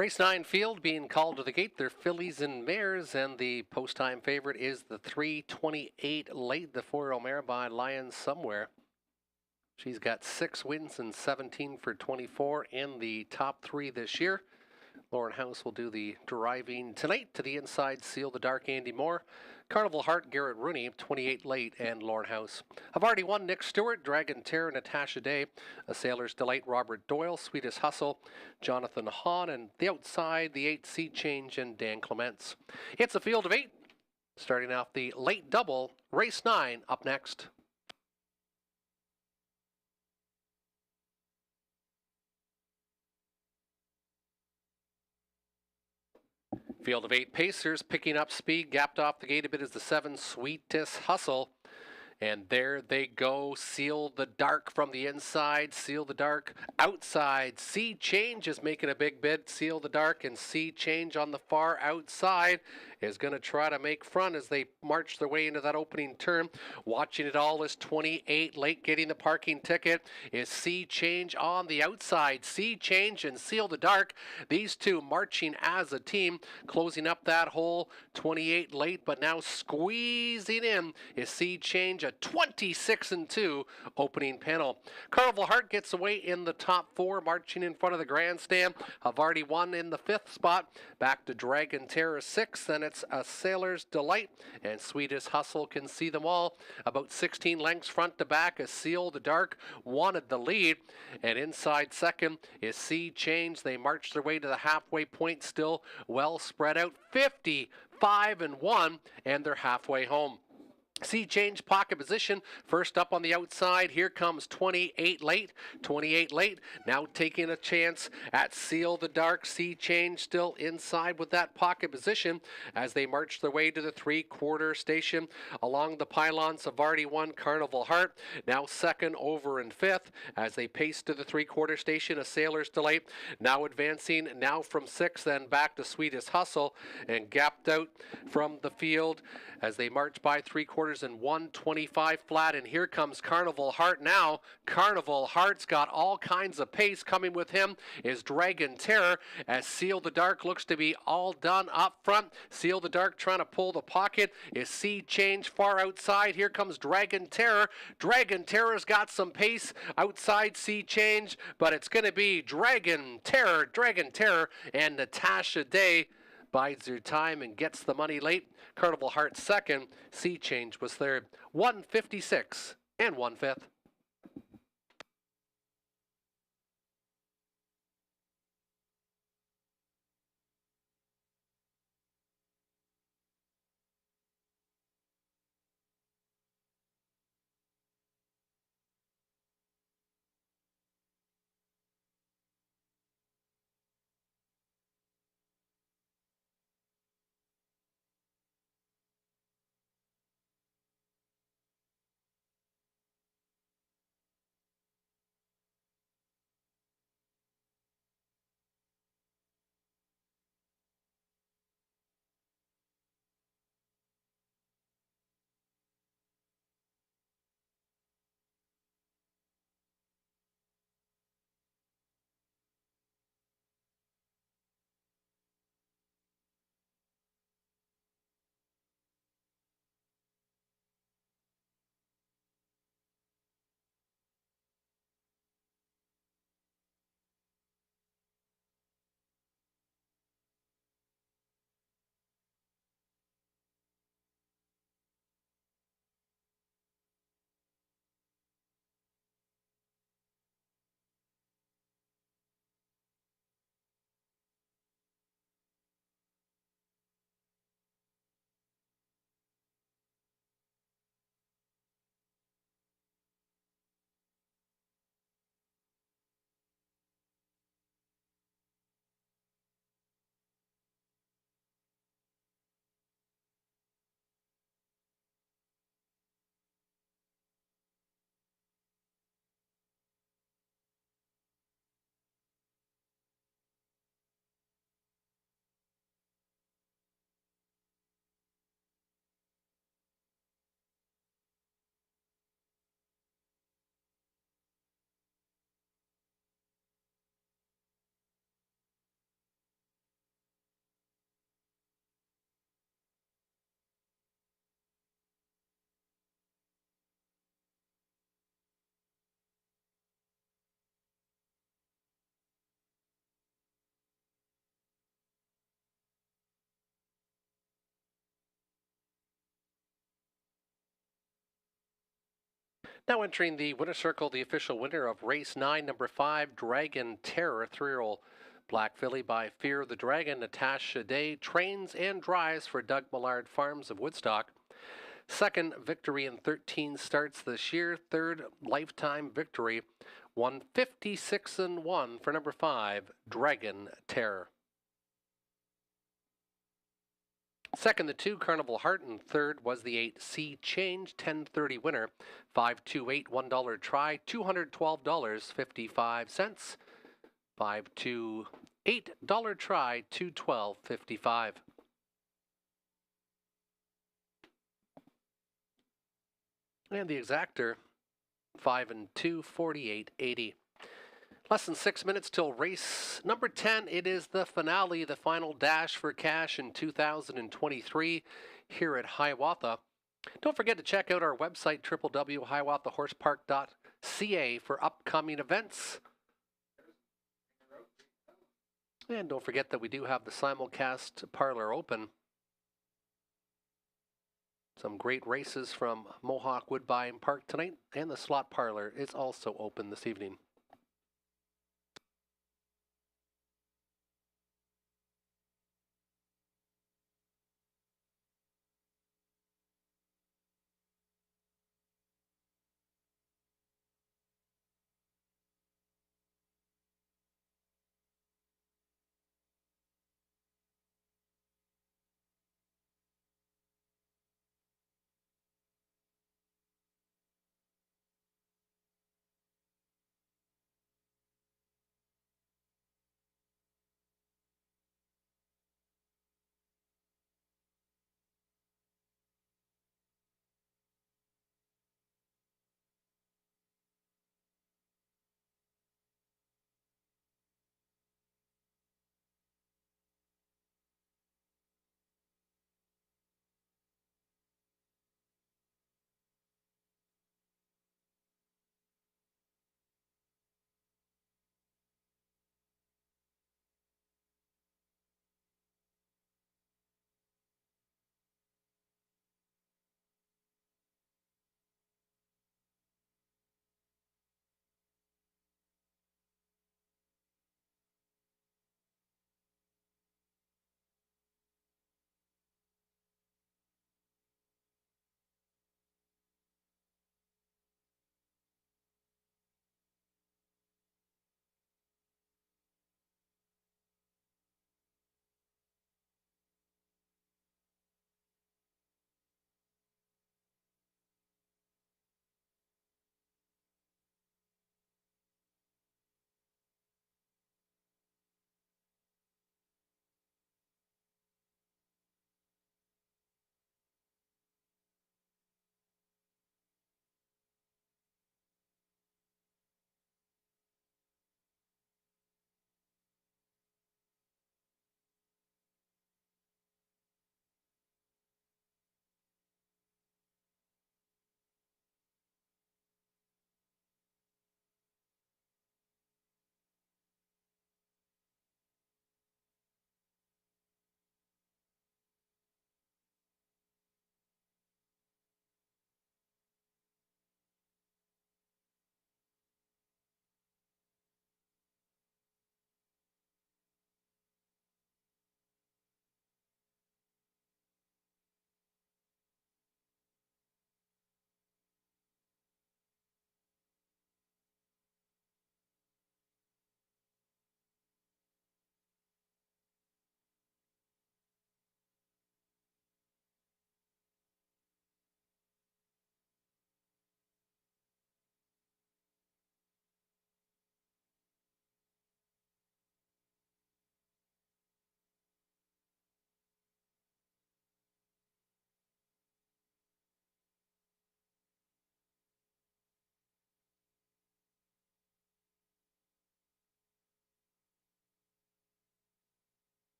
Race 9 field being called to the gate. They're fillies and mares, and the post time favorite is the 328 late, the 4-year-old mare by Lion Somewhere. She's got 6 wins and 17 for 24 in the top 3 this year. Lauren House will do the driving tonight. To the inside, Seal the Dark, Andy Moore. Carnival Heart, Garrett Rooney, 28 late, and Lauren House. I've already won Nick Stewart, Dragon Terror, Natasha Day, A Sailor's Delight, Robert Doyle, Sweetest Hustle, Jonathan Hahn, and the outside, the 8 Sea Change, and Dan Clements. It's a field of 8, starting off the late double, race 9, up next. Field of 8 pacers, picking up speed, gapped off the gate a bit as the 7 Sweetest Hustle. And there they go. Seal the Dark from the inside. Seal the Dark outside. Sea Change is making a big bid. Seal the Dark and Sea Change on the far outside is going to try to make front as they march their way into that opening turn. Watching it all is 28 late, getting the parking ticket, is Sea Change on the outside. Sea Change and Seal the Dark, these two marching as a team, closing up that hole. 28 late, but now squeezing in is Sea Change, a 26-2 opening panel. Carnival Heart gets away in the top 4, marching in front of the grandstand. Have already won in the 5th spot. Back to Dragon Terror 6th, and it's A Sailor's Delight, and Sweetest Hustle can see them all. About 16 lengths front to back as Seal the Dark wanted the lead, and inside second is Sea Change. They march their way to the halfway point, still well spread out, 55-1, and they're halfway home. Sea Change pocket position, first up on the outside. Here comes 28 late. 28 late, now taking a chance at Seal the Dark. Sea Change still inside with that pocket position as they march their way to the 3/4 station. Along the pylons have already won Carnival Heart, now second over in 5th as they pace to the 3/4 station. A Sailor's Delight now advancing, now from 6th, then back to Sweetest Hustle, and gapped out from the field as they march by 3/4 and 125 flat. And here comes Carnival Heart now. Carnival Heart's got all kinds of pace. Coming with him is Dragon Terror as Seal the Dark looks to be all done up front. Seal the Dark trying to pull the pocket is Sea Change far outside. Here comes Dragon Terror. Dragon Terror's got some pace outside Sea Change, but it's going to be Dragon Terror, and Natasha Day bides her time and gets the money late. Carnival Heart second, Sea Change was third. 156 and 1/5. Now entering the winner circle, the official winner of race 9, number 5, Dragon Terror, 3-year-old Black Filly by Fear the Dragon, Natasha Day, trains and drives for Doug Millard Farms of Woodstock. Second victory in 13 starts this year. Third lifetime victory, 156-1 for number 5, Dragon Terror. Second, the 2, Carnival Heart, and third was the 8, Sea Change, 1030 winner, 528, $1 try, $212.55. 528 $1 try, $212.55. And the exactor, 5 and 2, 48.80. Less than 6 minutes till race number 10. It is the finale, the final dash for cash in 2023 here at Hiawatha. Don't forget to check out our website, www.hiawathahorsepark.ca, for upcoming events. And don't forget that we do have the simulcast parlor open. Some great races from Mohawk Woodbine Park tonight, and the slot parlor is also open this evening.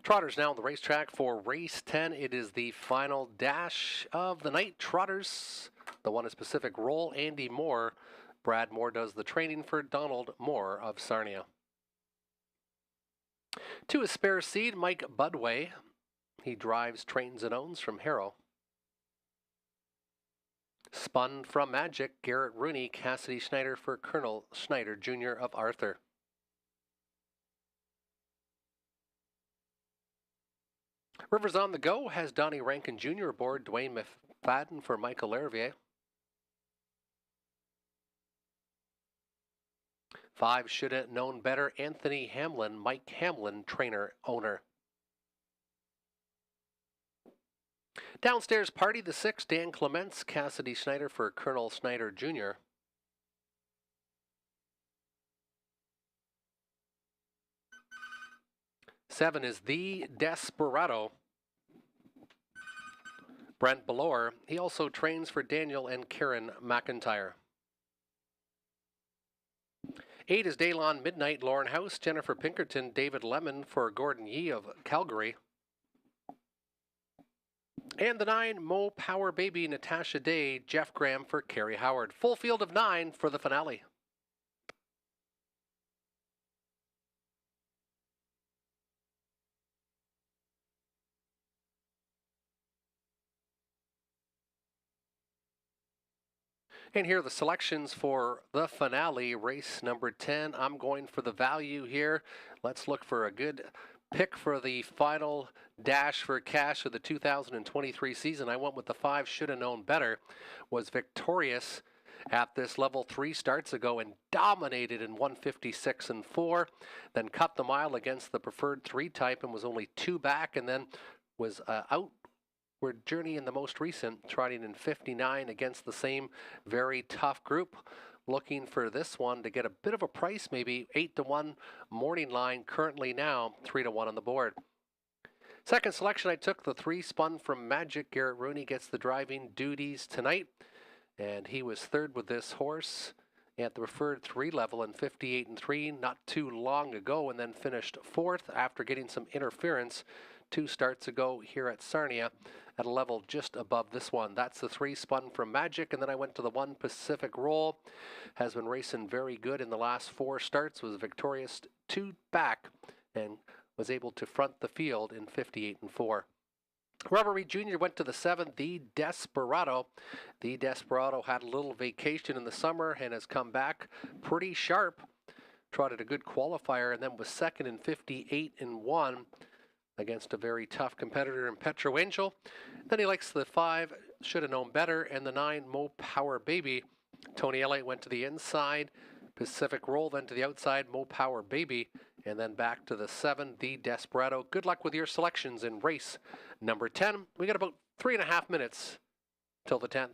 Trotters now on the racetrack for race 10. It is the final dash of the night. Trotters, the one is Pacific Roll, Andy Moore. Brad Moore does the training for Donald Moore of Sarnia. 2 is Spare Seed, Mike Budway. He drives, trains, and owns from Harrow. Spun from Magic, Garrett Rooney, Cassidy Schneider for Colonel Schneider Jr. of Arthur. Rivers on the Go has Donnie Rankin Jr. aboard, Dwayne McFadden for Michael Larivier. 5 should have known better, Anthony Hamlin, Mike Hamlin, trainer, owner. Downstairs Party, the 6, Dan Clements, Cassidy Schneider for Colonel Schneider Jr. Seven is The Desperado. Brent Belor. He also trains for Daniel and Karen McIntyre. 8 is Daylon Midnight, Lauren House, Jennifer Pinkerton, David Lemon for Gordon Yee of Calgary. And the 9, Mo Power Baby, Natasha Day, Jeff Graham for Kerry Howard. Full field of 9 for the finale. And here are the selections for the finale, race number 10. I'm going for the value here. Let's look for a good pick for the final dash for cash of the 2023 season. I went with the 5, should have known better, was victorious at this level 3 starts ago and dominated in 156 and 4, then cut the mile against the preferred 3 type and was only 2 back, and then was outward journey in the most recent, trotting in 59 against the same very tough group. Looking for this one to get a bit of a price, maybe 8-1 morning line, currently now 3-1 on the board. Second selection, I took the 3 spun from Magic. Garrett Rooney gets the driving duties tonight, and he was third with this horse at the preferred 3 level in 58 and 3 not too long ago, and then finished 4th after getting some interference 2 starts ago here at Sarnia at a level just above this one. That's the 3 spun from Magic, and then I went to the 1 Pacific Roll. Has been racing very good in the last 4 starts, was victorious 2 back, and was able to front the field in 58 and 4. Robert Reed Jr. went to the 7, The Desperado. The Desperado had a little vacation in the summer and has come back pretty sharp. Trotted a good qualifier and then was second in 58 and 1 against a very tough competitor in Petro Angel. Then he likes the 5, should have known better, and the 9, Mo Power Baby. Tony Elliott went to the inside, Pacific Roll then to the outside, Mo Power Baby, and then back to the 7, The Desperado. Good luck with your selections in race number 10. We got about 3.5 minutes till the 10th.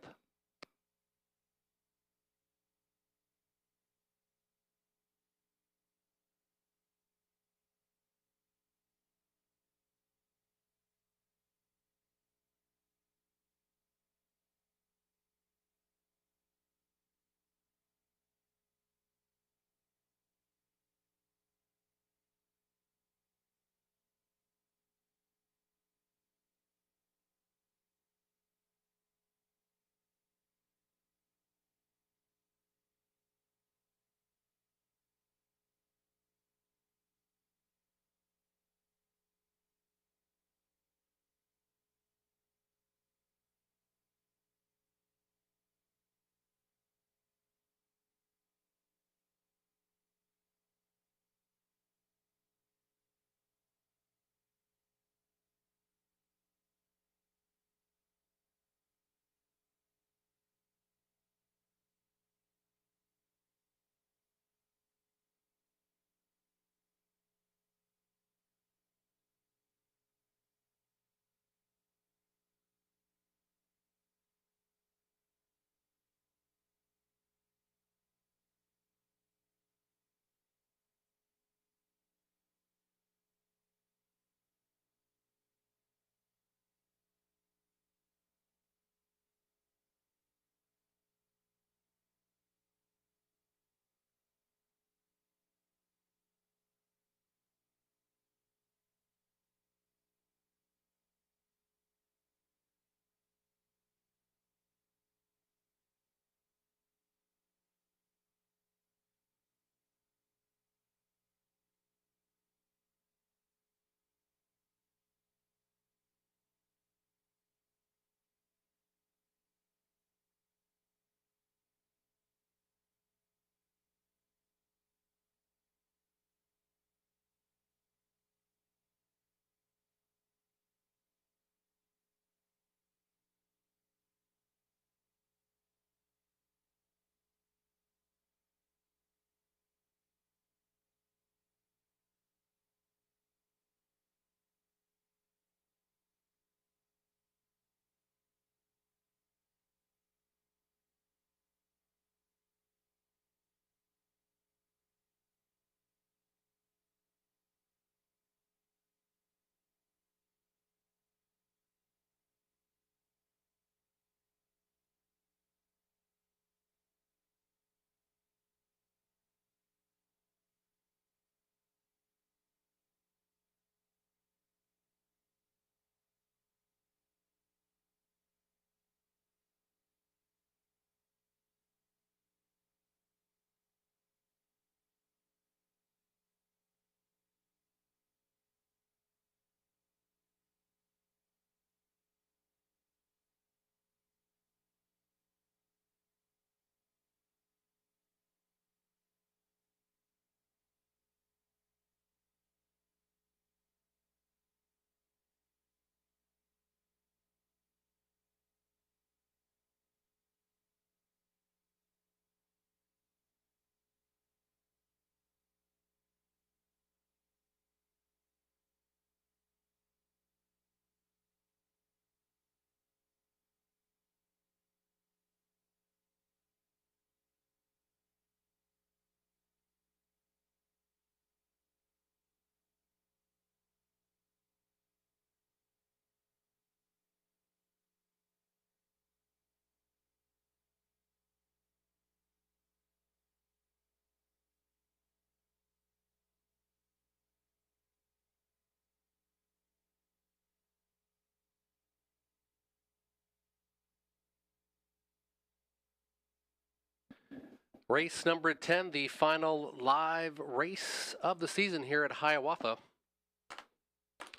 Race number 10, the final live race of the season here at Hiawatha.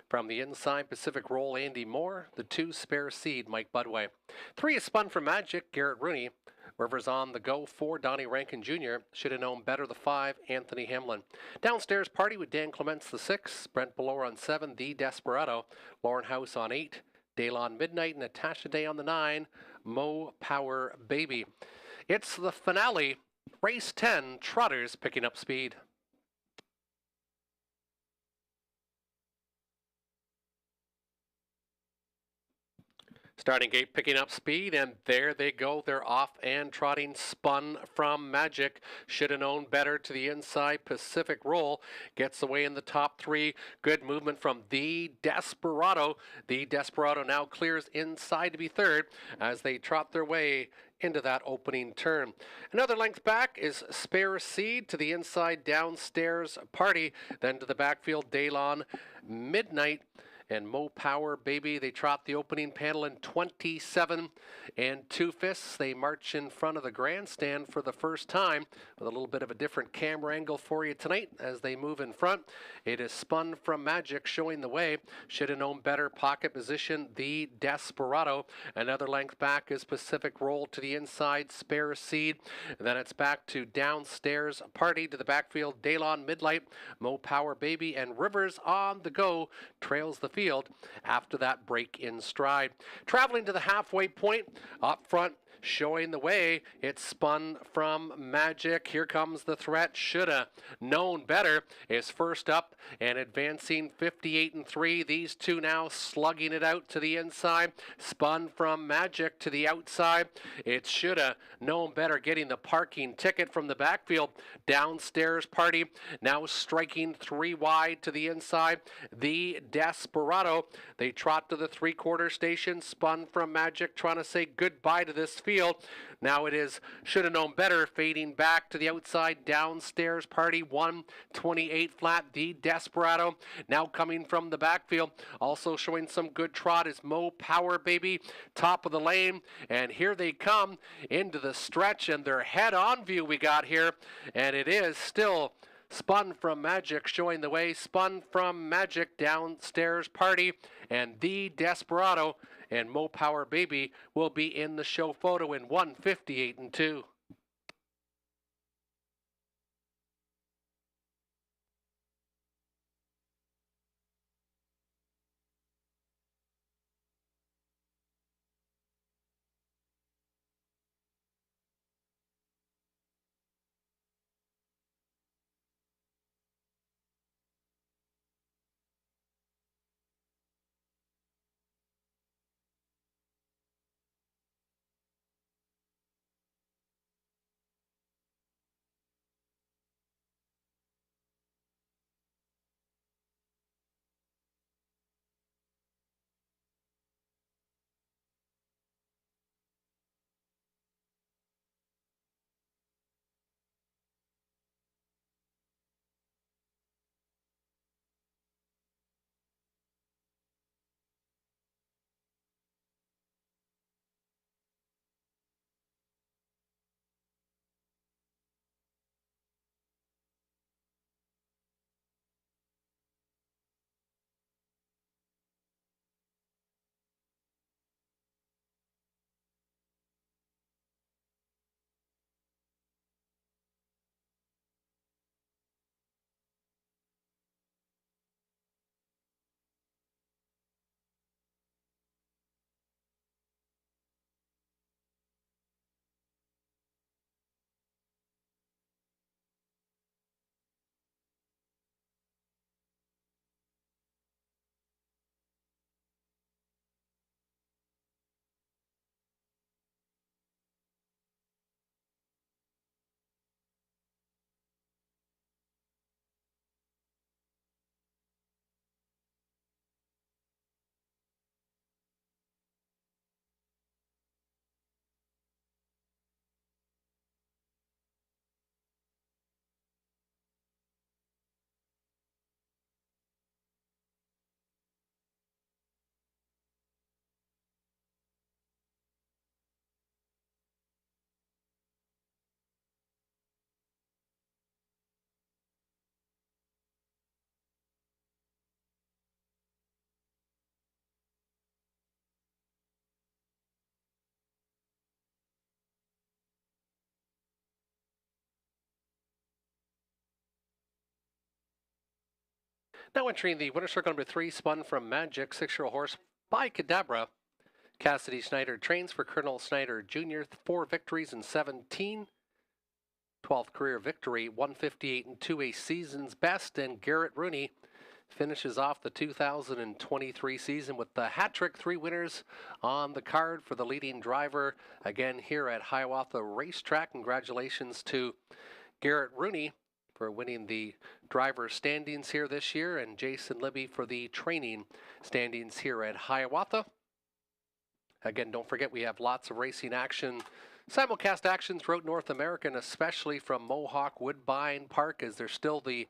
From the inside, Pacific Roll, Andy Moore. The 2, Spare Seed, Mike Budway. 3 is Spun for Magic, Garrett Rooney. Rivers on the go, 4, Donnie Rankin Jr. Should have known better, the 5, Anthony Hamlin. Downstairs Party with Dan Clements, the 6, Brent Belor on 7, The Desperado. Lauren House on 8, Daylon Midnight, Natasha Day on the 9, Mo Power Baby. It's the finale. Race 10, Trotters picking up speed. Starting gate picking up speed, and there they go. They're off and trotting. Spun from Magic. Should have known better to the inside. Pacific Roll gets away in the top 3. Good movement from The Desperado. The Desperado now clears inside to be 3rd as they trot their way into that opening turn. Another length back is Spare Seed to the inside. Downstairs Party. Then to the backfield, Daylon Midnight and Mo Power Baby. They trot the opening panel in 27 and 2/5. They march in front of the grandstand for the first time with a little bit of a different camera angle for you tonight as they move in front. It is Spun from Magic showing the way. Should have known better. Pocket position, The Desperado. Another length back is Pacific Roll to the inside. Spare Seed. And then it's back to Downstairs Party to the backfield. Daylon Midnight, Mo Power Baby, and Rivers on the go trails the field after that break in stride. Traveling to the halfway point, up front, showing the way, it's Spun from Magic. Here comes the threat. Shoulda known better is first up and advancing 58 and 3. These 2 now slugging it out to the inside. Spun from Magic to the outside. It shoulda known better, getting the parking ticket from the backfield. Downstairs Party now striking 3 wide to the inside. The Desperado. They trot to the 3/4 station. Spun from Magic trying to say goodbye to this field. Now it is Should have known better, fading back to the outside. Downstairs Party 1:28 flat. The Desperado now coming from the backfield, also showing some good trot is Mo Power Baby, top of the lane, and here they come into the stretch, and their head-on view we got here, and it is still Spun from Magic showing the way. Spun from Magic, Downstairs Party, and The Desperado and Mo Power Baby will be in the show photo in 1:58 and 2. Now entering the winner circle number 3, spun from Magic, 6-year-old horse by Cadabra. Cassidy Snyder trains for Colonel Snyder Jr., 4 victories in 17. 12th career victory, 158 and 2, a season's best, and Garrett Rooney finishes off the 2023 season with the hat trick, 3 winners on the card for the leading driver again here at Hiawatha Racetrack. Congratulations to Garrett Rooney for winning the driver standings here this year, and Jason Libby for the training standings here at Hiawatha. Again, don't forget we have lots of racing action, simulcast action throughout North America, and especially from Mohawk Woodbine Park, as there's still the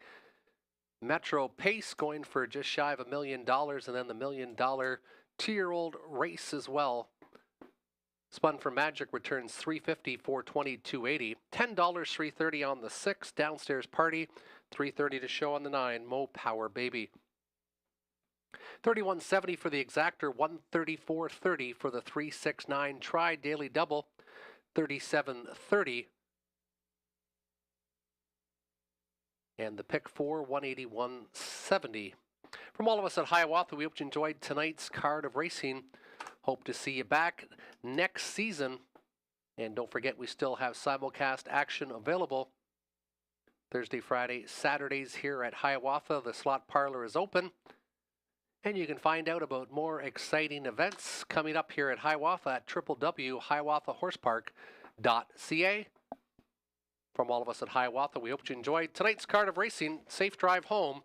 Metro Pace going for just shy of $1 million, and then the $1 million 2-year-old race as well. Spun for Magic returns $350, $420, $280, $10, $330 on the 6. Downstairs Party, $330 to show on the 9. Mo Power Baby. $31.70 for the Exactor, $134.30 for the 369 Tri Daily Double, $37.30. And the pick 4, $181.70. From all of us at Hiawatha, we hope you enjoyed tonight's card of racing. Hope to see you back next season. And don't forget, we still have simulcast action available Thursday, Friday, Saturdays here at Hiawatha. The slot parlor is open. And you can find out about more exciting events coming up here at Hiawatha at www.hiawathahorsepark.ca. From all of us at Hiawatha, we hope you enjoyed tonight's card of racing. Safe drive home.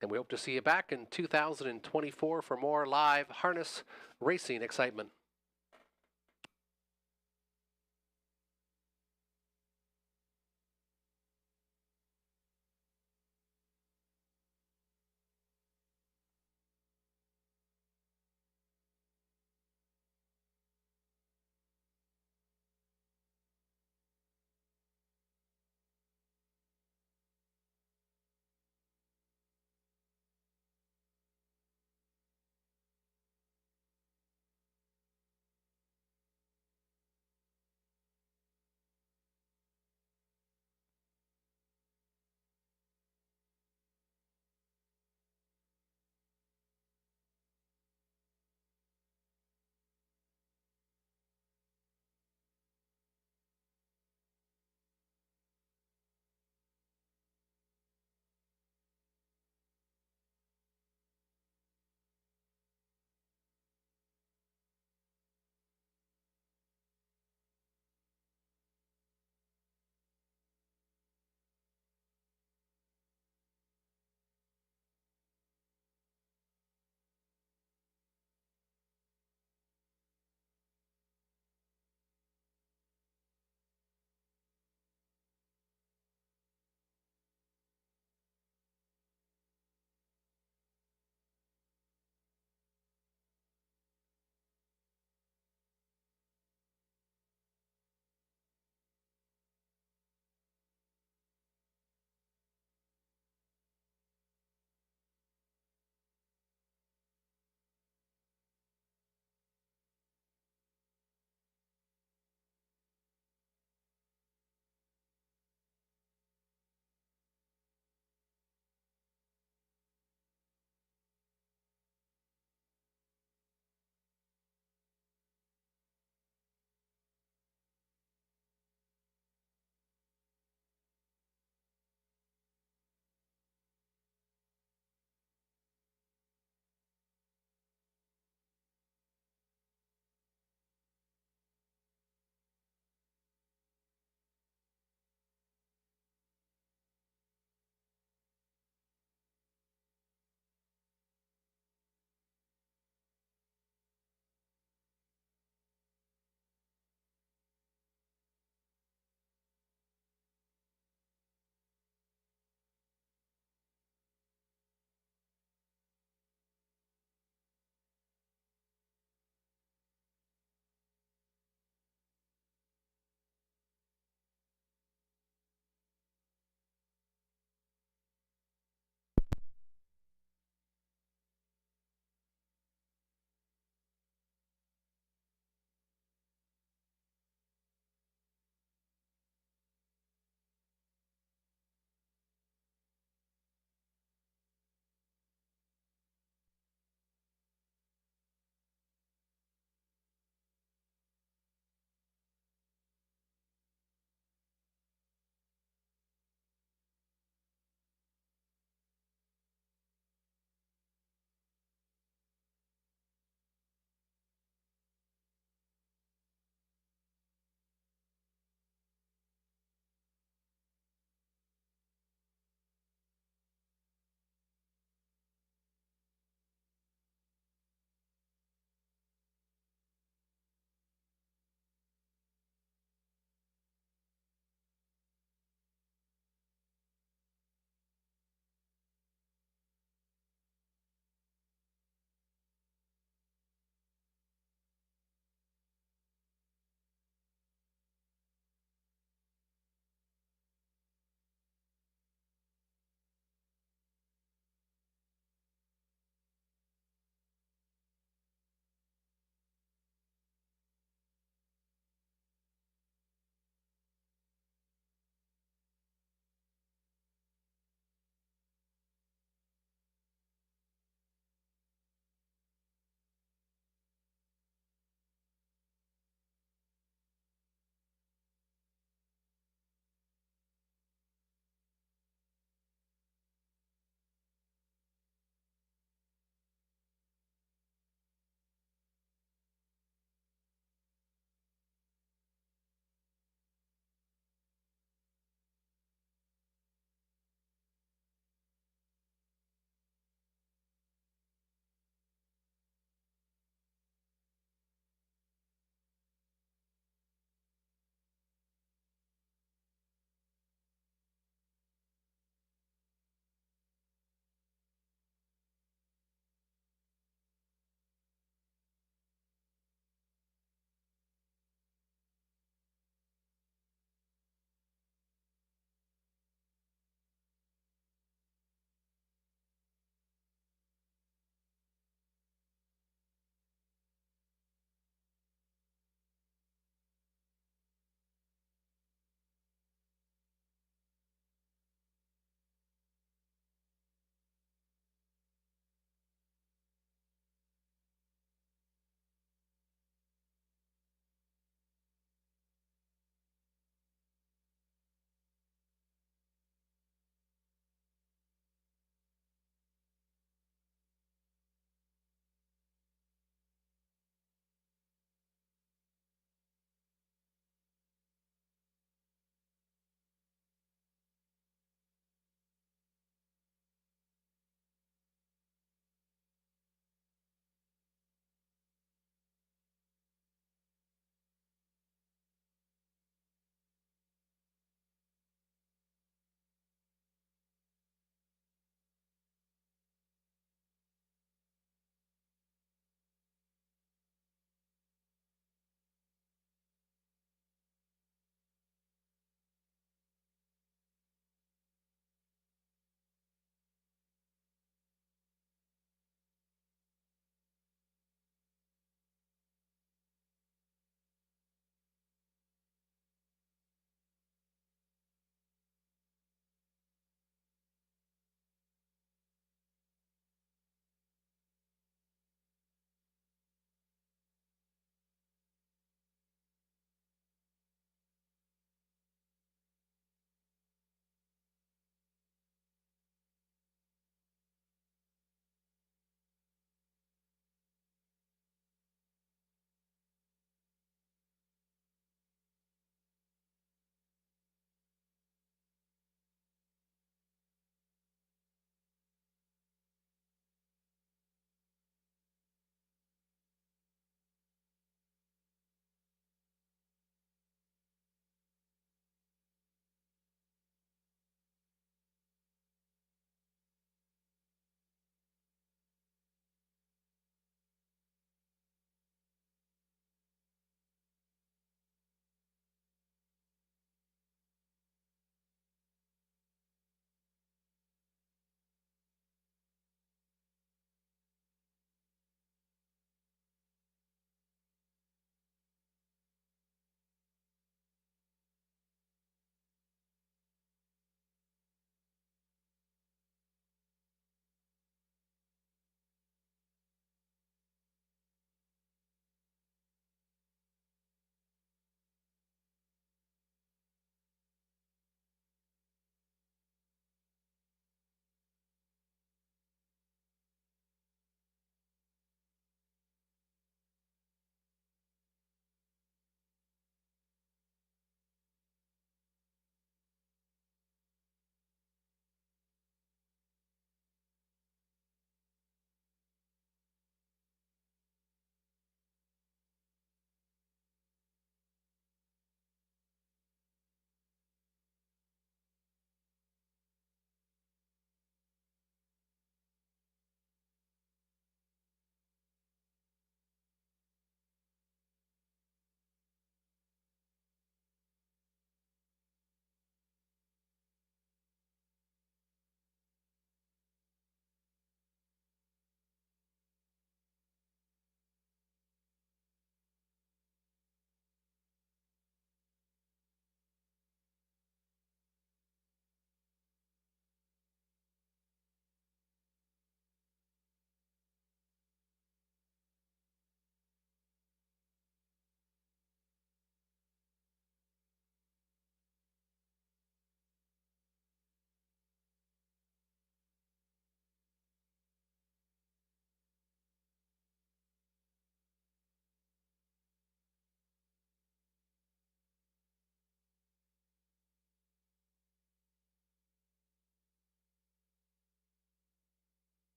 And we hope to see you back in 2024 for more live harness racing excitement.